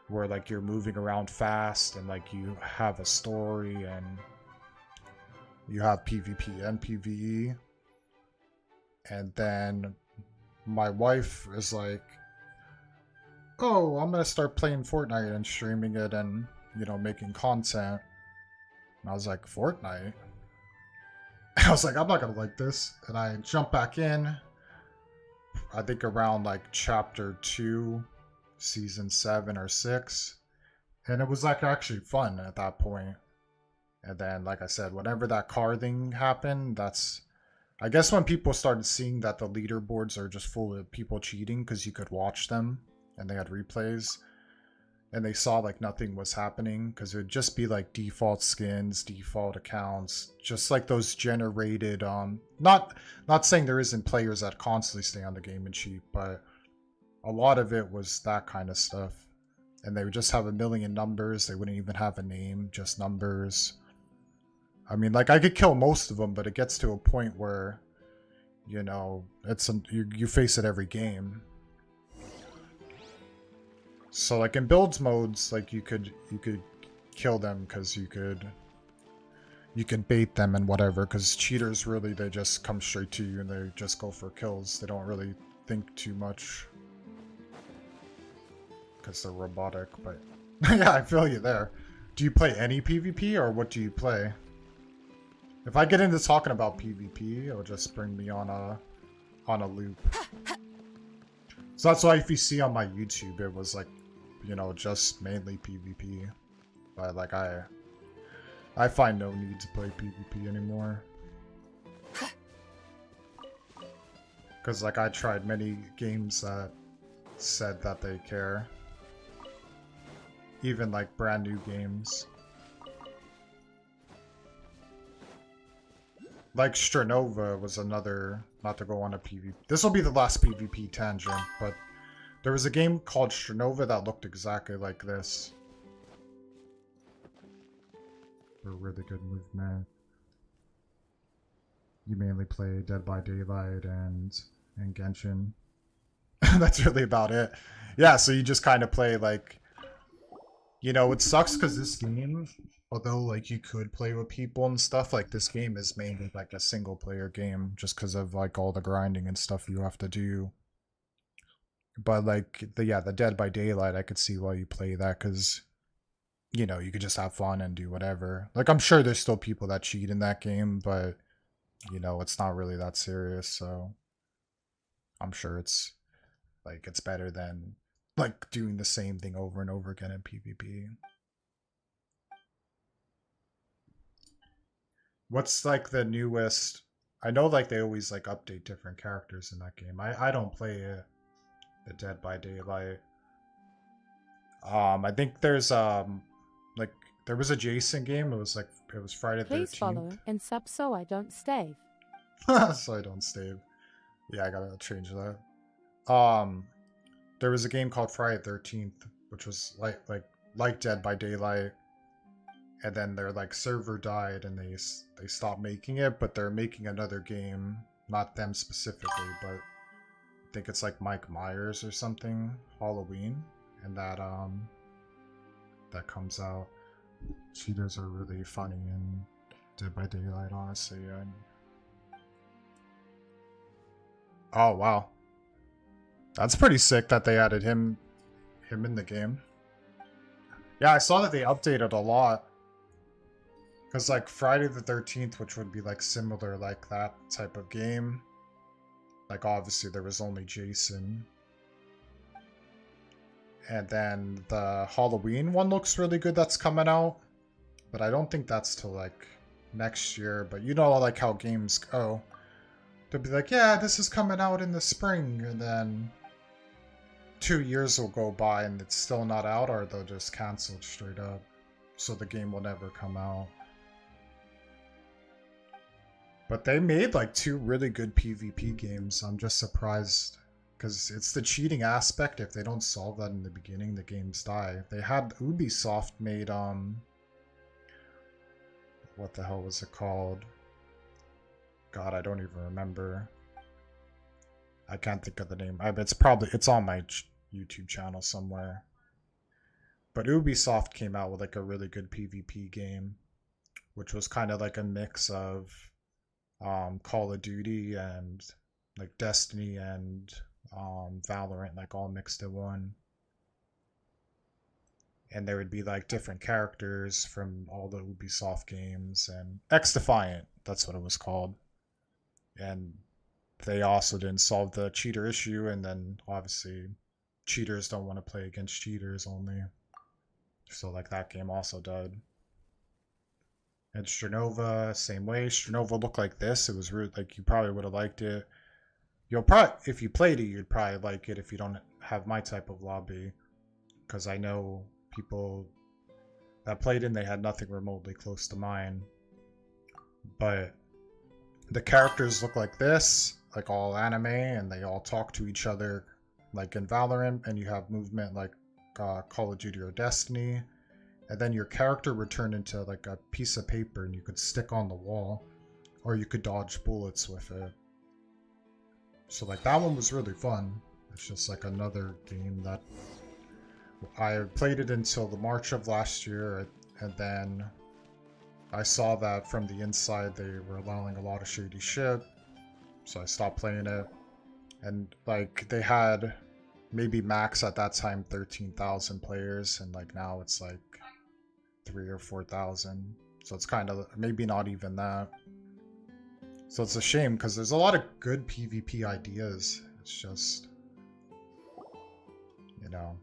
where like you're moving around fast and like you have a story and you have PvP and PvE. And then my wife is like, oh, I'm gonna start playing Fortnite and streaming it and, you know, making content. And I was like, Fortnite? I was like, I'm not gonna like this. And I jumped back in, I think around like chapter 2, season 7 or 6. And it was like actually fun at that point. And then, like I said, whenever that car thing happened, that's... I guess when people started seeing that the leaderboards are just full of people cheating because you could watch them and they had replays, and they saw like nothing was happening because it would just be like default skins, default accounts, just like those generated not saying there isn't players that constantly stay on the game and cheat, but a lot of it was that kind of stuff. And they would just have a million numbers. They wouldn't even have a name, just numbers. I mean, like, I could kill most of them, but it gets to a point where, you know, you face it every game. So, like, in builds modes, like, you could kill them because you could bait them and whatever, because cheaters, really, they just come straight to you and they just go for kills. They don't really think too much because they're robotic, but yeah, I feel you there. Do you play any PvP, or what do you play? If I get into talking about PvP, it'll just bring me on a loop. So that's why if you see on my YouTube, it was like, you know, just mainly PvP. But like I find no need to play PvP anymore. Because like I tried many games that said that they care. Even like brand new games. Like Stranova was another, not to go on a PvP. This will be the last PvP tangent, but there was a game called Stranova that looked exactly like this. A really good movement. You mainly play Dead by Daylight and Genshin. That's really about it. Yeah, so you just kind of play like, you know, it sucks because this game, although like you could play with people and stuff, like this game is mainly like a single player game just because of like all the grinding and stuff you have to do. But like the Dead by Daylight, I could see why you play that, because, you know, you could just have fun and do whatever. Like I'm sure there's still people that cheat in that game, but you know, it's not really that serious, so I'm sure it's like it's better than like doing the same thing over and over again in PvP. What's like the newest? I know like they always like update different characters in that game. I don't play it, the Dead by Daylight. I think there's like there was a Jason game. It was Friday the 13th. Please follow and sub so I don't stave. So I don't stave. Yeah, I gotta change that. There was a game called Friday the 13th, which was like Dead by Daylight, and then their like server died and they stopped making it, but they're making another game, not them specifically, but I think it's like Mike Myers or something, Halloween, and that comes out. Cheaters are really funny in Dead by Daylight, honestly. Oh wow. That's pretty sick that they added him in the game. Yeah, I saw that they updated a lot. Because like Friday the 13th, which would be like similar like that type of game. Like obviously there was only Jason. And then the Halloween one looks really good that's coming out. But I don't think that's till like next year. But you know, like how games go. They'll be like, yeah, this is coming out in the spring, and then 2 years will go by and it's still not out, or they'll just cancel it straight up. So the game will never come out. But they made like 2 really good PvP games. I'm just surprised. Because it's the cheating aspect. If they don't solve that in the beginning, the games die. They had Ubisoft made, what the hell was it called? God, I don't even remember. I can't think of the name. It's on my YouTube channel somewhere. But Ubisoft came out with like a really good PvP game, which was kind of like a mix of Call of Duty and like Destiny and Valorant, like all mixed in one. And there would be like different characters from all the Ubisoft games, and X Defiant, that's what it was called. And they also didn't solve the cheater issue, and then obviously cheaters don't want to play against cheaters only. So like that game also died. And Sternova, same way. Sternova looked like this. It was really, like, you probably would have liked it. You'll probably, if you played it, you'd probably like it if you don't have my type of lobby. Because I know people that played in, they had nothing remotely close to mine. But the characters look like this, like all anime, and they all talk to each other like in Valorant, and you have movement like Call of Duty or Destiny. And then your character would turn into like a piece of paper and you could stick on the wall, or you could dodge bullets with it. So like that one was really fun. It's just like another game that I played it until the March of last year, and then I saw that from the inside they were allowing a lot of shady shit, so I stopped playing it. And like they had maybe max at that time 13,000 players, and like now it's like 3,000 or 4,000, so it's kind of maybe not even that. So it's a shame because there's a lot of good PvP ideas. It's just, you know,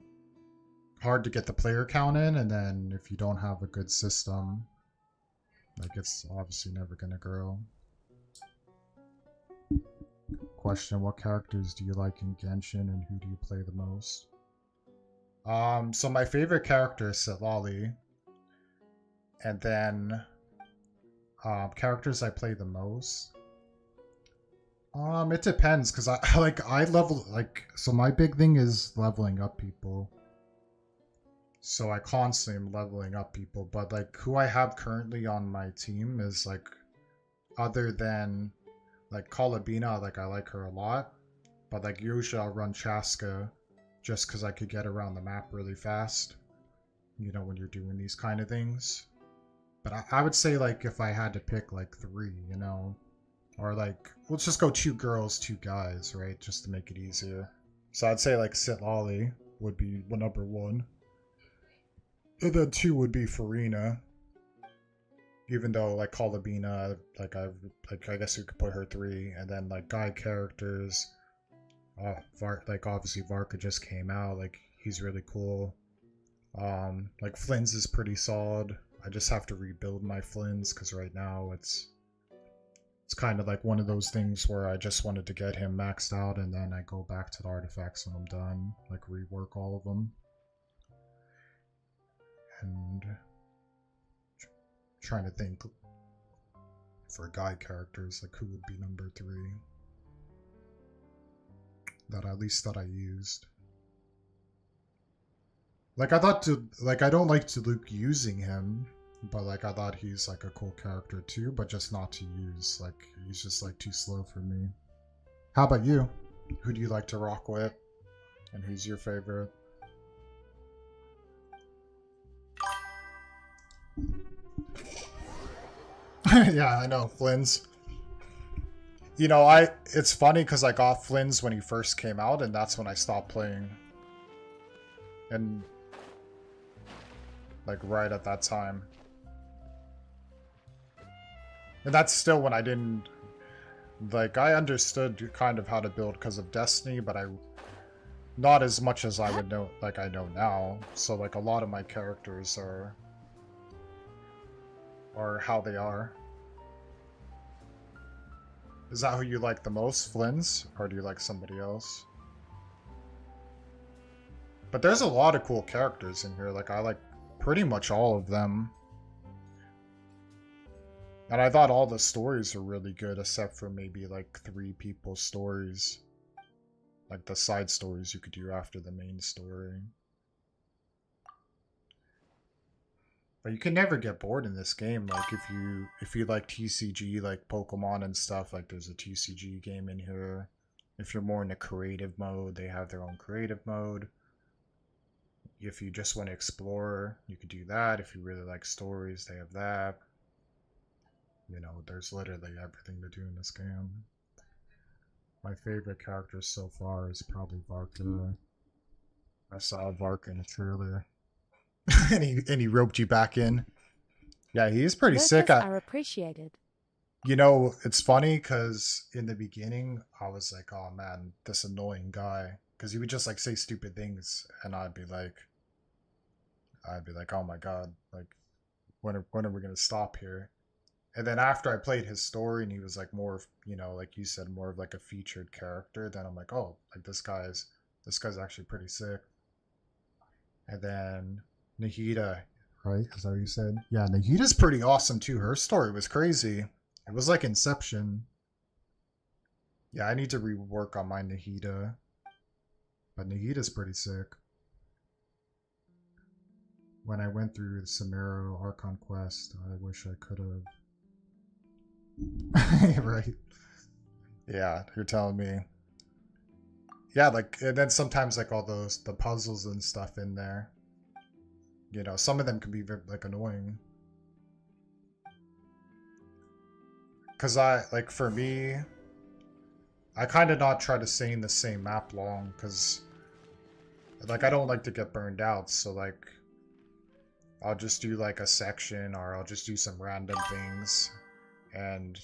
hard to get the player count in, and then if you don't have a good system, like it's obviously never gonna grow. Question: what characters do you like in Genshin, and who do you play the most? So my favorite character is Sitlali. And then characters I play the most. It depends, because I level, like, so my big thing is leveling up people. So I constantly am leveling up people, but like who I have currently on my team is like, other than like Kalabina, like I like her a lot, but like usually I'll run Chaska just because I could get around the map really fast, you know, when you're doing these kind of things. But I would say, like, if I had to pick, like, 3, you know? Or, like, let's just go 2 girls, 2 guys, right? Just to make it easier. So I'd say, like, Sitlali would be number 1. And then 2 would be Farina. Even though, like, Kalabina, like, I guess you could put her 3. And then, like, guy characters. Like, obviously, Varka just came out. Like, he's really cool. Like, Flynn's is pretty solid. I just have to rebuild my Flynn's because right now it's kind of like one of those things where I just wanted to get him maxed out and then I go back to the artifacts when I'm done, like rework all of them. And trying to think for guy characters, like who would be number 3 that at least that I used. Like, I thought I don't like Luke using him, but, like, I thought he's, like, a cool character, too, but just not to use. Like, he's just, like, too slow for me. How about you? Who do you like to rock with? And who's your favorite? Yeah, I know, Flynn's. You know, it's funny because I got Flynn's when he first came out, and that's when I stopped playing. And like right at that time. And that's still when I didn't, like, I understood kind of how to build because of Destiny, but not as much as I would know, like I know now. So like a lot of my characters are or how they are. Is that who you like the most, Flynn's, or do you like somebody else? But there's a lot of cool characters in here. Like, I like pretty much all of them. And I thought all the stories were really good, except for maybe like 3 people's stories. Like the side stories you could do after the main story. But you can never get bored in this game. Like if you like TCG, like Pokemon and stuff, like there's a TCG game in here. If you're more in the creative mode, they have their own creative mode. If you just want to explore, you could do that. If you really like stories, they have that. You know, there's literally everything to do in this game. My favorite character so far is probably Varka. I saw Varka in a trailer. and he roped you back in. Yeah, he's pretty sick. Locals are appreciated. You know, it's funny because in the beginning, I was like, oh man, this annoying guy. Because he would just like say stupid things, and I'd be like, oh my god, like, when are we gonna stop here? And then after I played his story, and he was like more, you know, like you said, more of like a featured character, then I'm like, oh, like this guy's actually pretty sick. And then Nahida, right? Is that what you said? Yeah, Nahida's pretty awesome too. Her story was crazy. It was like Inception. Yeah, I need to rework on my Nahida. But Nahida's pretty sick. When I went through the Samara Archon quest, I wish I could have. Right. Yeah, you're telling me. Yeah, like, and then sometimes like all the puzzles and stuff in there. You know, some of them can be like annoying. Cause like for me, I kind of not try to stay in the same map long, cause like I don't like to get burned out. So like, I'll just do like a section, or I'll just do some random things. And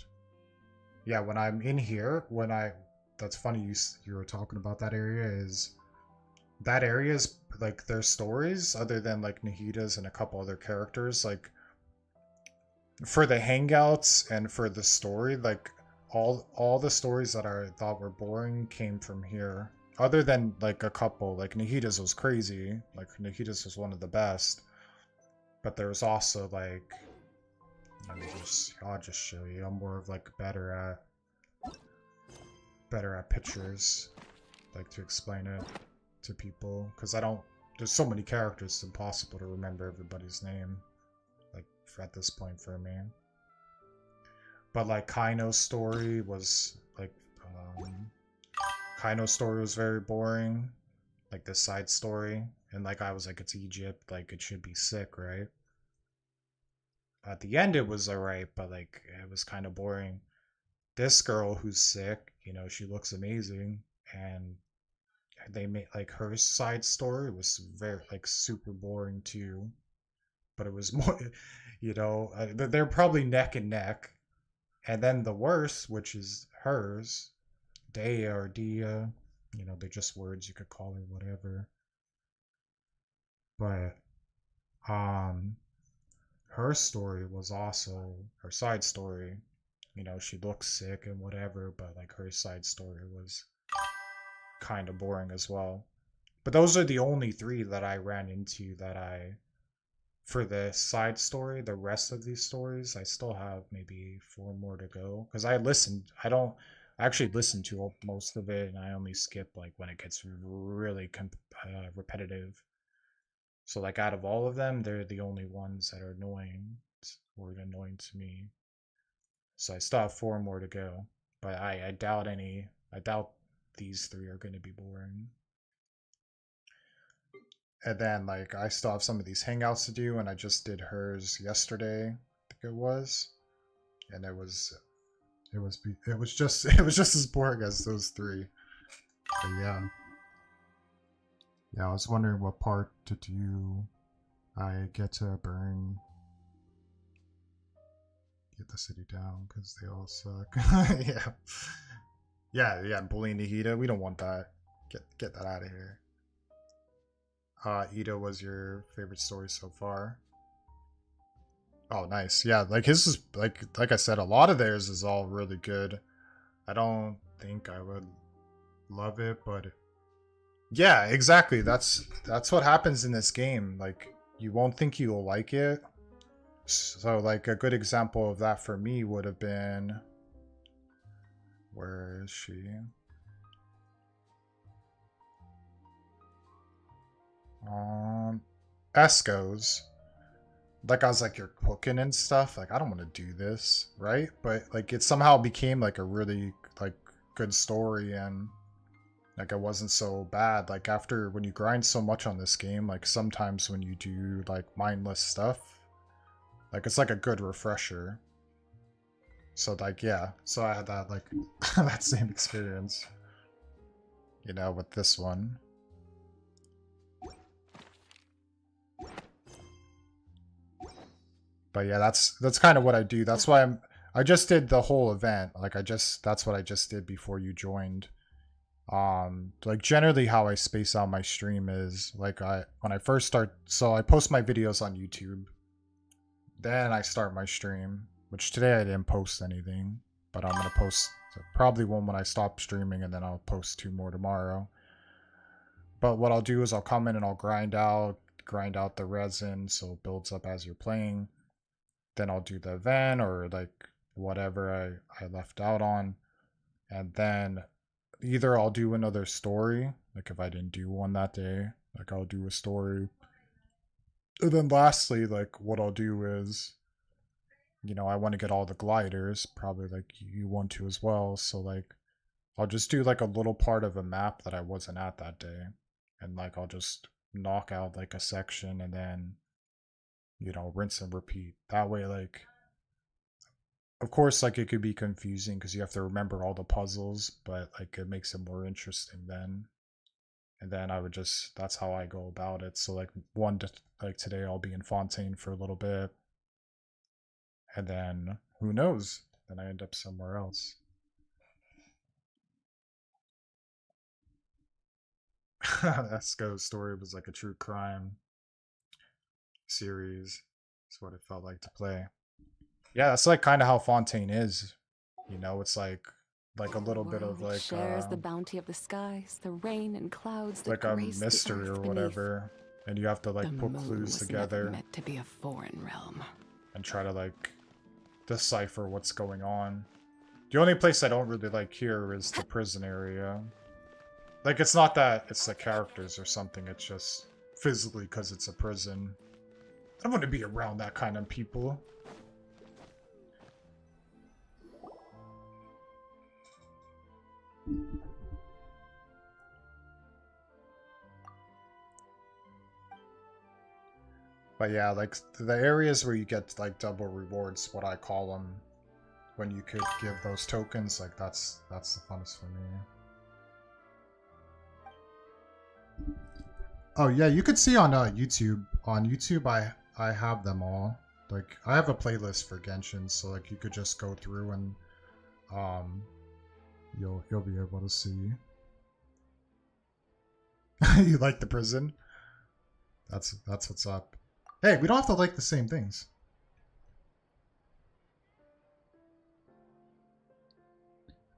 yeah, when I'm in here, that's funny you were talking about that area, is that area is like their stories, other than like Nahida's and a couple other characters, like for the hangouts and for the story, like all the stories that I thought were boring came from here. Other than like a couple, like Nahida's was crazy, like Nahida's was one of the best. But there was also like, I'll just show you. I'm more of like better at pictures, like to explain it to people, because there's so many characters, it's impossible to remember everybody's name, like at this point for me. But like Kaino's story was like, Kaino's story was very boring, like the side story, and like I was like, it's Egypt, like it should be sick, right? At the end it was alright, but like it was kind of boring. This girl who's sick, you know, she looks amazing, and they made like her side story was very like super boring too, but it was more, you know, they're probably neck and neck. And then the worst, which is hers, Dea or Dia, you know, they're just words, you could call her whatever. But her story was also her side story. You know, she looks sick and whatever, but like her side story was kind of boring as well. But those are the only 3 that I ran into for the side story. The rest of these stories, I still have maybe 4 more to go. Because I actually listen to most of it, and I only skip like when it gets really repetitive. So like out of all of them, they're the only ones that are annoying to me. So I still have 4 more to go. But I doubt these 3 are going to be boring. And then like I still have some of these hangouts to do, and I just did hers yesterday, I think it was. And it was just as boring as those 3. But yeah. Yeah, I was wondering what part to do. I get to get the city down because they all suck. Yeah, bullying Nahida. We don't want that. Get that out of here. Ida was your favorite story so far? Oh, nice. Yeah, like his is like I said, a lot of theirs is all really good. I don't think I would love it, but yeah, exactly. That's what happens in this game. Like you won't think you'll like it. So like a good example of that for me would have been, where is she? Esco's. Like I was like, you're cooking and stuff. Like I don't want to do this, right? But like it somehow became like a really like good story, and like it wasn't so bad. Like after when you grind so much on this game, like sometimes when you do like mindless stuff, like it's like a good refresher. So like yeah, so I had that like that same experience, you know, with this one. But yeah, that's kind of what I do. That's why I just did the whole event. Like that's what I just did before you joined. Like generally how I space out my stream is like when I first start, so I post my videos on YouTube. Then I start my stream, which today I didn't post anything, but I'm gonna post probably one when I stop streaming, and then I'll post 2 more tomorrow. But what I'll do is I'll come in and I'll grind out the resin so it builds up as you're playing. Then I'll do the event or like whatever I left out on. And then either I'll do another story, like if I didn't do one that day, like I'll do a story. And then lastly, like what I'll do is, you know, I want to get all the gliders, probably like you want to as well. So like I'll just do like a little part of a map that I wasn't at that day. And like I'll just knock out like a section and then, you know, rinse and repeat. That way, like, of course, like it could be confusing because you have to remember all the puzzles, but like it makes it more interesting then. And then I would just, that's how I go about it. So like like today I'll be in Fontaine for a little bit. And then who knows? Then I end up somewhere else. Esco's story was like a true crime series. It's what it felt like to play. Yeah, that's like kind of how Fontaine is. You know, it's like a little bit of like shares the bounty of the skies, the rain and clouds that like a grace the mystery or earth beneath. whatever, and you have to like The put moon clues was never together meant to be a foreign realm. and try to like decipher what's going on. The only place I don't really like here is the prison area. Like it's not that it's the characters or something, it's just physically because it's a prison. I don't want to be around that kind of people. But yeah, like the areas where you get like double rewards, what I call them, when you could give those tokens, like that's the funnest for me. Oh yeah, you could see on YouTube. On YouTube, I have them all. Like I have a playlist for Genshin, so like you could just go through and you'll be able to see. You like the prison? That's what's up. Hey, we don't have to like the same things.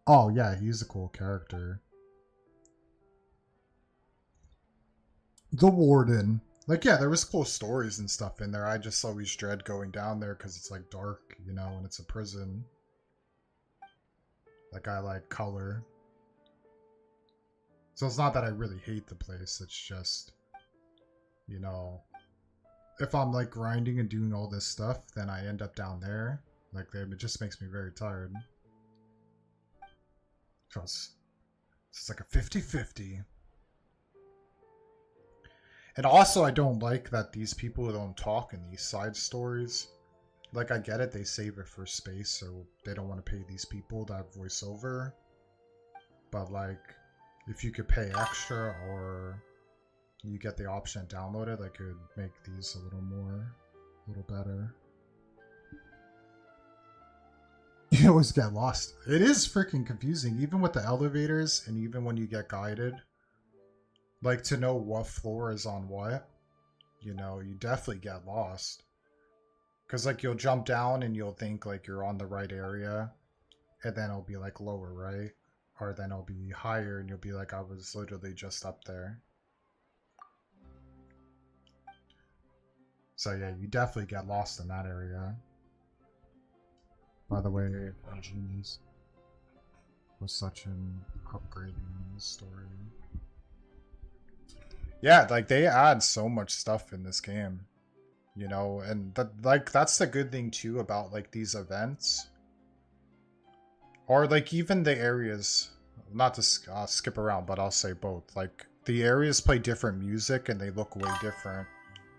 Oh yeah, he's a cool character. The Warden. Like, yeah, there was cool stories and stuff in there. I just always dread going down there because it's like dark, you know, and it's a prison. Like, I like color. So it's not that I really hate the place, it's just, you know, if I'm like grinding and doing all this stuff, then I end up down there. Like, it just makes me very tired. So it's like a 50-50. And also, I don't like that these people don't talk in these side stories. Like, I get it, they save it for space, so they don't want to pay these people that voiceover. But, like, if you could pay extra or you get the option to download it, like, it would make these a little better. You always get lost. It is freaking confusing, even with the elevators and even when you get guided. Like, to know what floor is on what, you know, you definitely get lost. Because, like, you'll jump down and you'll think, like, you're on the right area. And then it'll be, like, lower right. Or then it'll be higher and you'll be like, I was literally just up there. So, yeah, you definitely get lost in that area. By the way, Genies was such an upgrading story. Yeah, like, they add so much stuff in this game. You know, and that's the good thing too about like these events, or like even the areas. Not to skip around, but I'll say both. Like the areas play different music and they look way different.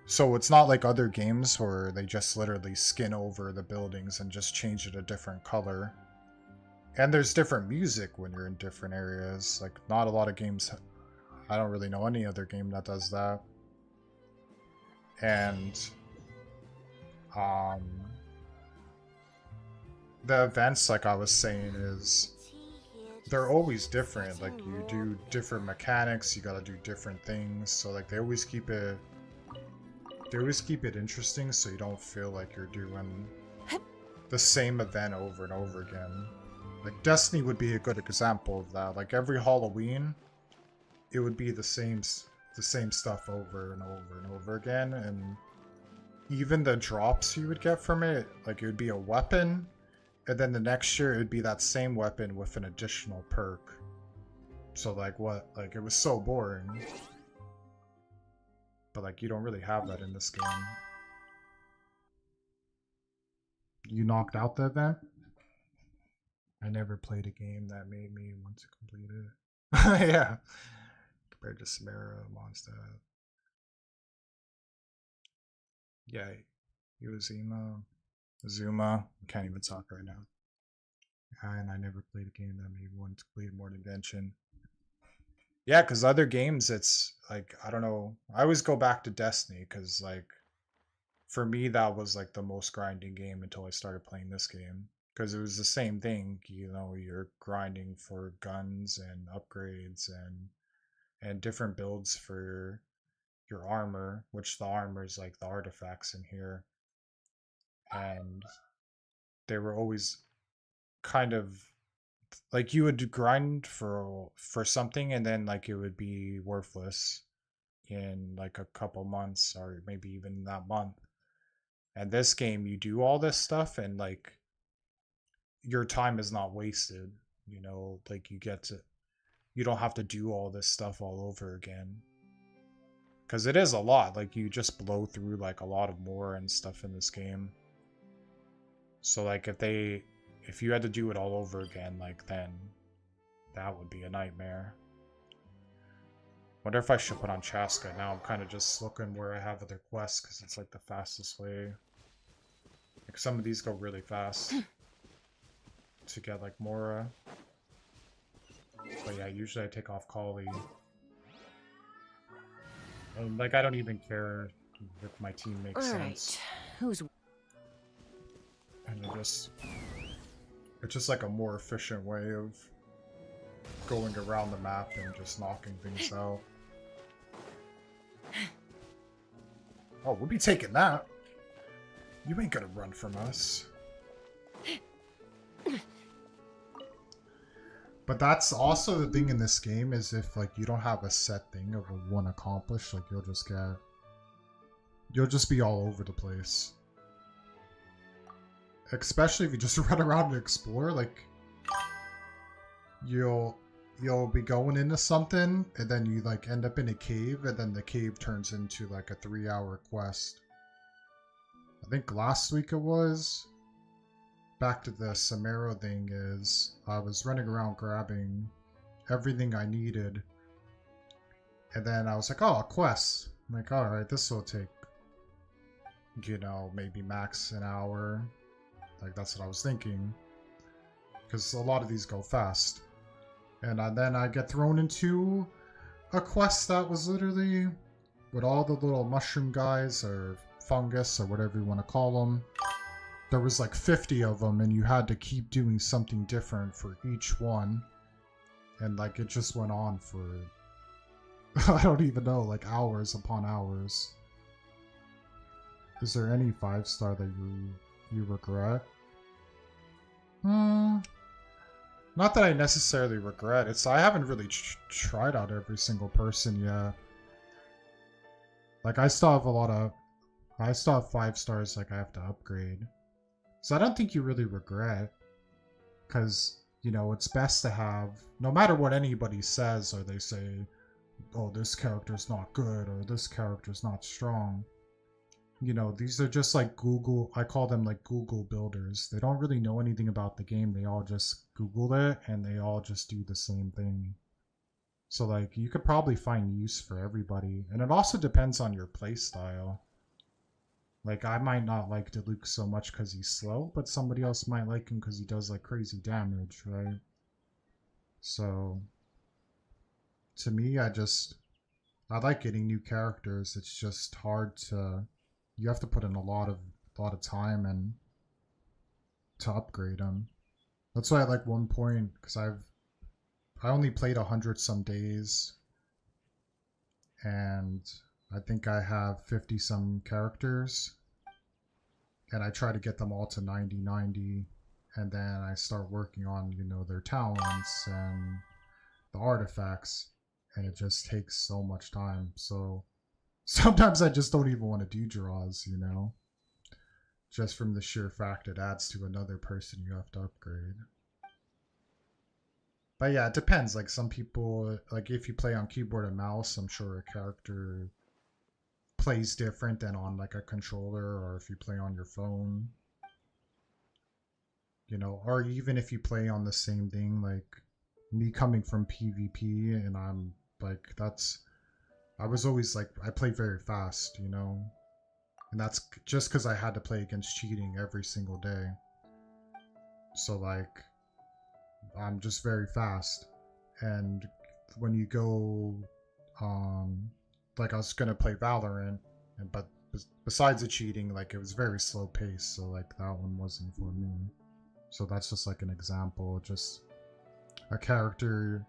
So it's not like other games where they just literally skin over the buildings and just change it a different color. And there's different music when you're in different areas. Like not a lot of games. I don't really know any other game that does that. And the events, like I was saying, is they're always different. Like you do different mechanics, you gotta do different things. So like they always keep it interesting, so you don't feel like you're doing the same event over and over again. Like Destiny would be a good example of that. Like every Halloween, it would be the same stuff over and over and over again, and even the drops you would get from it, like it would be a weapon, and then the next year it would be that same weapon with an additional perk. So like what? Like it was so boring. But like you don't really have that in this game. You knocked out the event? I never played a game that made me want to complete it. Yeah. Compared to Samara, Mondstadt. Yeah, Zuma. Can't even talk right now. And I never played a game that made me want to play more than Genshin. Yeah, because other games, it's like, I don't know. I always go back to Destiny because, like, for me, that was like the most grinding game until I started playing this game. Because it was the same thing, you know, you're grinding for guns and upgrades and different builds for your armor, which the armor is like the artifacts in here. And they were always kind of like you would grind for something and then like it would be worthless in like a couple months or maybe even that month. And this game, you do all this stuff and like your time is not wasted, you know, like you don't have to do all this stuff all over again. Because it is a lot, like you just blow through like a lot of more and stuff in this game. So like if you had to do it all over again, like then that would be a nightmare. Wonder if I should put on Chaska. Now I'm kind of just looking where I have other quests because it's like the fastest way. Like some of these go really fast to get like Mora. But yeah, usually I take off Kali. And like I don't even care if my team makes sense. Who's and it's just like a more efficient way of going around the map and just knocking things out. Oh, we'll be taking that. You ain't gonna run from us. But that's also the thing in this game is if like you don't have a set thing of a one accomplished, like you'll just be all over the place. Especially if you just run around and explore, like you'll be going into something and then you like end up in a cave and then the cave turns into like a 3-hour quest. I think last week it was. Back to the Samara thing is I was running around grabbing everything I needed and then I was like, oh, a quest. I'm like, alright, this will take, you know, maybe max an hour. Like that's what I was thinking because a lot of these go fast. And then I get thrown into a quest that was literally with all the little mushroom guys or fungus or whatever you want to call them. There was like 50 of them and you had to keep doing something different for each one. And like it just went on for, I don't even know, like hours upon hours. Is there any 5-star that you regret? Hmm. Not that I necessarily regret. I haven't really tried out every single person yet. Like I still have 5 stars like I have to upgrade. So I don't think you really regret, because you know it's best to have, no matter what anybody says or they say, oh, this character's not good or this character's not strong. You know, these are just like Google, I call them like Google builders. They don't really know anything about the game. They all just Google it and they all just do the same thing. So like you could probably find use for everybody. And it also depends on your play style. Like I might not like Diluc so much because he's slow, but somebody else might like him because he does like crazy damage, right? So to me, I like getting new characters. It's just hard to, you have to put in a lot of time and to upgrade them. That's why at like one point, because I only played 100 some days, and I think I have 50 some characters, and I try to get them all to 90, and then I start working on, you know, their talents and the artifacts, and it just takes so much time. So sometimes I just don't even want to do draws, you know, just from the sheer fact it adds to another person you have to upgrade. But yeah, it depends. Like some people, like if you play on keyboard and mouse, I'm sure a character plays different than on like a controller, or if you play on your phone, you know, or even if you play on the same thing, like me coming from PvP, and I'm like, I was always like, I play very fast, you know, and that's just because I had to play against cheating every single day. So like, I'm just very fast. And when you go, like I was gonna play Valorant, but besides the cheating, like it was very slow pace, so like that one wasn't for me. So that's just like an example. Just a character,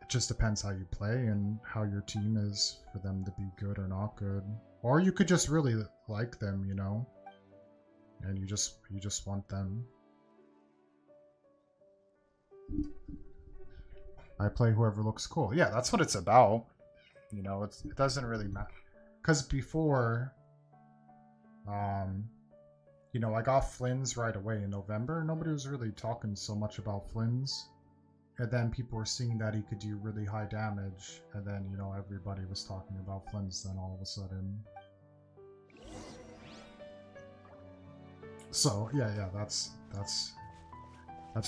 it just depends how you play and how your team is for them to be good or not good. Or you could just really like them, you know, and you just want them. I play whoever looks cool. Yeah, that's what it's about. You know, it doesn't really matter. Because before, you know, I got Flynn's right away in November. Nobody was really talking so much about Flynn's. And then people were seeing that he could do really high damage. And then, you know, everybody was talking about Flynn's then all of a sudden. So, yeah, that's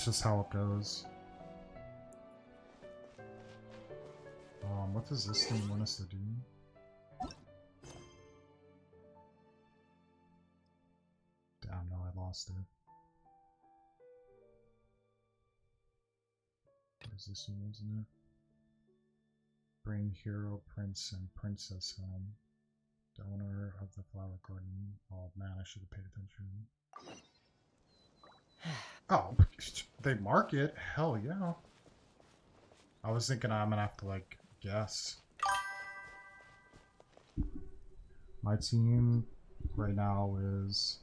just how it goes. What does this thing want us to do? Damn, no, I lost it. There's this one, isn't it? Bring hero, prince, and princess home. Donor of the flower garden. Oh man, I should have paid attention. Oh, they mark it? Hell yeah. I was thinking I'm gonna have to like guess. My team right now is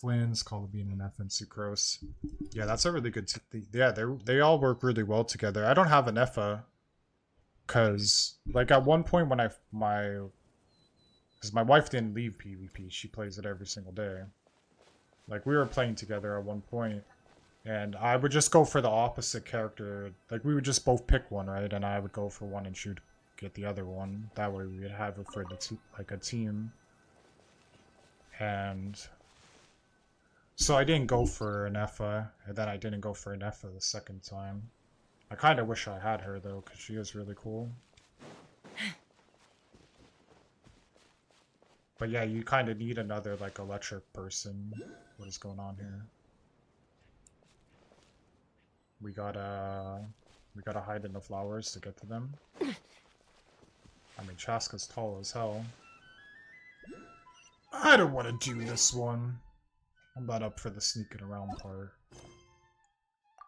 Flynn's, Columbine, and F and Sucrose. Yeah, that's a really good yeah, they all work really well together. I don't have an Effa, cause like at one point when because my wife didn't leave PvP, she plays it every single day. Like we were playing together at one point, and I would just go for the opposite character. Like we would just both pick one, right? And I would go for one and she'd get the other one. That way we'd have it for like a team. And so I didn't go for an Effa, and then I didn't go for an Effa the second time. I kind of wish I had her though, because she is really cool. But yeah, you kind of need another like electric person. What is going on here? We gotta hide in the flowers to get to them. I mean, Chaska's tall as hell. I don't want to do this one. I'm not up for the sneaking around part.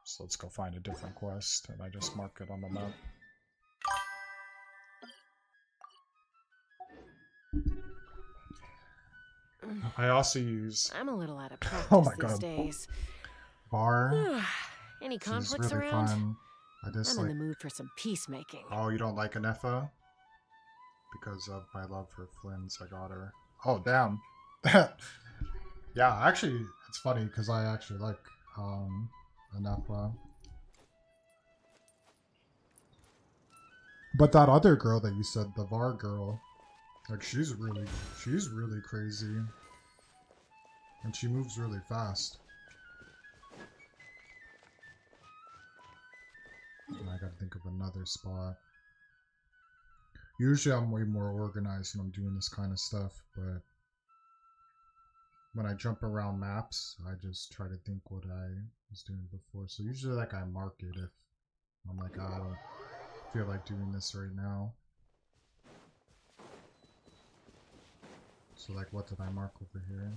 So let's go find a different quest, and I just mark it on the map. I also use. I'm a little out of Oh practice my these god. days. Bar. Any She's conflicts really around? fun. I just I'm in like. the mood for some peacemaking. Oh, you don't like Anefa? Because of my love for Flynn's, I got her. Oh, damn. Yeah, actually, it's funny because I actually like Anefa. But that other girl that you said, the Var girl, like she's really crazy. And she moves really fast. And I gotta think of another spot. Usually I'm way more organized when I'm doing this kind of stuff, but when I jump around maps, I just try to think what I was doing before. So usually like I mark it if I'm like, I don't feel like doing this right now. So like, what did I mark over here?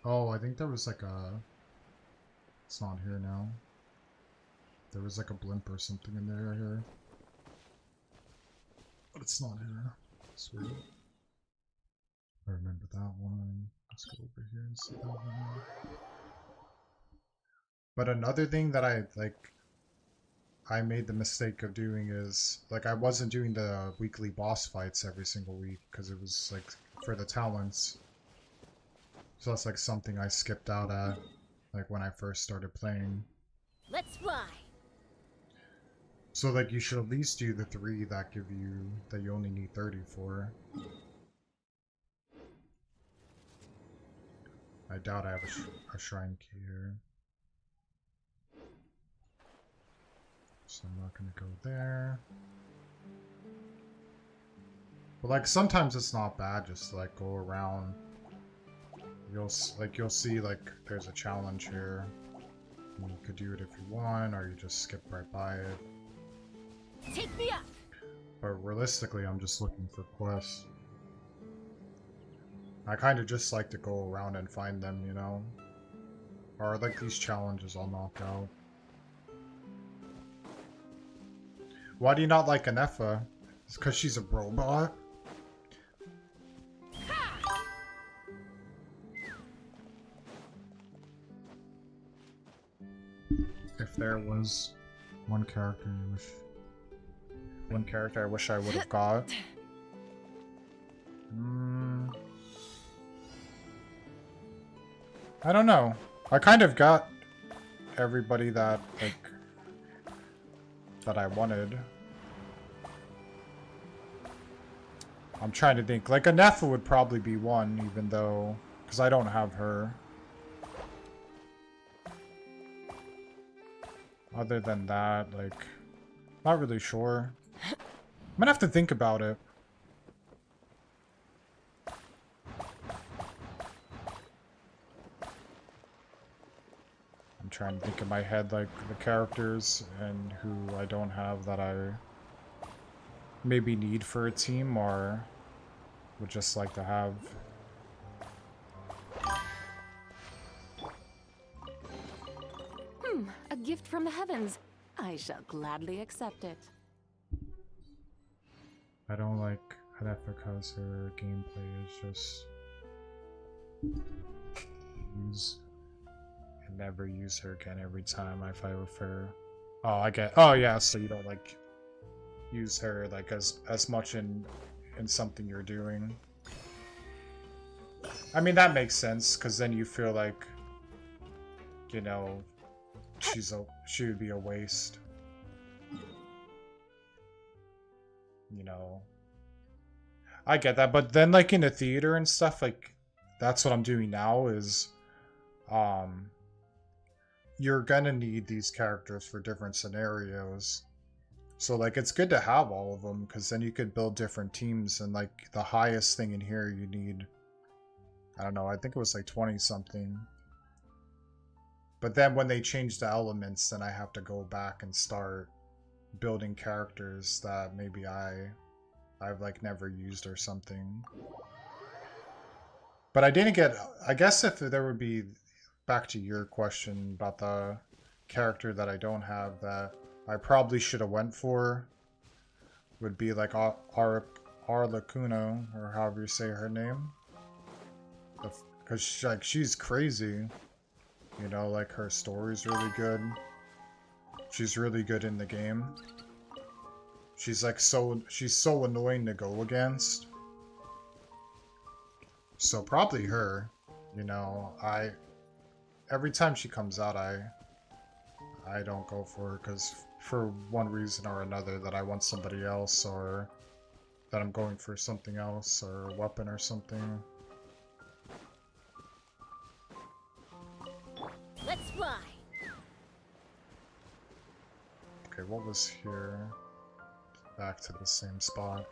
Oh, I think there was like a... It's not here now. There was like a blimp or something in there here. But it's not here. Sweet. I remember that one. Let's go over here and see that one. But another thing that I made the mistake of doing is, like, I wasn't doing the weekly boss fights every single week because it was like for the talents. So that's like something I skipped out at, like when I first started playing. Let's fly. So like you should at least do the 3 that give you, that you only need 30 for. I doubt I have a shrine key here. So I'm not gonna go there. But like sometimes it's not bad just to like go around. You'll see like there's a challenge here. And you could do it if you want, or you just skip right by it. Take me up. But realistically, I'm just looking for quests. I kind of just like to go around and find them, you know? Or like these challenges I'll knock out. Why do you not like Anefa? It's because she's a robot? If there was one character I wish I would have got. I don't know. I kind of got everybody that I wanted. I'm trying to think. Like Anefa would probably be one, even though, because I don't have her. Other than that, like, not really sure. I'm gonna have to think about it. I'm trying to think in my head, like, the characters and who I don't have that I maybe need for a team or would just like to have. A gift from the heavens. I shall gladly accept it. I don't like that because her gameplay is just I never use her again every time I fight with her. Oh, I get. Oh yeah, so you don't like use her like as much in something you're doing. I mean that makes sense because then you feel like, you know, she would be a waste. You know, I get that, but then like in the theater and stuff, like that's what I'm doing now is you're gonna need these characters for different scenarios. So like it's good to have all of them because then you could build different teams, and like the highest thing in here you need, I don't know, I think it was like 20 something. But then when they change the elements, then I have to go back and start building characters that maybe I've like never used or something. But I didn't get, I guess if there would be, back to your question about the character that I don't have that I probably should have went for, would be like Arlequino, or however you say her name. Because like she's crazy, you know, like her story's really good. She's really good in the game. She's like she's so annoying to go against. So probably her, you know. Every time she comes out, I don't go for her because for one reason or another that I want somebody else, or that I'm going for something else, or a weapon or something. Let's fly. Okay, what was here? Back to the same spot.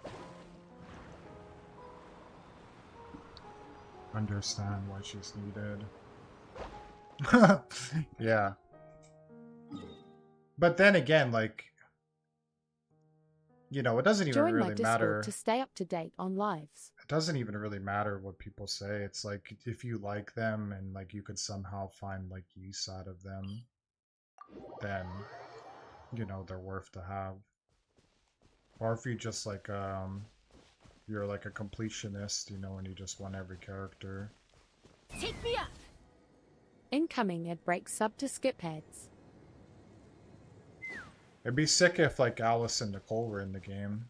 Understand why she's needed. Yeah. But then again, like, you know, it doesn't even Join my really Discord matter. to stay up to date on lives. It doesn't even really matter what people say. It's like, if you like them and like you could somehow find like use out of them, then, you know, they're worth to have. Or if you just like, you're like a completionist, you know, and you just want every character. Take me up. Incoming at break sub to skip heads. It'd be sick if like Alice and Nicole were in the game.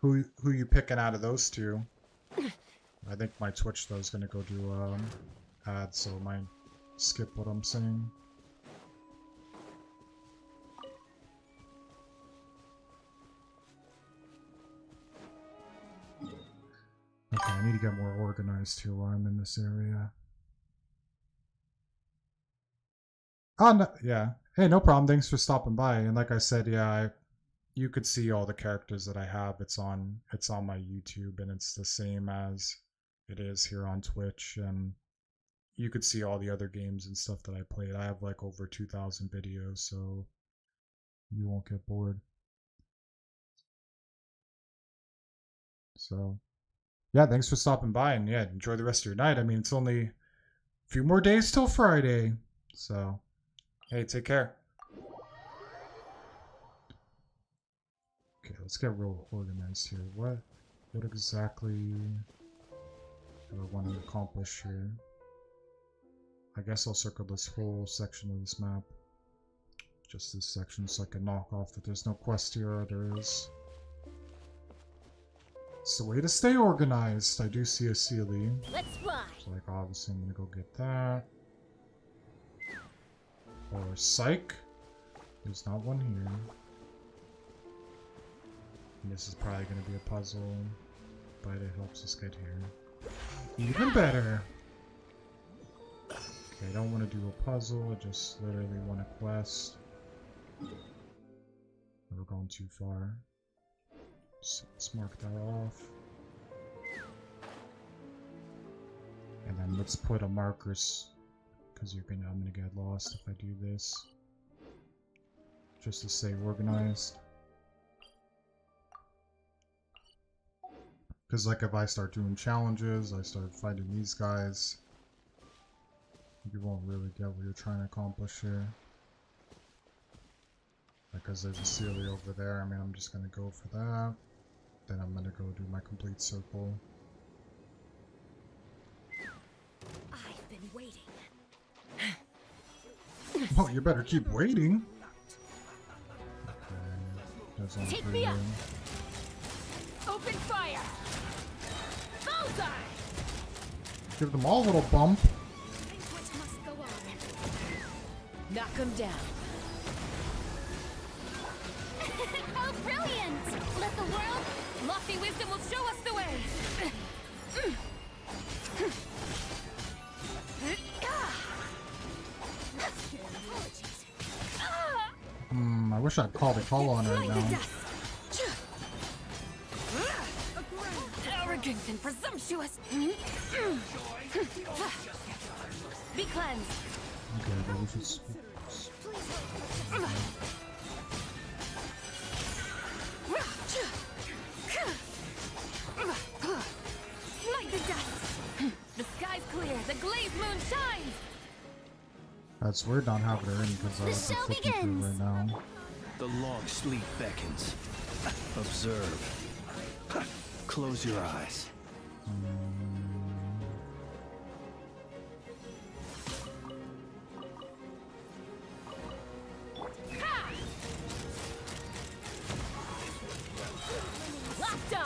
Who you picking out of those two? I think my Twitch though is gonna go do ads, so I might skip what I'm saying. Okay, I need to get more organized here while I'm in this area. Oh, no, yeah. Hey, no problem. Thanks for stopping by. And like I said, yeah, you could see all the characters that I have. It's on my YouTube, and it's the same as it is here on Twitch. And you could see all the other games and stuff that I played. I have like over 2,000 videos, so you won't get bored. So, yeah, thanks for stopping by, and yeah, enjoy the rest of your night. I mean, it's only a few more days till Friday, so hey, take care. Okay, let's get real organized here. What exactly do I want to accomplish here? I guess I'll circle this whole section of this map. Just this section, so I can knock off that there's no quest here, or there is. It's the way to stay organized. I do see a Sealy. Let's fly. So like obviously I'm gonna go get that. Or Psych. There's not one here. And this is probably gonna be a puzzle, but it helps us get here. Even better. Okay, I don't want to do a puzzle, I just literally want a quest. We're going too far. So let's mark that off. And then let's put a markers, because I'm gonna get lost if I do this. Just to stay organized. Because like if I start doing challenges, I start fighting these guys, you won't really get what you're trying to accomplish here. Because there's a Sealy over there, I mean I'm just gonna go for that. Then I'm gonna go do my complete circle. I've been waiting. Well, you better keep waiting. Okay, there's only Take 3 me up. here. Open fire. Bullseye. Give them all a little bump. What must go on? Knock him down. Oh, brilliant! Let the world... Lofty wisdom will show us the way. I wish I'd called a call on right now. Arrogant and presumptuous. Be cleansed. Okay, but we should... Smite the dust. The sky's clear. The glazed moon shines. That's weird not having her in because I would be show flipping through begins. right now. The long sleep beckons. Observe. Close your eyes. Locked on.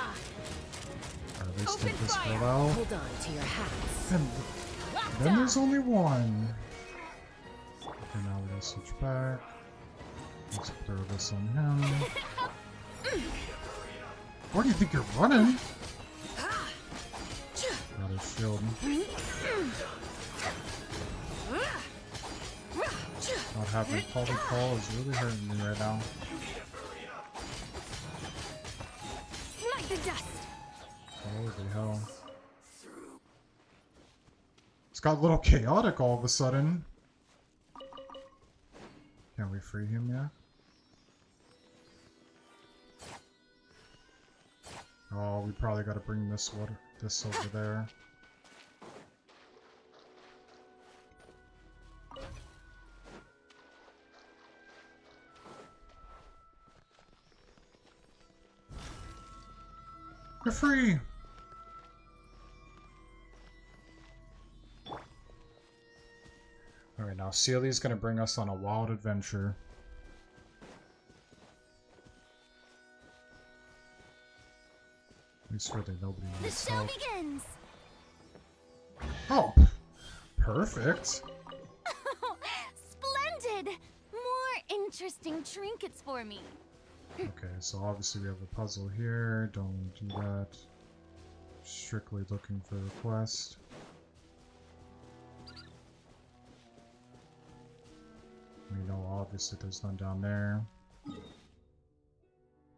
Or at least Open take this fire. girl out. Hold on to your hats. And then there's only one. Okay, now we gotta switch back. Let's throw this on him. Where do you think you're running? Got his shield. Not having polycall is really hurting me right now. Smite the dust. Holy hell. It's got a little chaotic all of a sudden. Can we free him yet? Oh, we probably gotta bring this over there. You're free! Alright, now Celia's gonna bring us on a wild adventure. At least really nobody The needs show help. begins. Oh! Perfect! Splendid! More interesting trinkets for me. Okay, so obviously we have a puzzle here. Don't do that. Strictly looking for the quest. We know obviously there's none down there.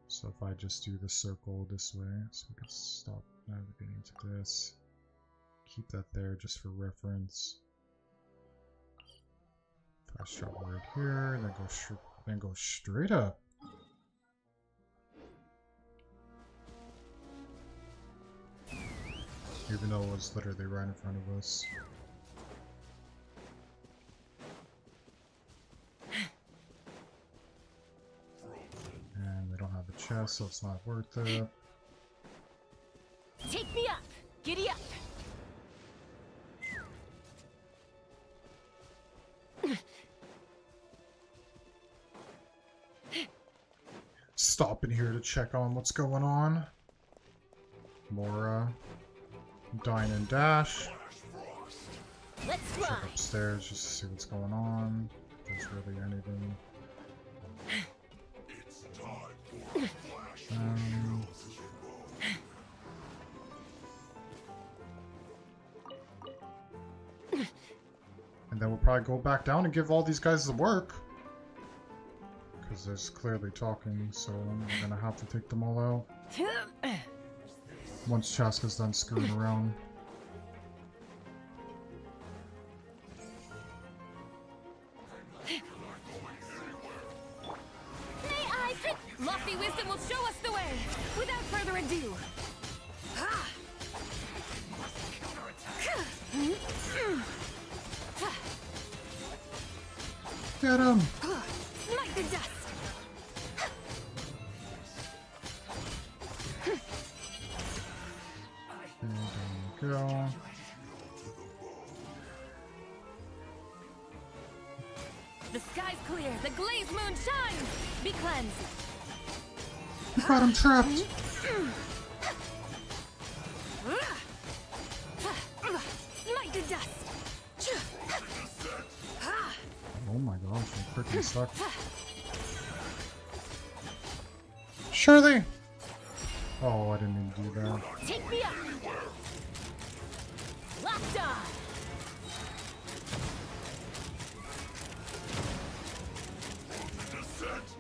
So if I just do the circle this way, so we can stop navigating to this. Keep that there just for reference. Fast travel right here, then go straight up. Even though it was literally right in front of us. And we don't have a chest, so it's not worth it. Take me up. Giddy up. Stopping here to check on what's going on. More dine and dash. Let's Check ride. upstairs just to see what's going on. If there's really anything. And then we'll probably go back down and give all these guys the work. Because there's clearly talking, so I'm gonna have to take them all out. Once Chaska's done screwing around. May I? Lofty wisdom will show us the way. Without further ado. Get him! Smite the dust. And there we go. The sky's clear. The glazed moon shines. Be cleansed. You got him trapped! Smite the dust. Oh my gosh, I'm freaking stuck. Surely! Oh, I didn't mean to do that. Take me up. Locked on.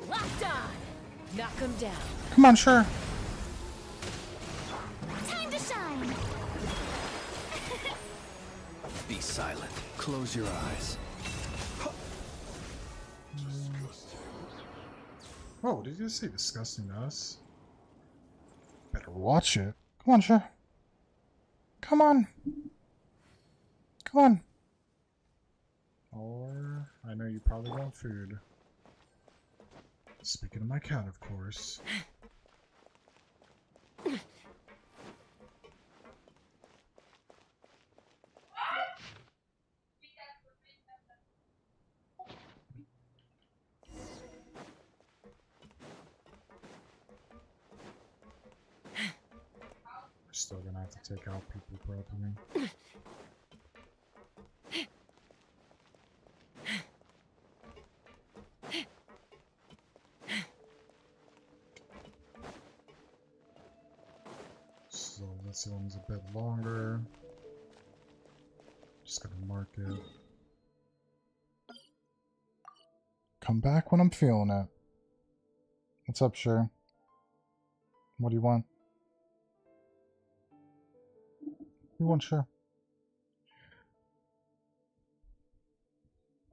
Locked on. Knock him down. Come on, sure. Time to shine. Be silent. Close your eyes. Whoa, did you say disgusting to us? Better watch it. Come on, sure. Come on. Come on. Or, I know you probably want food. Speaking of my cat, of course. We're still gonna have to take out people properly. So this one's a bit longer. Just gonna mark it. Come back when I'm feeling it. What's up, Sher? What do you want? You want, Sher?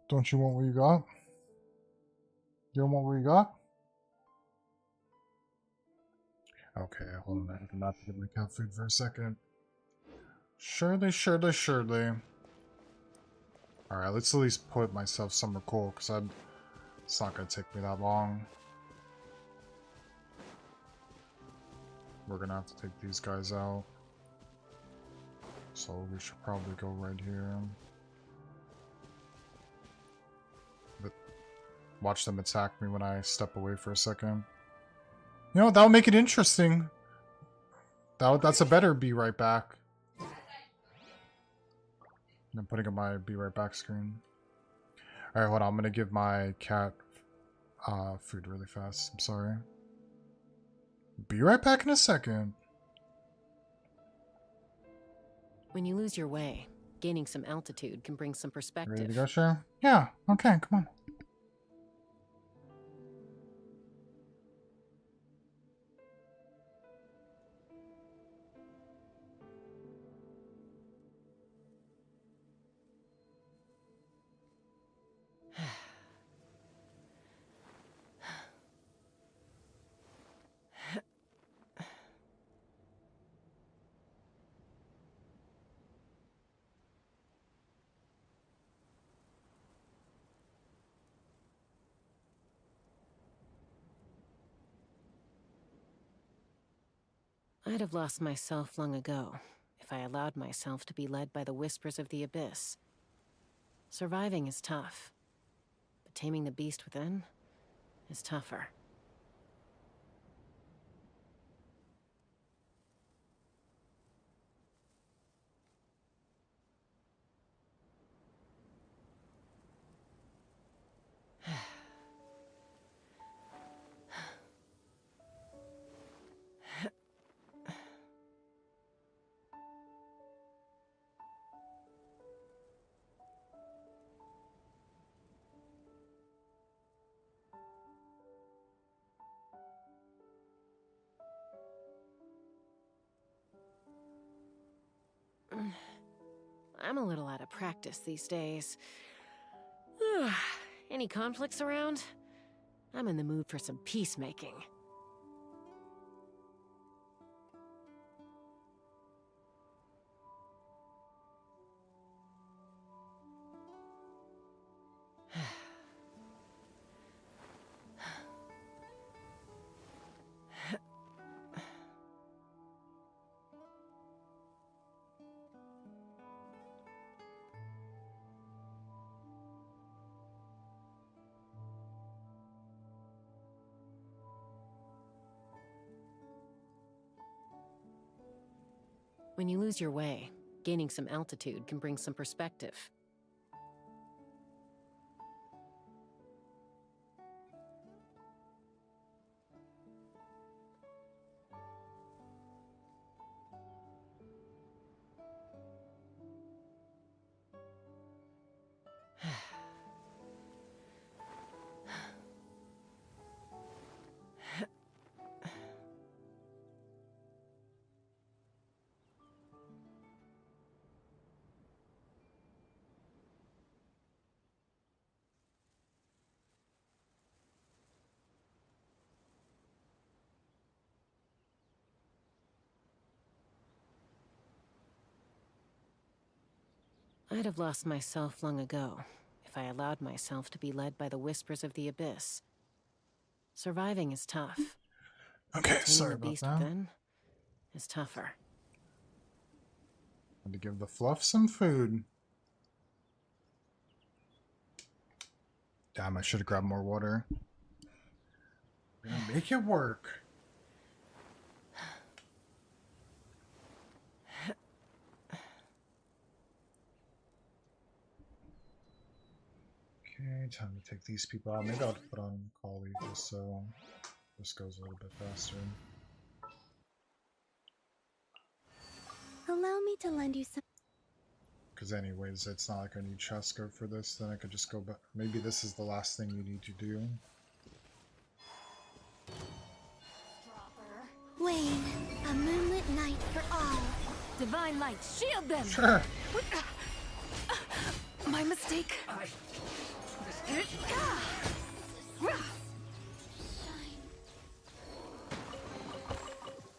Don't you want what you got? You don't want what you got? Okay, hold on. I'm not to get my cat food for a second. Surely. Alright, let's at least put myself somewhere cool, because it's not going to take me that long. We're going to have to take these guys out. So we should probably go right here. But watch them attack me when I step away for a second. You know, that'll make it interesting. That's a better be right back. I'm putting up my be right back screen. Alright, hold on. I'm gonna give my cat food really fast. I'm sorry. Be right back in a second. When you lose your way, gaining some altitude can bring some perspective. Ready to go, Cher? Yeah, okay, come on. I'd have lost myself long ago if I allowed myself to be led by the whispers of the abyss. Surviving is tough, but taming the beast within is tougher. I'm a little out of practice these days. Any conflicts around? I'm in the mood for some peacemaking. When you lose your way, gaining some altitude can bring some perspective. I'd have lost myself long ago if I allowed myself to be led by the whispers of the abyss. Surviving is tough. Okay, Taming sorry the about beast that. within is tougher. Had to give the fluff some food. Damn, I should have grabbed more water. We're gonna make it work. Okay, time to take these people out. Maybe I'll put on Collie just so this goes a little bit faster. Allow me to lend you some. Because anyways, it's not like I need chest code for this, then I could just go back. Maybe this is the last thing you need to do. Wayne, a moonlit night for all. Divine light, shield them! Sure. My mistake.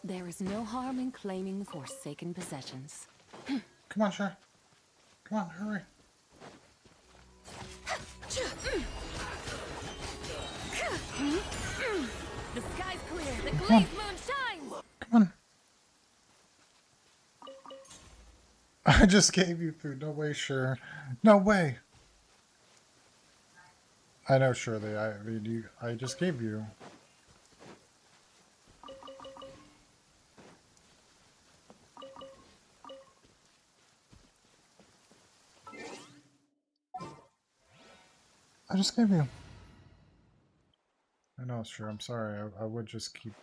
There is no harm in claiming forsaken possessions. Come on, Cher. Come on, hurry. The sky's clear, the glazed moon shines! Come on. I just gave you food. No way, Cher. No way. I know, Shirley. I mean, I just gave you. I just gave you. I know, sure. I'm sorry. I would just keep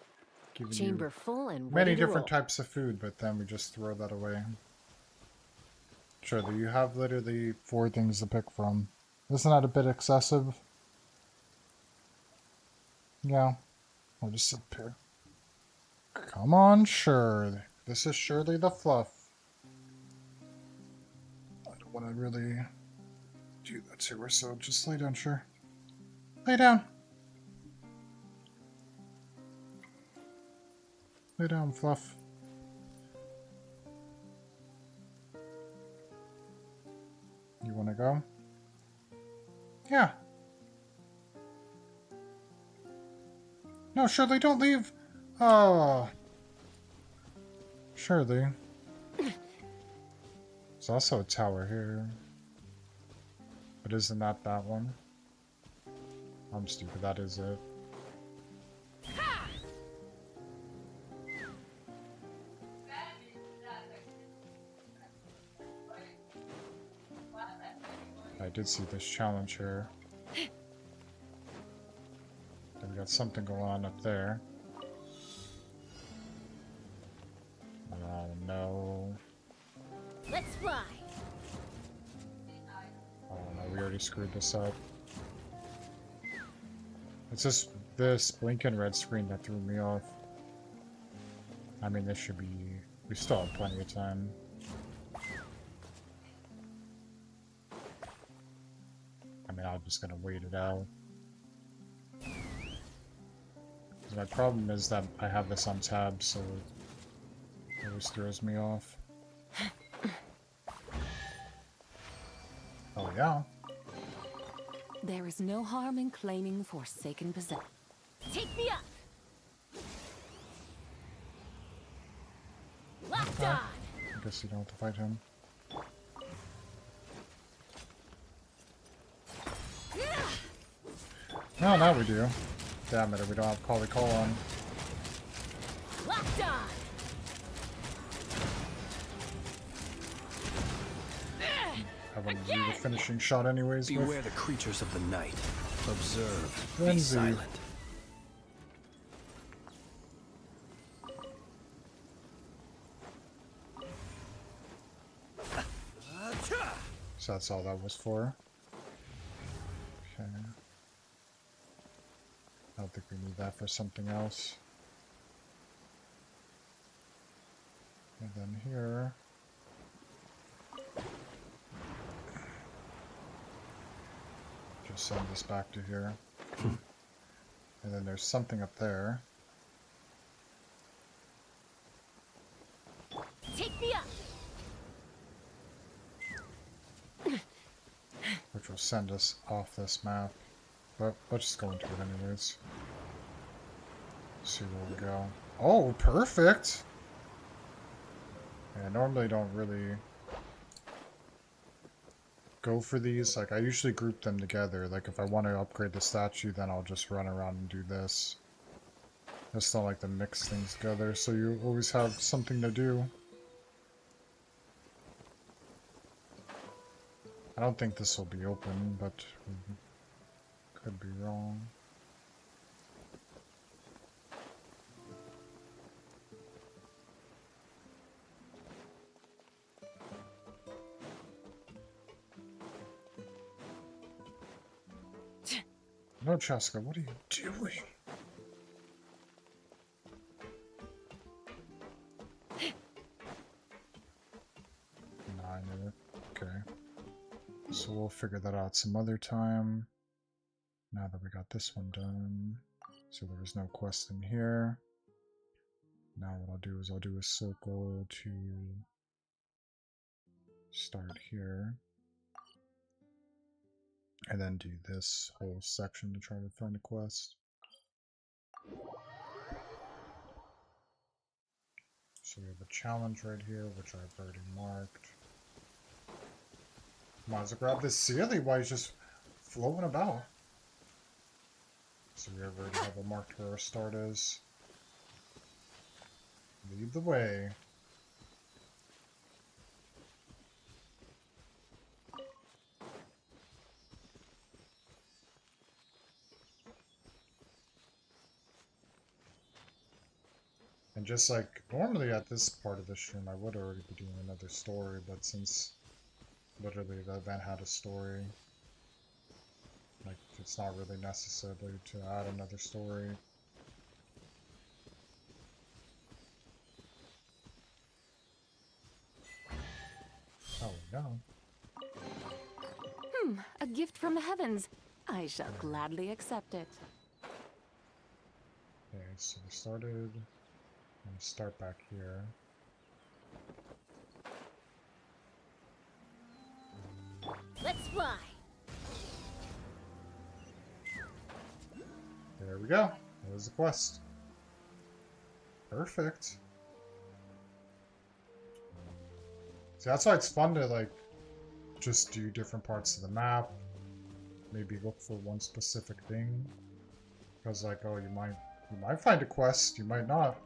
giving Chamber you full and many ready to different roll. types of food, but then we just throw that away. Sure, you have literally 4 things to pick from. Isn't that a bit excessive? Yeah. I'll just sit here. Come on, Shirley. This is Shirley the Fluff. I don't want to really do that to her, so just lay down, sure. Lay down. Lay down, Fluff. You want to go? Yeah. No, Shirley, don't leave. Oh. Shirley. There's also a tower here. But isn't that one? I'm stupid, that is it. I did see this challenge here. Then we got something going on up there. Oh no. Let's fly! Oh no, we already screwed this up. It's just this blinking red screen that threw me off. I mean, this should be... We still have plenty of time. I mean, I'm just gonna wait it out. My problem is that I have this on tab, so it always throws me off. Oh yeah. There is no harm in claiming forsaken possessions. Take me up! Locked Okay. on! I guess you don't have to fight him. No, now we do. Damn it, we don't have Callie Call on. Locked on! I want to do the finishing shot anyways. Beware the creatures of the night. Observe. Be Frenzy. silent. So that's all that was for. Okay. I don't think we need that for something else. And then here. Just send this back to here. And then there's something up there. Take me up! Which will send us off this map. But let's just go into it anyways. See where we go. Oh, perfect! Yeah, I normally don't really go for these. Like, I usually group them together. Like, if I want to upgrade the statue, then I'll just run around and do this. I just don't like to mix things together, so you always have something to do. I don't think this will be open, but could be wrong. No, Cheska, what are you doing? Okay. So we'll figure that out some other time. Now that we got this one done. So there was no quest in here. Now what I'll do is I'll do a circle to start here. And then do this whole section to try to find a quest. So we have a challenge right here, which I've already marked. Might as well grab this Sealy while he's just floating about. So we already have it marked where our start is. Lead the way. And just like, normally at this part of the stream I would already be doing another story, but since literally the event had a story, like, it's not really necessary to add another story. Oh no. A gift from the heavens. I shall gladly accept it. Okay, so we started. I'm gonna start back here. Let's fly. There we go. There's the quest. Perfect. See, that's why it's fun to, like, just do different parts of the map. Maybe look for one specific thing. Because, like, oh, you might find a quest, you might not.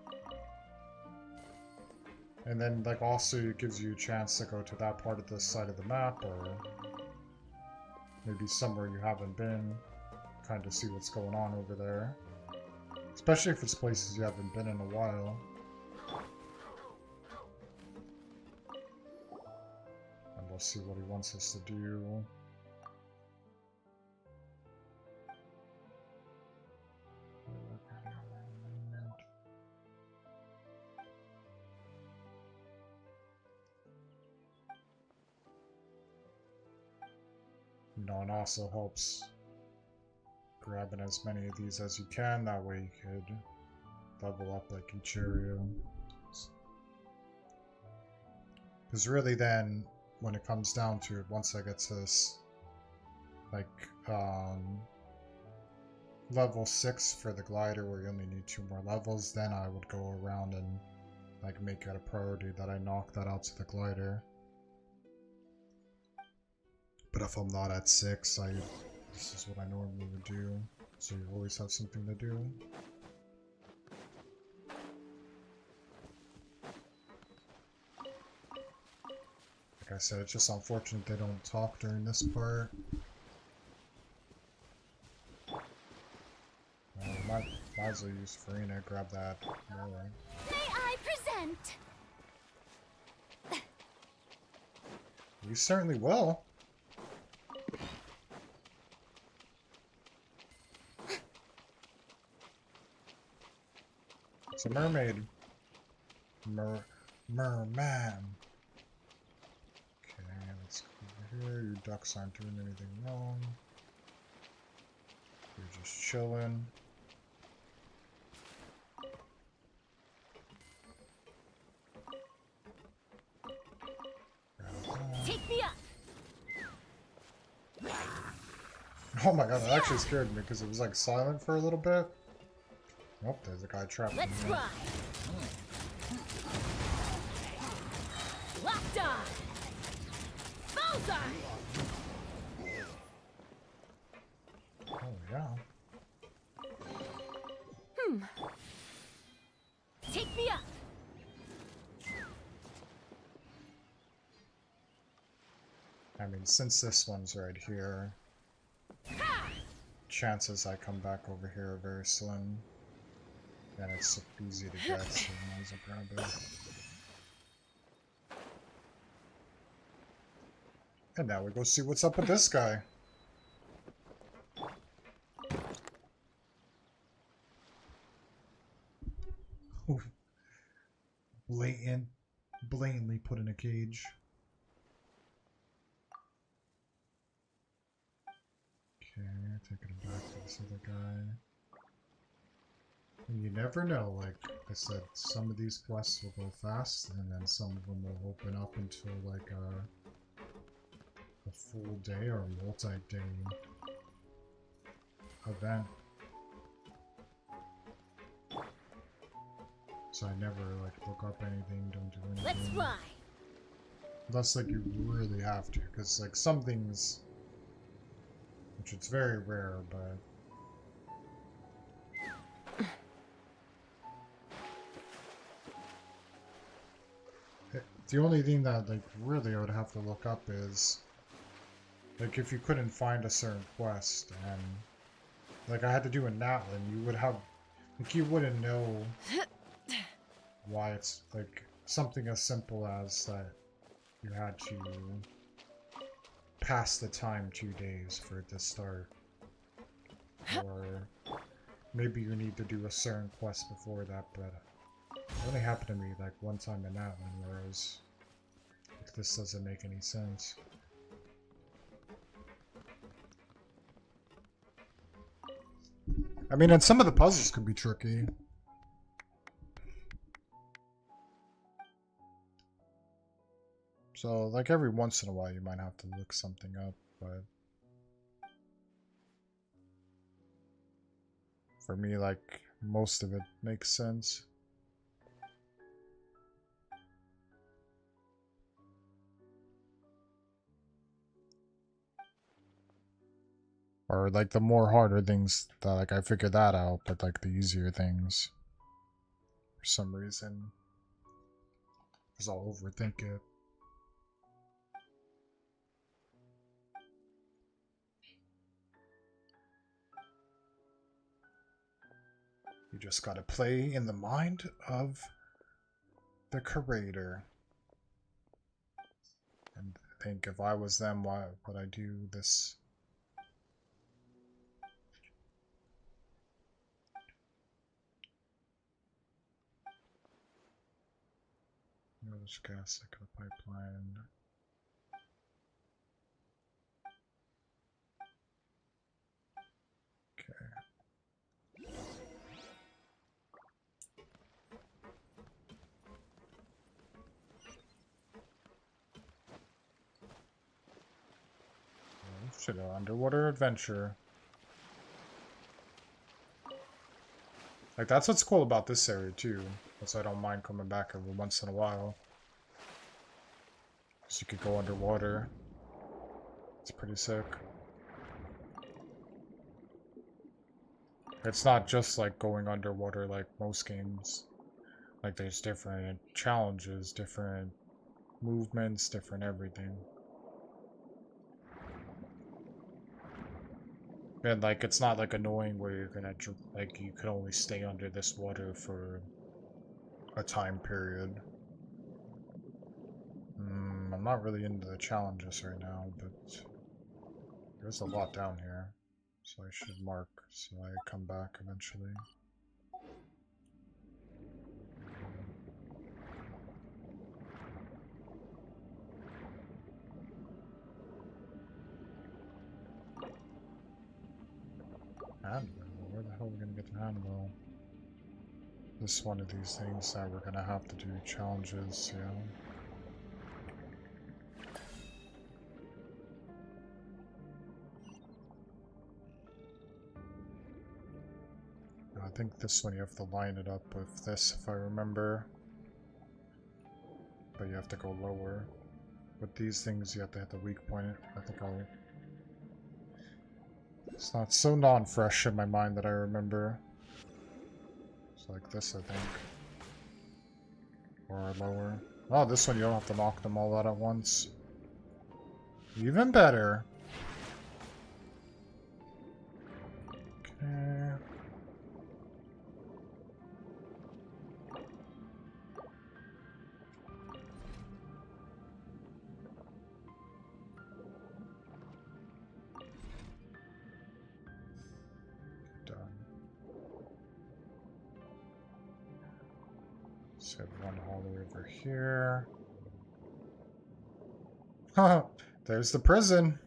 And then, like, also it gives you a chance to go to that part of the side of the map, or maybe somewhere you haven't been, kind of see what's going on over there. Especially if it's places you haven't been in a while. And we'll see what he wants us to do. You know, and also helps grabbing as many of these as you can, that way you could level up like each area. Because really then, when it comes down to it, once I get to this, like, level 6 for the glider, where you only need 2 more levels, then I would go around and, like, make it a priority that I knock that out to the glider. But if I'm not at 6, this is what I normally would do. So you always have something to do. Like I said, it's just unfortunate they don't talk during this part. Might as well use Farina, grab that. May I present? You certainly will. It's a mermaid. Merman. Okay, let's go over here. Your ducks aren't doing anything wrong. You're just chilling. Take me up. Oh my god, that actually scared me because it was like silent for a little bit. Oh, there's a guy trapped in Let's here. fly. Locked on. Bullseye. Oh, yeah. Take me up. I mean, since this one's right here, chances I come back over here are very slim. And it's so easy to get, so I might as well grab it. And now we go see what's up with this guy. Blatantly put in a cage. Okay, taking him back to this other guy. And you never know, like I said, some of these quests will go fast, and then some of them will open up until like a full day or multi-day event. So I never like look up anything, don't do anything. Let's fly. Unless like you really have to, because like some things, which it's very rare, but the only thing that like really I would have to look up is like if you couldn't find a certain quest, and like I had to do in Natlan, you would have like you wouldn't know why it's like something as simple as that you had to pass the time 2 days for it to start, or maybe you need to do a certain quest before that, but it only happened to me like one time in that one, whereas like, this doesn't make any sense. I mean, and some of the puzzles could be tricky. So, like, every once in a while you might have to look something up, but for me, like, most of it makes sense. Or, like, the more harder things, that, like, I figured that out, but, like, the easier things, for some reason, because I'll overthink it. You just gotta play in the mind of the curator. And think, if I was them, why would I do this? There's gas like a pipeline. Okay. Should have underwater adventure. Like, that's what's cool about this area too. That's why I don't mind coming back every once in a while. So you could go underwater. It's pretty sick. It's not just like going underwater like most games. Like, there's different challenges, different movements, different everything. And like, it's not like annoying where you're gonna like you can only stay under this water for a time period. I'm not really into the challenges right now, but there's a lot down here, so I should mark so I come back eventually. Handmill? Where the hell are we gonna get the handmill? This is one of these things that we're gonna have to do challenges, yeah. I think this one you have to line it up with this, if I remember. But you have to go lower. With these things, you have to hit the weak point. I think I'll... It's not so non-fresh in my mind that I remember. It's like this, I think. Or lower. Oh, this one you don't have to knock them all out at once. Even better. Okay. Done. So one all the way over here. Haha, there's the prison.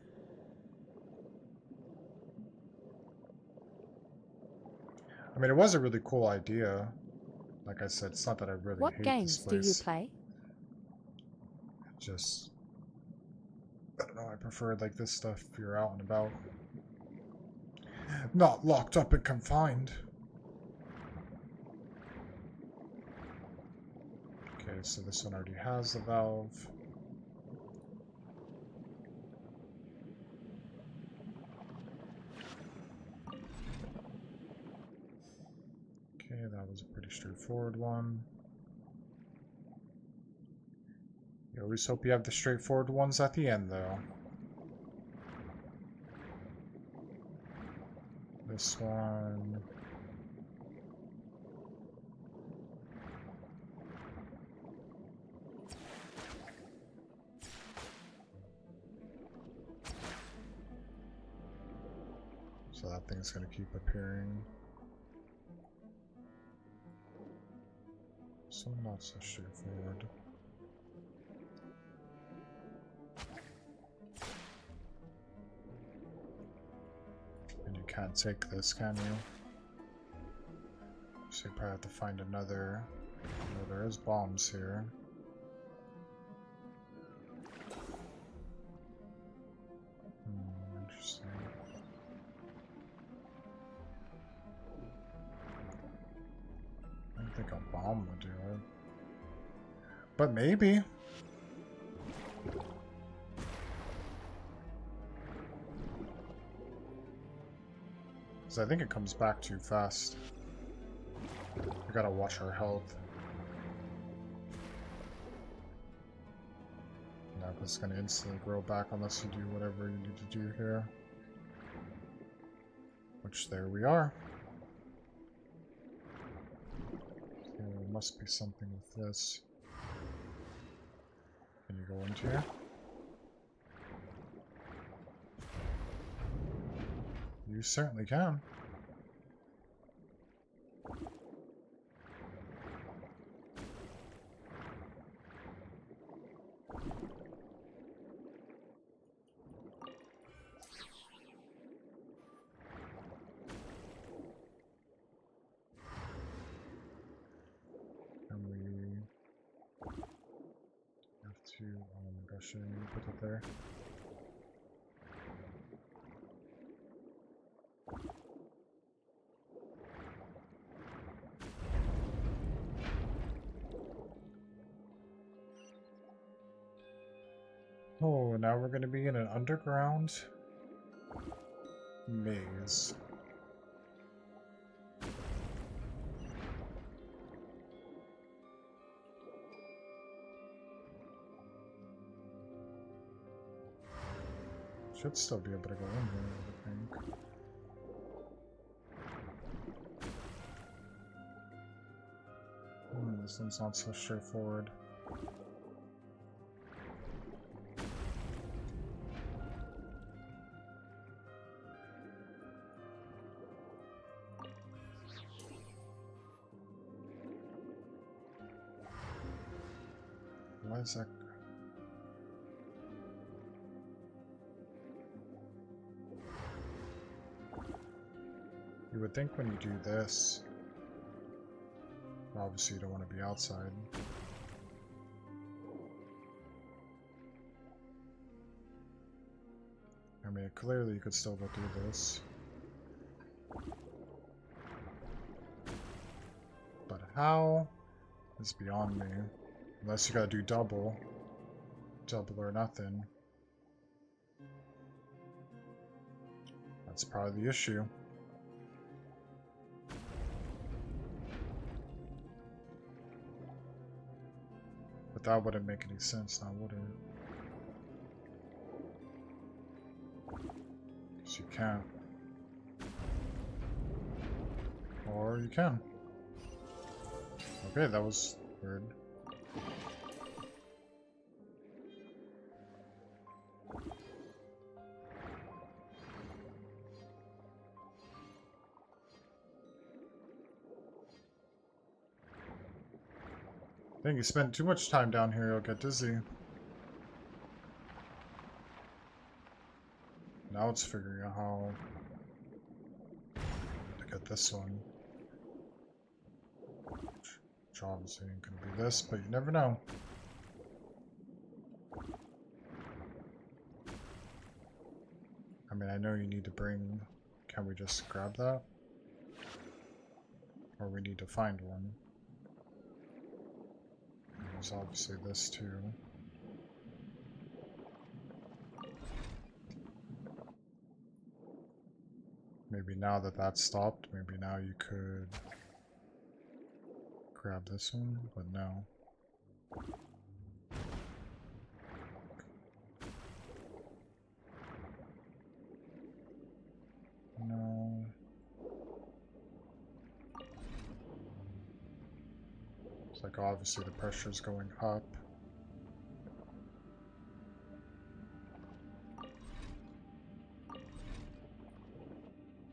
I mean, it was a really cool idea. Like I said, it's not that I really What hate games this do you place. play? Just, I don't know, I prefer like this stuff if you're out and about. Not locked up and confined. Okay, so this one already has the valve. Okay, that was a pretty straightforward one. You always hope you have the straightforward ones at the end, though. This one... So that thing's gonna keep appearing. So not so straightforward. And you can't take this, can you? So you probably have to find another... Oh, there is bombs here. Interesting. I don't think a bomb would do it. But maybe. Because I think it comes back too fast. We gotta watch our health. No, it's gonna instantly grow back unless you do whatever you need to do here. Which, there we are. So there must be something with this. Can you go into here? You certainly can. And we have to, oh my gosh, I didn't put it there. Oh, now we're going to be in an underground maze. Should still be able to go in here, I think. This one's not so straightforward. Why is that? You would think when you do this, obviously you don't want to be outside. I mean, clearly you could still go through this. But how is beyond me. Unless you gotta do double. Double or nothing. That's probably the issue. But that wouldn't make any sense now, would it? Because you can't. Or you can. Okay, that was weird. I think you spend too much time down here, you'll get dizzy. Now it's figuring out how to get this one. Which obviously ain't gonna be this, but you never know. I mean, I know you need to bring... Can we just grab that? Or we need to find one. There's obviously this too. Maybe now that that's stopped, maybe now you could grab this one, but no. No. It's like obviously the pressure's going up.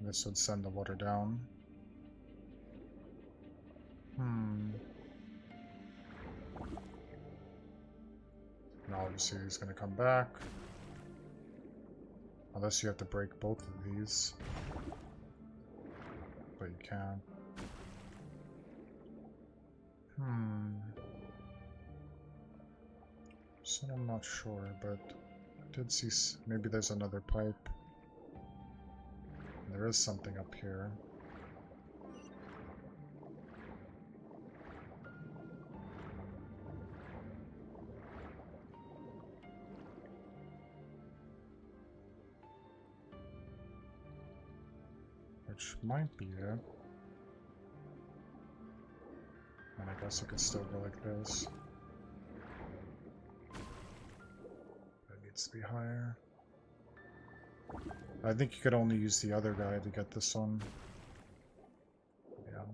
This would send the water down. And obviously he's gonna come back. Unless you have to break both of these. But you can. So I'm not sure, but I did see maybe there's another pipe. There is something up here. Which might be it. And I guess it could still go like this. That needs to be higher. I think you could only use the other guy to get this one. Yeah.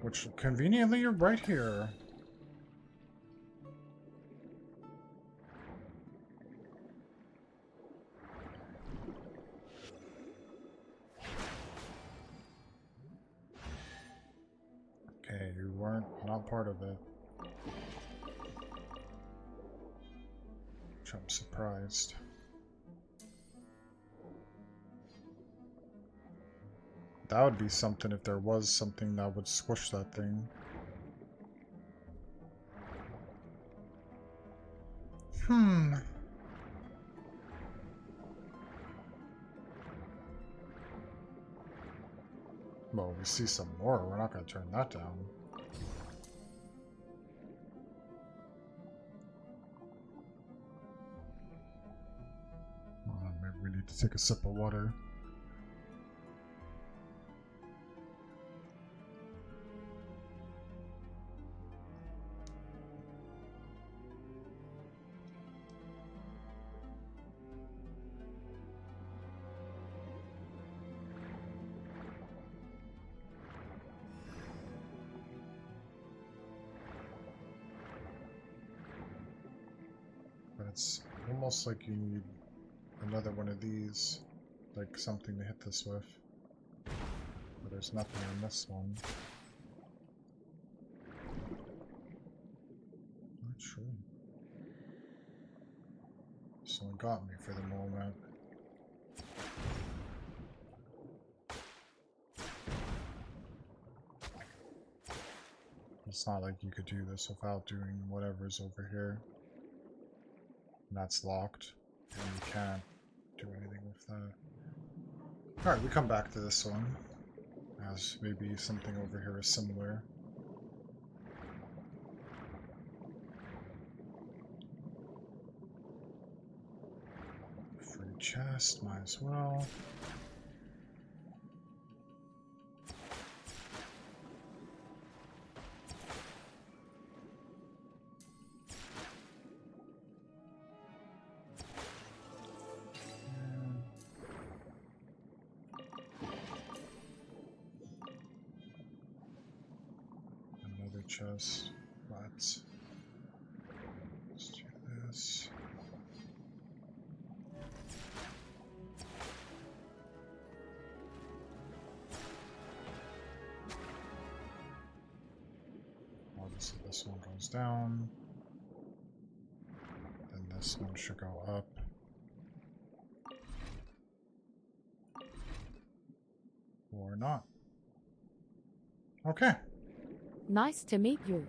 Which, conveniently, you're right here. Okay, you weren't not part of it. Which I'm surprised. That would be something if there was something that would squish that thing. Well, we see some more. We're not going to turn that down. Maybe we need to take a sip of water. But it's almost like you need another one of these, like something to hit this with. But there's nothing on this one. Not sure. This one got me for the moment. It's not like you could do this without doing whatever's over here. And that's locked. And you can't do anything with that. Alright, we come back to this one. As maybe something over here is similar. Free chest, might as well. Chest, let's do this. Obviously this one goes down, then this one should go up. Or not. Okay. Nice to meet you.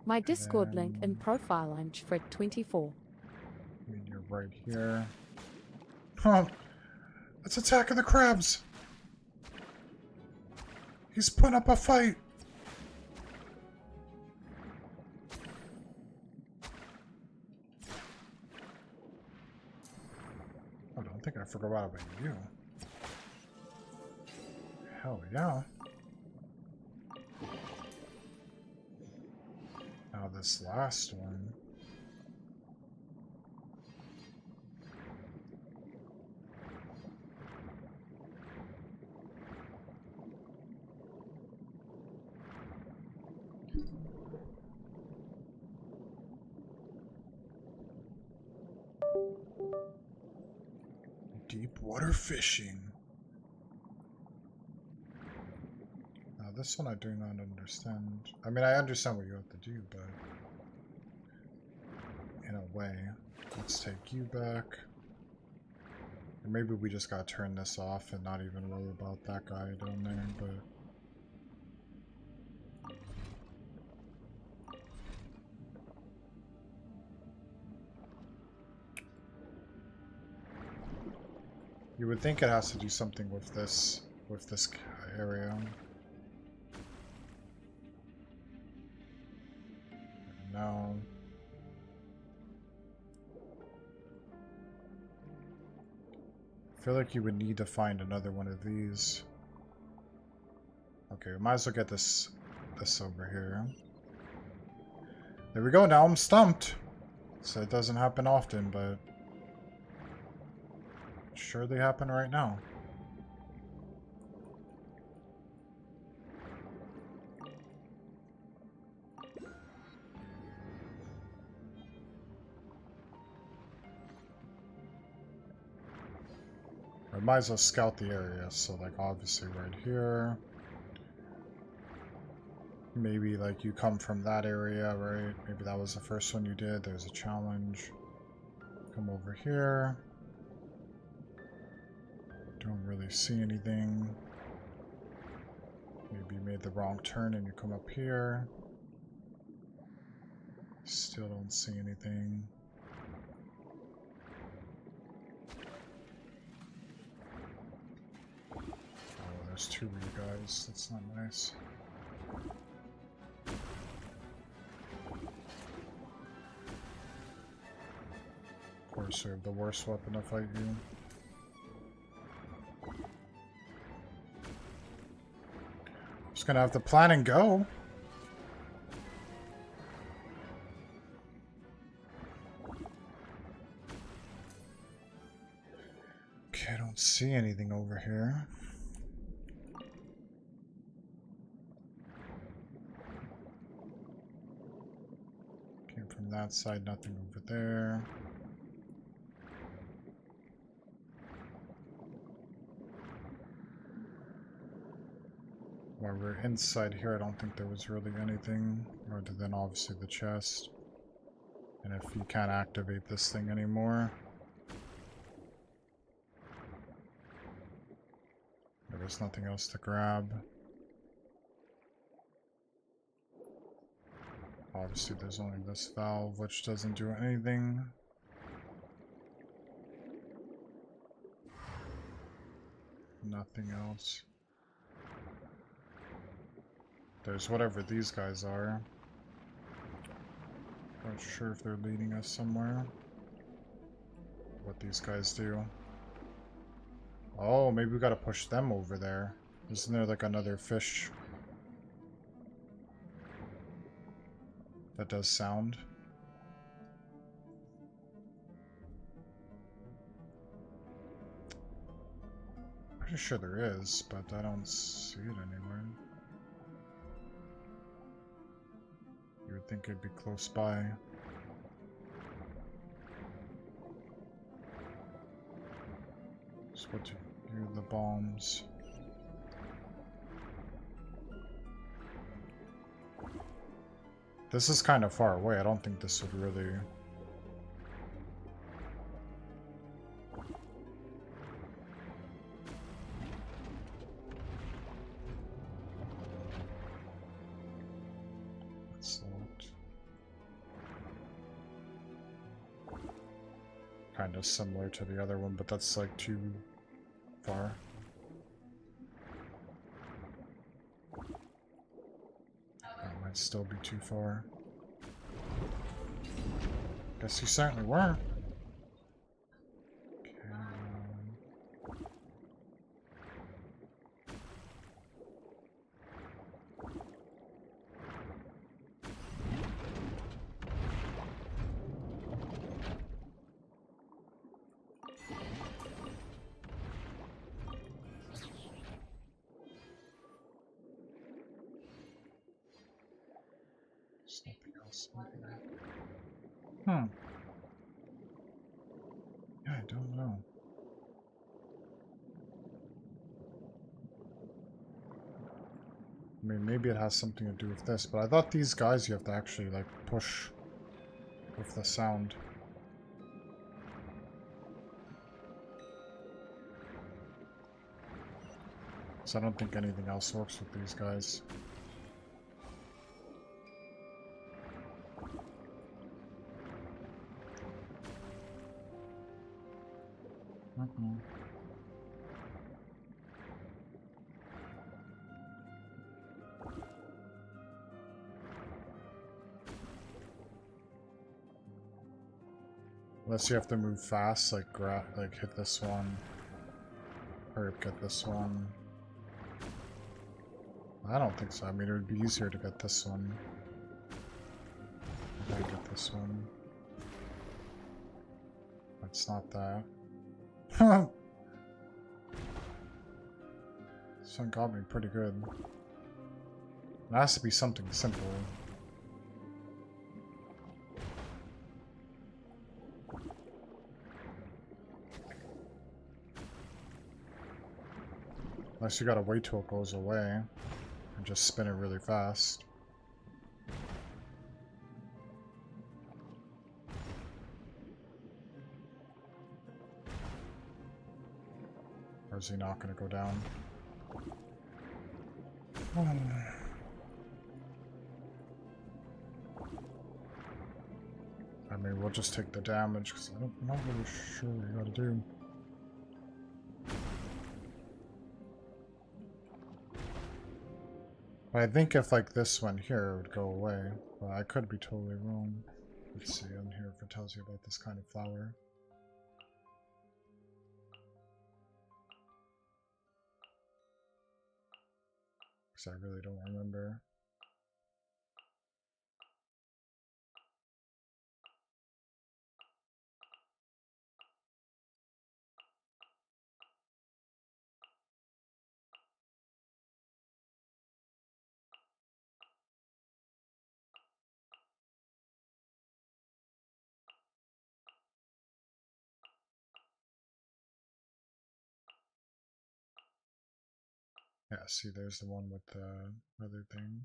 My Discord link and profile I'm Fred24. I mean, you're right here. Huh. It's Attack of the Crabs! He's putting up a fight! I don't think I forgot about you. Hell yeah. Now this last one. Deep water fishing. Now this one I do not understand. I mean, I understand what you have to do, but in a way, let's take you back. Or maybe we just gotta turn this off and not even worry about that guy down there, but you would think it has to do something with this area. No. I feel like you would need to find another one of these. Okay, we might as well get this over here. There we go, now I'm stumped. So it doesn't happen often, but sure they happen right now. I might as well scout the area, so like obviously right here. Maybe like you come from that area, right? Maybe that was the first one you did. There's a challenge. Come over here. Don't really see anything. Maybe you made the wrong turn and you come up here. Still don't see anything. Oh, there's two of you guys. That's not nice. Of course, you have the worst weapon to fight you. Just gonna have to plan and go. Okay, I don't see anything over here. Came from that side, nothing over there. While we're inside here, I don't think there was really anything, other than obviously the chest. And if you can't activate this thing anymore, there's nothing else to grab. Obviously there's only this valve, which doesn't do anything. Nothing else. There's whatever these guys are. Not sure if they're leading us somewhere. What these guys do. Oh, maybe we gotta push them over there. Isn't there like another fish that does sound? Pretty sure there is, but I don't see it anywhere. You would think it'd be close by. So what do you do? The bombs. This is kind of far away. I don't think this would really... It's kind of similar to the other one, but that's like too far. That might still be too far. Guess you certainly were. Something else in here. Yeah, I don't know. I mean, maybe it has something to do with this, but I thought these guys you have to actually, like, push with the sound. So I don't think anything else works with these guys. Unless you have to move fast, like hit this one, or get this one. I don't think so. I mean, it would be easier to get this one. I gotta get this one. It's not that. This one got me pretty good. It has to be something simple. Unless you gotta wait till it goes away and just spin it really fast. Or is he not gonna go down? I mean, we'll just take the damage because I'm not really sure what you gotta do. But I think if like this one here it would go away, but I could be totally wrong. Let's see on here if it tells you about this kind of flower. Because I really don't remember. Yeah, see, there's the one with the other thing.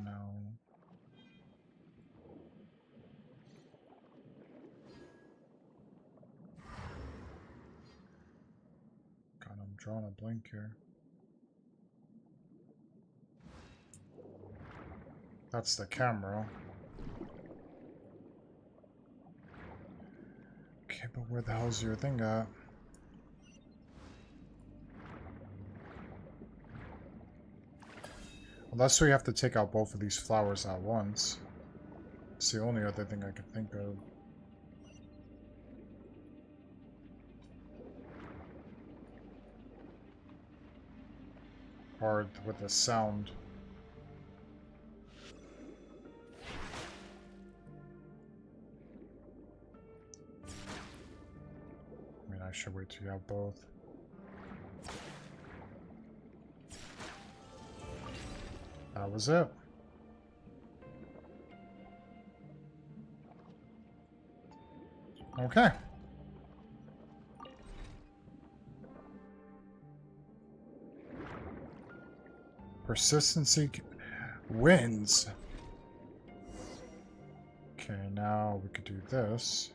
Now, God, I'm drawing a blank here. That's the camera. Okay, but where the hell's your thing at? Unless we have to take out both of these flowers at once. It's the only other thing I could think of. Hard with the sound. I mean, I should wait till you have both. That was it. Okay. Persistency wins. Okay, now we could do this.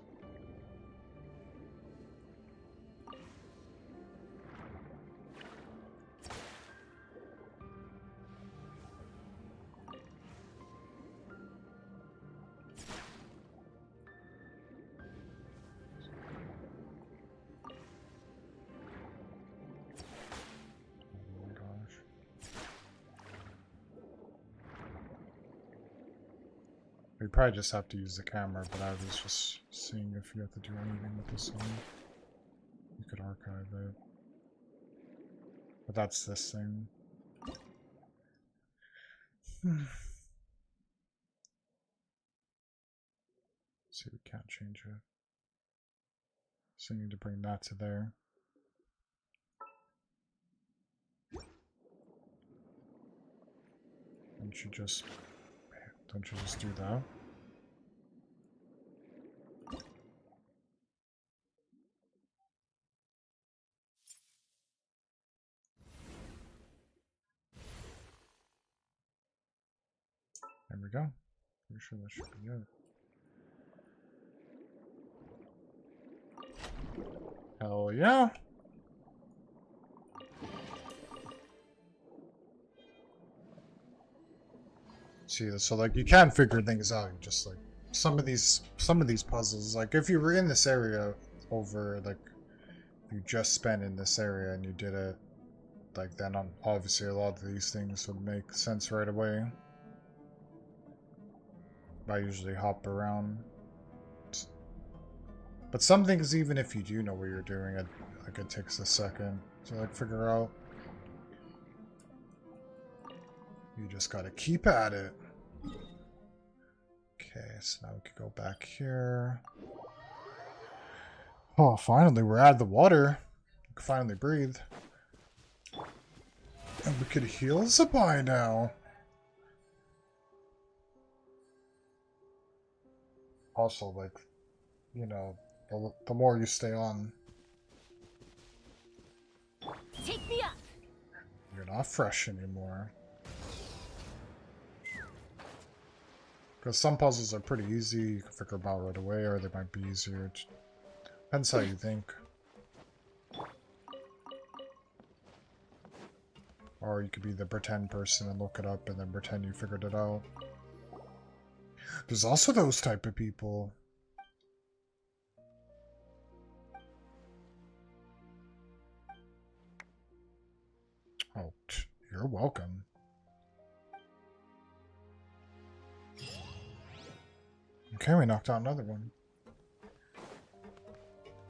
We probably just have to use the camera, but I was just seeing if you have to do anything with this one. You could archive it. But that's this thing. See, we can't change it. So you need to bring that to there. Don't you just do that? There we go. Pretty sure that should be it. Hell yeah! See, so like you can figure things out. Just like some of these puzzles, like if you were in this area over, like you just spent in this area and you did it, like then obviously a lot of these things would make sense right away. I usually hop around. But some things, even if you do know what you're doing, like it takes a second to like figure out. You just gotta keep at it. Okay, so now we could go back here. Oh, finally, we're out of the water. We can finally breathe. And we could heal Zabai now. Also, like, you know, the more you stay on, Take me up. you're not fresh anymore. Because some puzzles are pretty easy, you can figure them out right away, or they might be easier. Depends how you think. Or you could be the pretend person and look it up and then pretend you figured it out. There's also those type of people. Oh, you're welcome. Okay, we knocked out another one.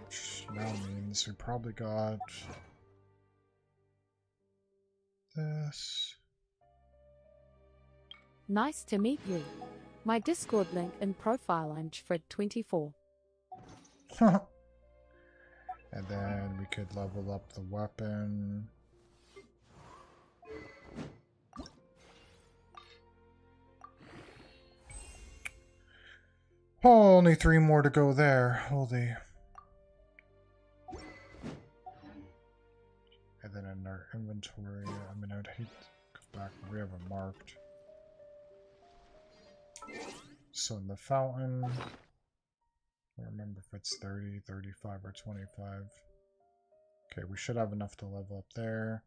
Which now means we probably got this. Nice to meet you. My Discord link in profile, I'm Fred24. And then we could level up the weapon. Oh, only 3 more to go there. Holy. And then in our inventory, I mean, I'd hate to go back, but we have it marked. So in the fountain, I don't remember if it's 30, 35, or 25. Okay, we should have enough to level up there.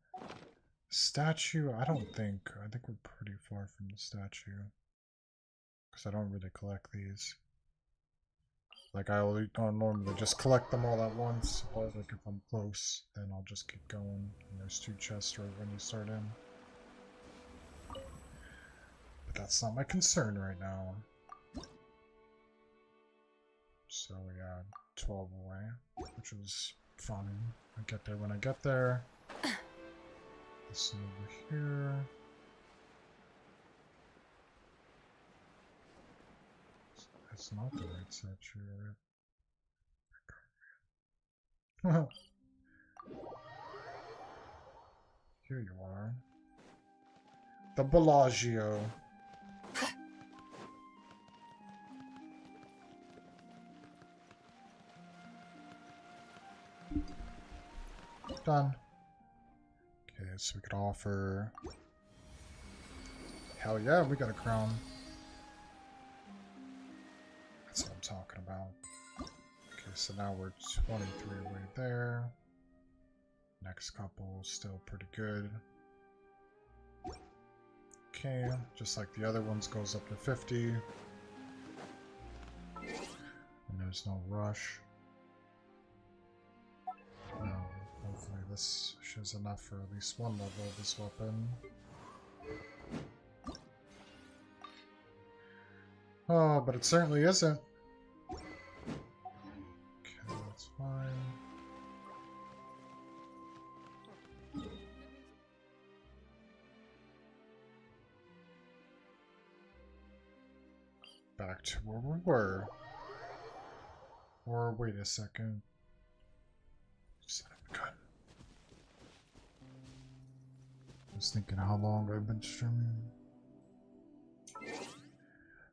Statue, I think we're pretty far from the statue. Because I don't really collect these. Like, I'll normally just collect them all at once, or like if I'm close, then I'll just keep going. And there's 2 chests right when you start in. But that's not my concern right now. So we got 12 away, which is fun. I get there when I get there. This over here. It's not the right side here. Here you are. The Bellagio. Done. Okay, so we could offer... Hell yeah, we got a crown. That's what I'm talking about. Okay, so now we're 23 away there. Next couple, still pretty good. Okay, just like the other ones, goes up to 50. And there's no rush. No, hopefully this is enough for at least one level of this weapon. Oh, but it certainly isn't. Okay, that's fine. Back to where we were. Or wait a second. Son of a gun. I was thinking how long I've been streaming.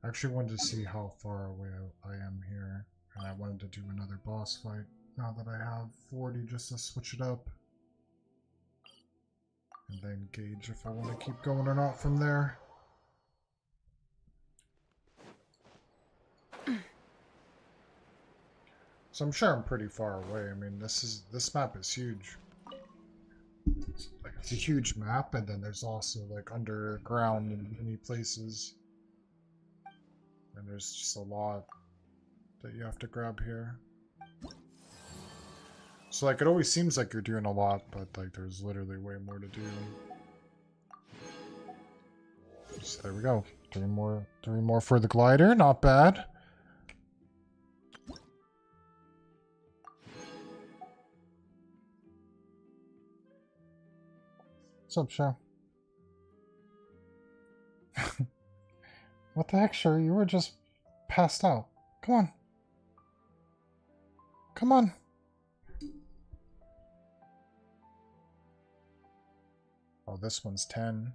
I actually wanted to see how far away I am here. And I wanted to do another boss fight now that I have 40 just to switch it up. And then gauge if I want to keep going or not from there. So I'm sure I'm pretty far away. I mean, this map is huge. Like, it's a huge map, and then there's also like underground in many places. And there's just a lot that you have to grab here. So like, it always seems like you're doing a lot, but like there's literally way more to do. So there we go. Three more for the glider, not bad. What's up, Shaw? What the heck, Shaw? You were just passed out. Come on. Come on. Oh, this one's 10.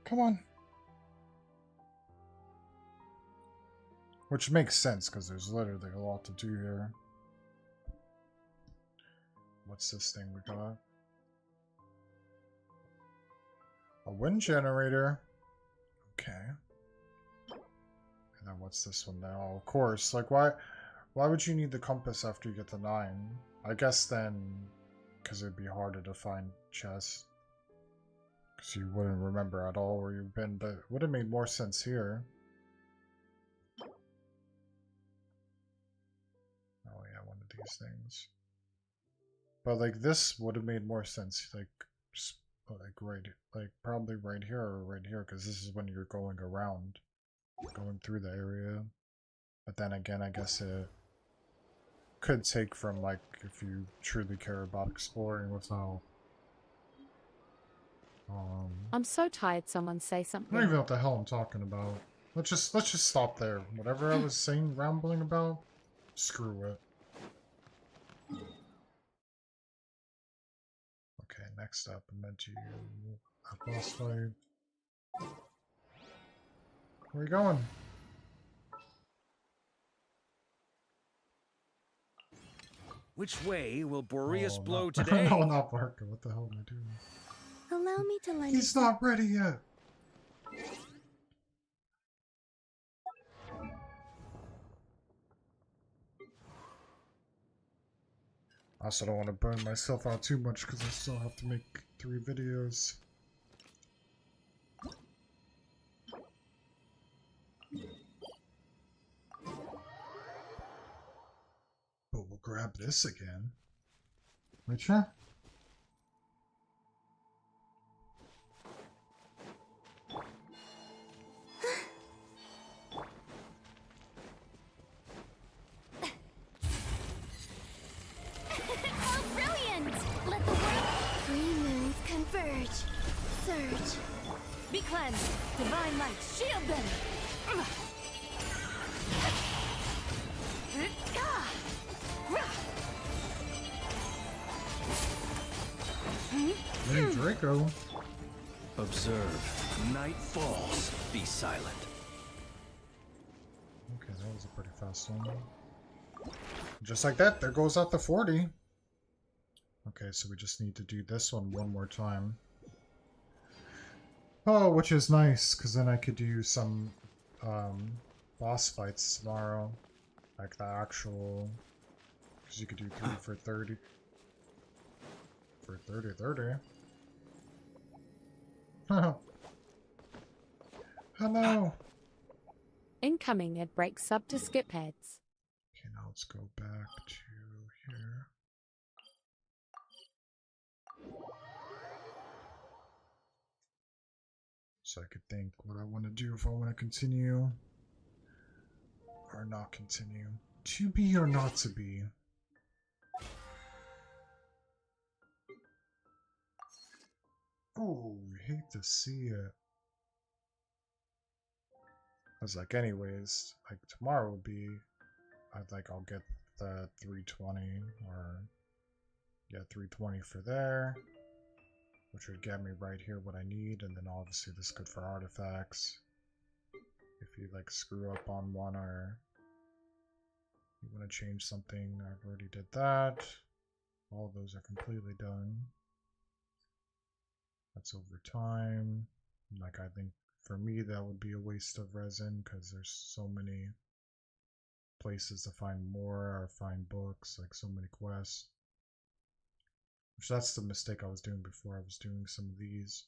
Come on. Which makes sense, because there's literally a lot to do here. What's this thing we got? A wind generator. Okay. And then what's this one now? Of course. Like, why would you need the compass after you get to 9? I guess then, because it'd be harder to find chests. Because you wouldn't remember at all where you've been, but it would have made more sense here. Oh yeah, one of these things. But like this would have made more sense, like probably right here or right here, because this is when you're going around, going through the area. But then again, I guess it could take from like if you truly care about exploring without. I'm so tired. Someone say I something. don't even know what the hell I'm talking about. Let's just stop there. Whatever I was saying, rambling about, screw it. Okay, next up, I meant to a boss fight. Where are you going? Which way will Boreas blow No. today? No, not Barker. What the hell am I doing? Allow me to lend. He's not ready yet. I also don't want to burn myself out too much because I still have to make 3 videos. But we'll grab this again. Wait, sure. Surge! Be cleansed! Divine light, shield them! Hey, Draco. Observe. Night falls. Be silent. Okay, that was a pretty fast one. Just like that, there goes out the 40. Okay, so we just need to do this one more time. Oh, which is nice, because then I could do some boss fights tomorrow. Like the actual... Because you could do 3 for 30. For 30. Hello! Incoming, it breaks up to skip heads. Okay, now let's go back to here. So I could think what I want to do if I want to continue or not continue. To be or not to be. Oh, hate to see it. I was like, anyways, like tomorrow would be, I'll get the 320 or, yeah, 320 for there, which would get me right here what I need, and then obviously this is good for artifacts. If you like screw up on one or you want to change something, I've already did that. All those are completely done. That's over time. Like, I think for me that would be a waste of resin because there's so many places to find more or find books, like so many quests. Which that's the mistake I was doing before. I was doing some of these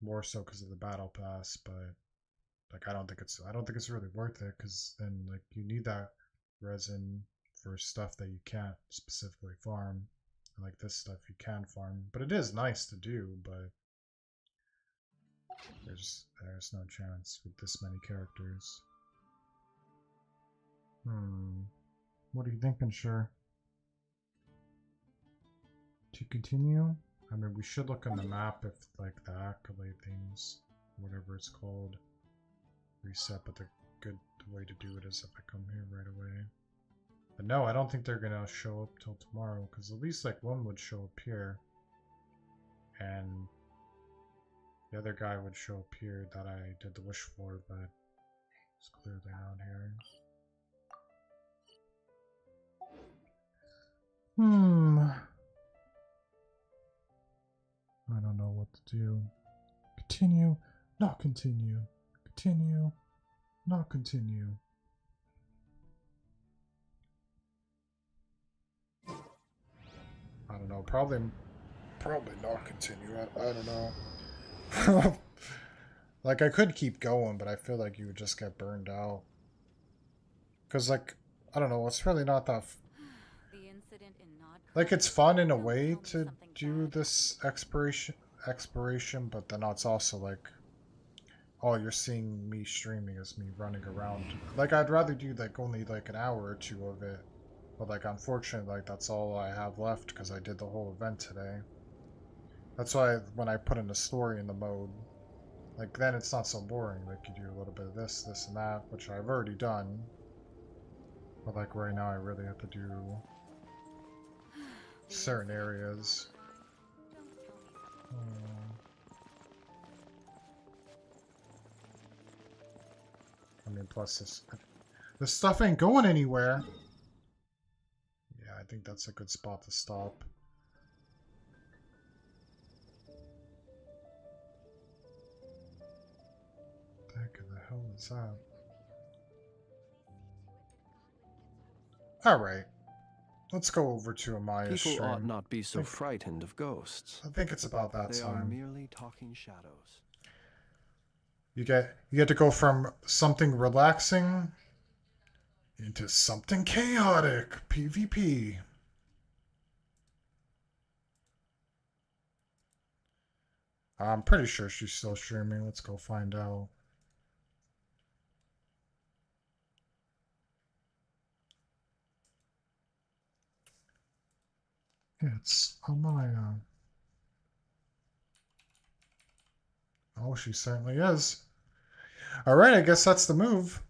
more so because of the battle pass, but like I don't think it's really worth it because then like you need that resin for stuff that you can't specifically farm. And, like this stuff you can farm, but it is nice to do, but there's no chance with this many characters. What are you thinking, Sure? To continue? I mean, we should look on the map if, like, the accolade things, whatever it's called, reset, but the good way to do it is if I come here right away. But no, I don't think they're gonna show up till tomorrow, because at least, like, one would show up here, and the other guy would show up here that I did the wish for, but it's clearly not here. I don't know what to do. Continue, not continue. Continue, not continue. I don't know, probably not continue. I don't know. Like, I could keep going, but I feel like you would just get burned out. Because, like, I don't know, it's really not that... Like, it's fun in a way to do this exploration, but then it's also like, oh, you're seeing me streaming as me running around. Like, I'd rather do, like, only, like, an hour or two of it. But, like, unfortunately, like, that's all I have left because I did the whole event today. That's why when I put in the story in the mode, like, then it's not so boring. Like, you do a little bit of this, this, and that, which I've already done. But, like, right now I really have to do certain areas. I mean, plus this stuff ain't going anywhere. Yeah, I think that's a good spot to stop. What the heck of the hell is that? Alright. Let's go over to Amaya's stream. People ought not be so frightened of ghosts. I think it's about that they time. They are merely talking shadows. You get to go from something relaxing into something chaotic. PvP. I'm pretty sure she's still streaming. Let's go find out. It's Amaya. Oh, she certainly is. Alright, I guess that's the move.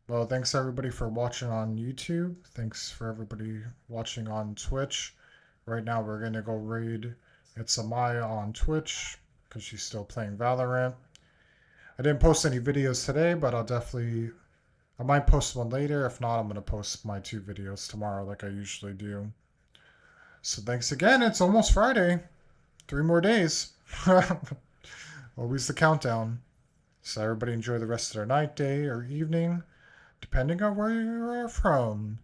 Well, thanks everybody for watching on YouTube. Thanks for everybody watching on Twitch. Right now we're going to go raid It's Amaya on Twitch because she's still playing Valorant. I didn't post any videos today, but I might post one later. If not, I'm going to post my 2 videos tomorrow like I usually do. So thanks again. It's almost Friday. 3 more days. Always the countdown. So everybody enjoy the rest of their night, day, or evening, depending on where you are from.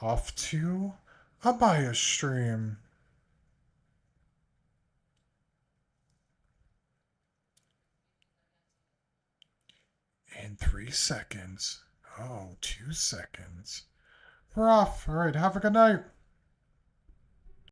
Off to Amaya stream. In 3 seconds. Oh, 2 seconds. We're off. All right, have a good night.